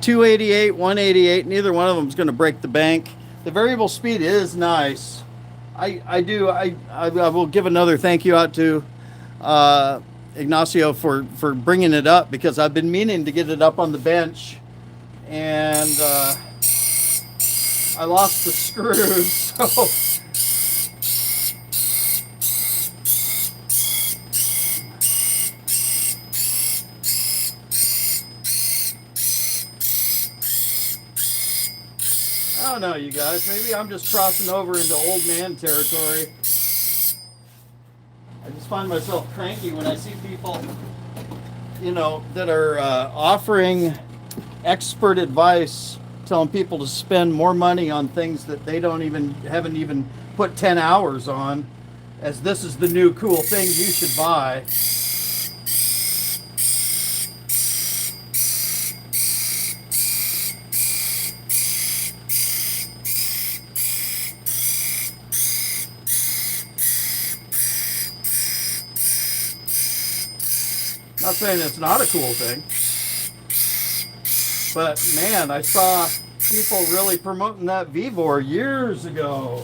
288, 188, neither one of them's gonna break the bank. The variable speed is nice. I will give another thank you out to Ignacio for bringing it up, because I've been meaning to get it up on the bench, and I lost the screws, so. I don't know, you guys. Maybe I'm just crossing over into old man territory. I just find myself cranky when I see people, you know, that are offering expert advice, telling people to spend more money on things that they haven't even put 10 hours on, as this is the new cool thing you should buy. Not saying it's not a cool thing, but man, I saw people really promoting that Vivor years ago.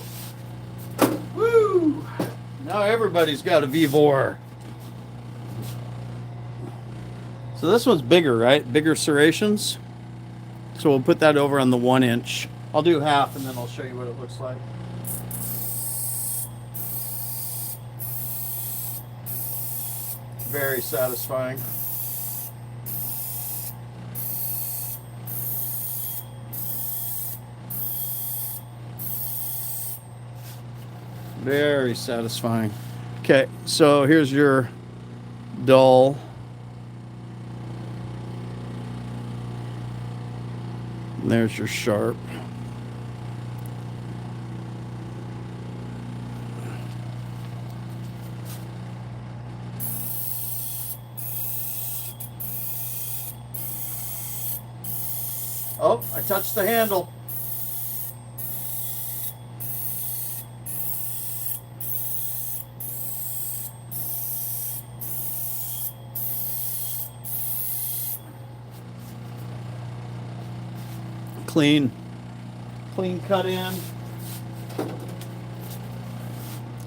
Now everybody's got a V-bore. So this one's bigger, right? Bigger serrations. So we'll put that over on the 1 inch. I'll do half and then I'll show you what it looks like. Very satisfying. Very satisfying. Okay, so here's your dull. And there's your sharp. Oh, I touched the handle. Clean cut in.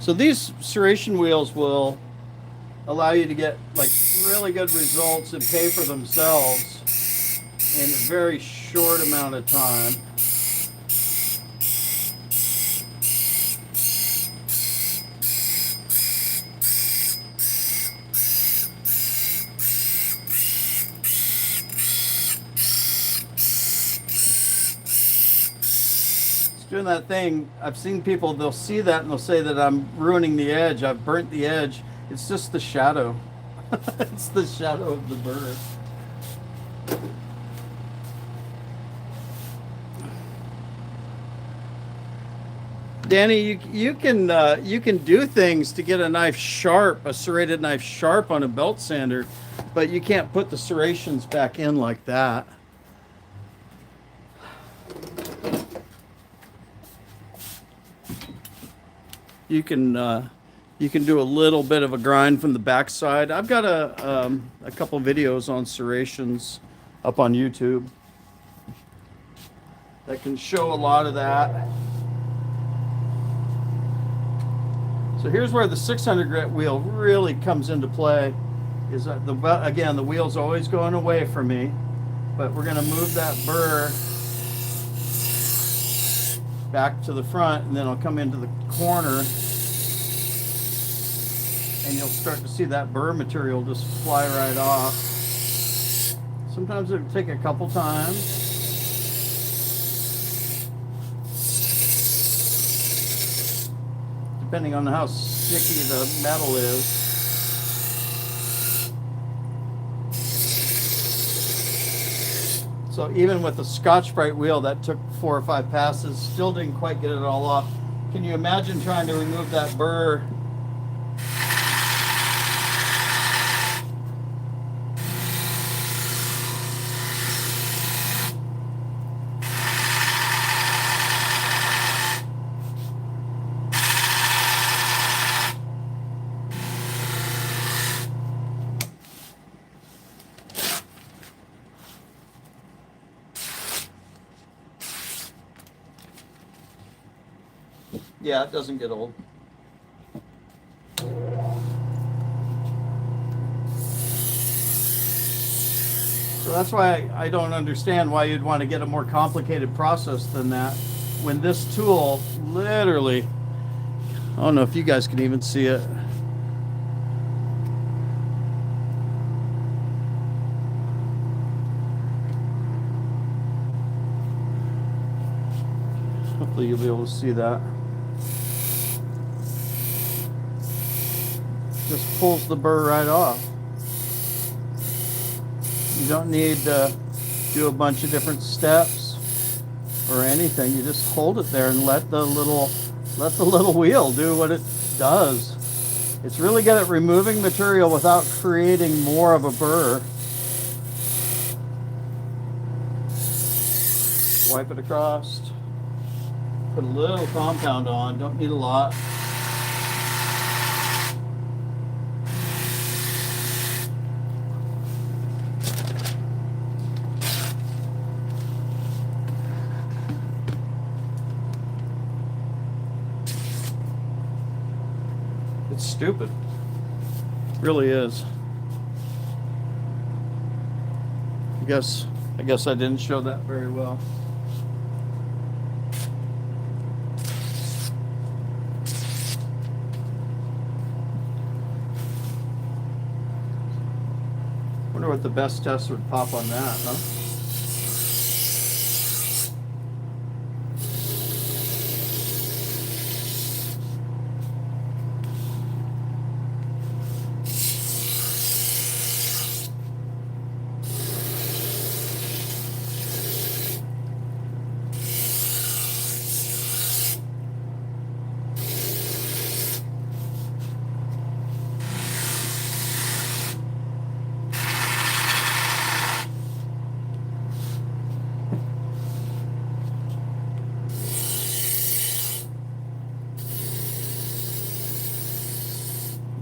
So these serration wheels will allow you to get like really good results and pay for themselves in a very short amount of time. Doing that thing, I've seen people, they'll see that and they'll say that I'm ruining the edge, I've burnt the edge. It's just the shadow. It's the shadow of the burr. Danny, you can do things to get a knife sharp, a serrated knife sharp on a belt sander, but you can't put the serrations back in like that. You can do a little bit of a grind from the backside. I've got a couple videos on serrations up on YouTube that can show a lot of that. So here's where the 600 grit wheel really comes into play. Is that again, the wheel's always going away from me, but we're going to move that burr back to the front, and then I'll come into the corner and you'll start to see that burr material just fly right off. Sometimes it'll take a couple times. Depending on how sticky the metal is. So even with the Scotch-Brite wheel that took 4 or 5 passes, still didn't quite get it all off. Can you imagine trying to remove that burr? Yeah, it doesn't get old. So that's why I don't understand why you'd want to get a more complicated process than that, when this tool literally, I don't know if you guys can even see it. Hopefully you'll be able to see that. Just pulls the burr right off. You don't need to do a bunch of different steps or anything. You just hold it there and let the little wheel do what it does. It's really good at removing material without creating more of a burr. Wipe it across. Put a little compound on. Don't need a lot. It's stupid. Really is. I guess I didn't show that very well. Wonder what the best test would pop on that, huh?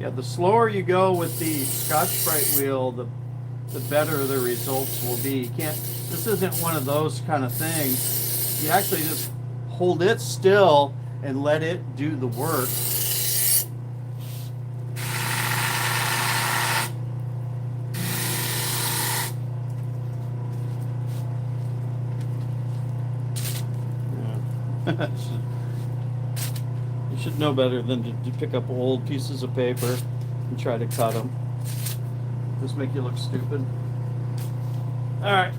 Yeah, the slower you go with the Scotch-Brite wheel, the better the results will be. You can't. This isn't one of those kind of things. You actually just hold it still and let it do the work. Yeah. You should know better than to pick up old pieces of paper and try to cut them. Just make you look stupid. All right.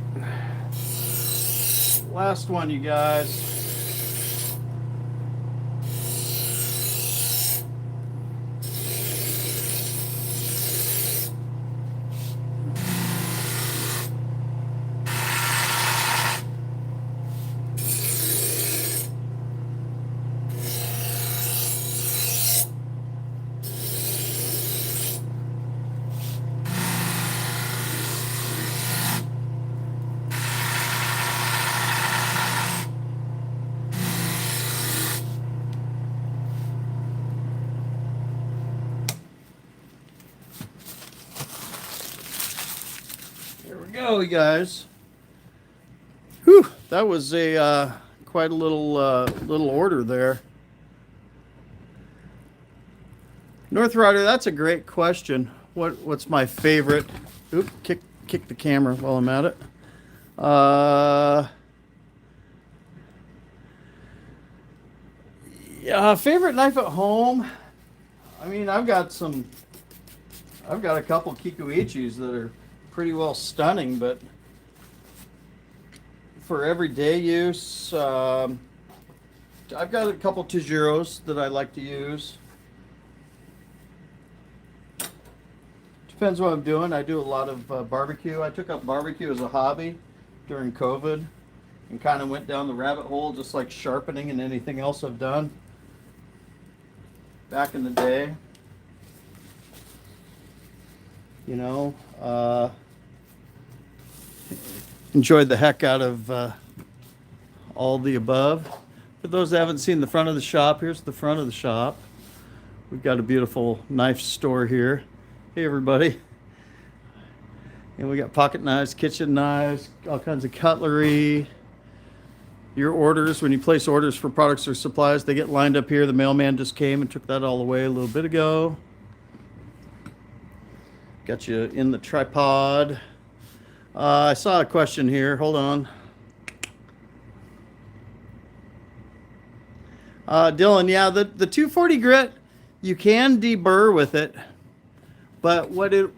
Last one, you guys. Go, you guys. Whew, that was a quite a little order there. North Rider, that's a great question. What's my favorite? Oop, kick the camera while I'm at it. Yeah, favorite knife at home. I mean, I've got a couple Kikuichis that are pretty well stunning, but for everyday use, I've got a couple Tajiros that I like to use. Depends what I'm doing. I do a lot of barbecue. I took up barbecue as a hobby during COVID and kind of went down the rabbit hole, just like sharpening and anything else I've done back in the day. You know, enjoyed the heck out of all the above. For those that haven't seen the front of the shop, here's the front of the shop. We've got a beautiful knife store here. Hey everybody. And we got pocket knives, kitchen knives, all kinds of cutlery. Your orders, when you place orders for products or supplies, they get lined up here. The mailman just came and took that all away a little bit ago. Got you in the tripod. I saw a question here. Hold on. Dylan, yeah, the 240 grit, you can deburr with it, but what the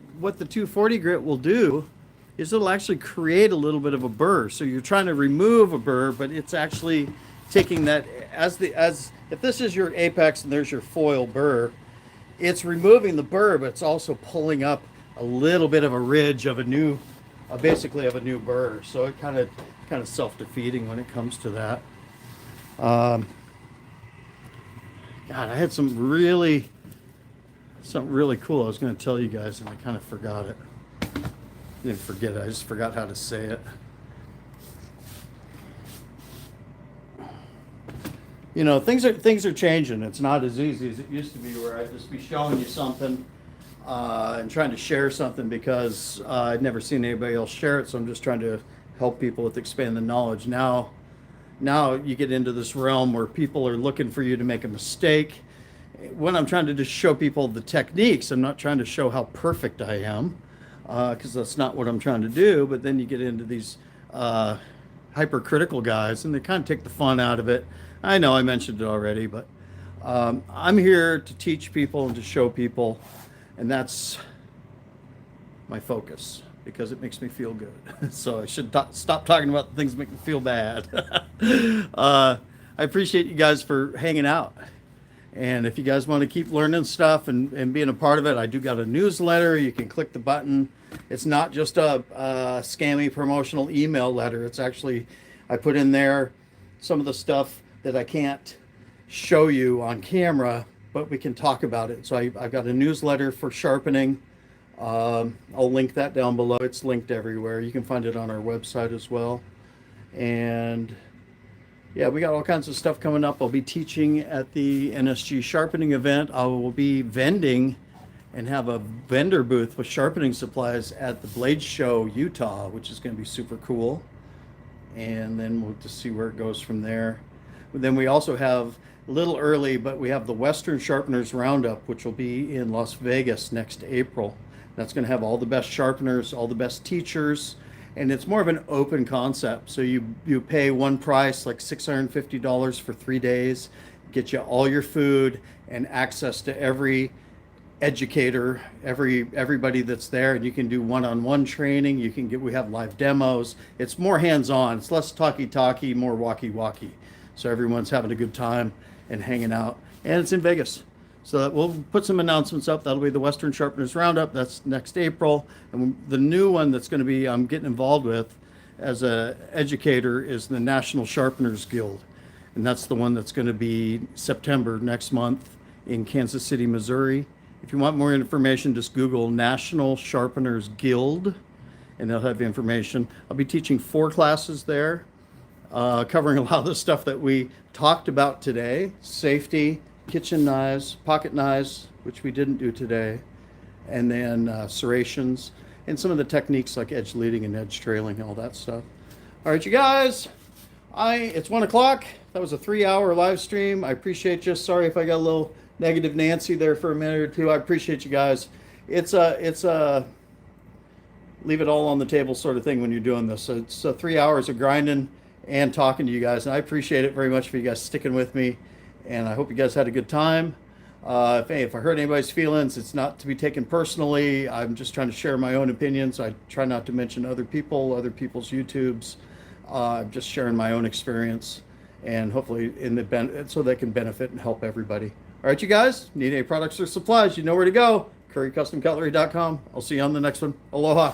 240 grit will do is it'll actually create a little bit of a burr. So you're trying to remove a burr, but it's actually taking that as if this is your apex and there's your foil burr, it's removing the burr, but it's also pulling up a little bit of a ridge of a new, basically of a new burr. So it kind of self-defeating when it comes to that. God, I had something really cool I was going to tell you guys, and I kind of forgot it. I didn't forget it. I just forgot how to say it. You know, things are changing. It's not as easy as it used to be, where I'd just be showing you something and trying to share something because I'd never seen anybody else share it. So I'm just trying to help people with expand the knowledge. Now you get into this realm where people are looking for you to make a mistake, when I'm trying to just show people the techniques, I'm not trying to show how perfect I am, because that's not what I'm trying to do. But then you get into these hypercritical guys, and they kind of take the fun out of it. I know I mentioned it already, but I'm here to teach people and to show people, and that's my focus, because it makes me feel good. So I should stop talking about the things that make me feel bad. I appreciate you guys for hanging out. And if you guys want to keep learning stuff and being a part of it, I do got a newsletter. You can click the button. It's not just a scammy promotional email letter. It's actually, I put in there some of the stuff that I can't show you on camera, but we can talk about it. So I've got a newsletter for sharpening. I'll link that down below. It's linked everywhere. You can find it on our website as well. And yeah, we got all kinds of stuff coming up. I'll be teaching at the NSG sharpening event. I will be vending and have a vendor booth with sharpening supplies at the Blade Show, Utah, which is going to be super cool. And then we'll just see where it goes from there. But then we also have, a little early, but we have the Western Sharpeners Roundup, which will be in Las Vegas next April. That's going to have all the best sharpeners, all the best teachers, and it's more of an open concept. So you pay one price, like $650 for 3 days, get you all your food and access to every educator, everybody that's there, and you can do one-on-one training. We have live demos. It's more hands-on. It's less talky, more walkie-walkie. So everyone's having a good time and hanging out, and it's in Vegas. So we'll put some announcements up. That'll be the Western Sharpeners Roundup. That's next April. And the new one that's going to be I'm getting involved with as a educator is the National Sharpeners Guild. And that's the one that's going to be September next month in Kansas City, Missouri. If you want more information, just Google National Sharpeners Guild, and they'll have information. I'll be teaching 4 classes there, covering a lot of the stuff that we talked about today: safety, kitchen knives, pocket knives, which we didn't do today, and then serrations, and some of the techniques like edge leading and edge trailing, all that stuff. All right, you guys, it's 1 o'clock. That was a 3-hour live stream. I appreciate you. Sorry if I got a little negative Nancy there for a minute or two. I appreciate you guys. It's a leave it all on the table sort of thing when you're doing this. So it's 3 hours of grinding and talking to you guys, and I appreciate it very much for you guys sticking with me. And I hope you guys had a good time. If I hurt anybody's feelings, it's not to be taken personally. I'm just trying to share my own opinions. I try not to mention other people's YouTubes. I'm just sharing my own experience, and hopefully so they can benefit and help everybody. All right, you guys, need any products or supplies, you know where to go. CurryCustomCutlery.com. I'll see you on the next one. Aloha.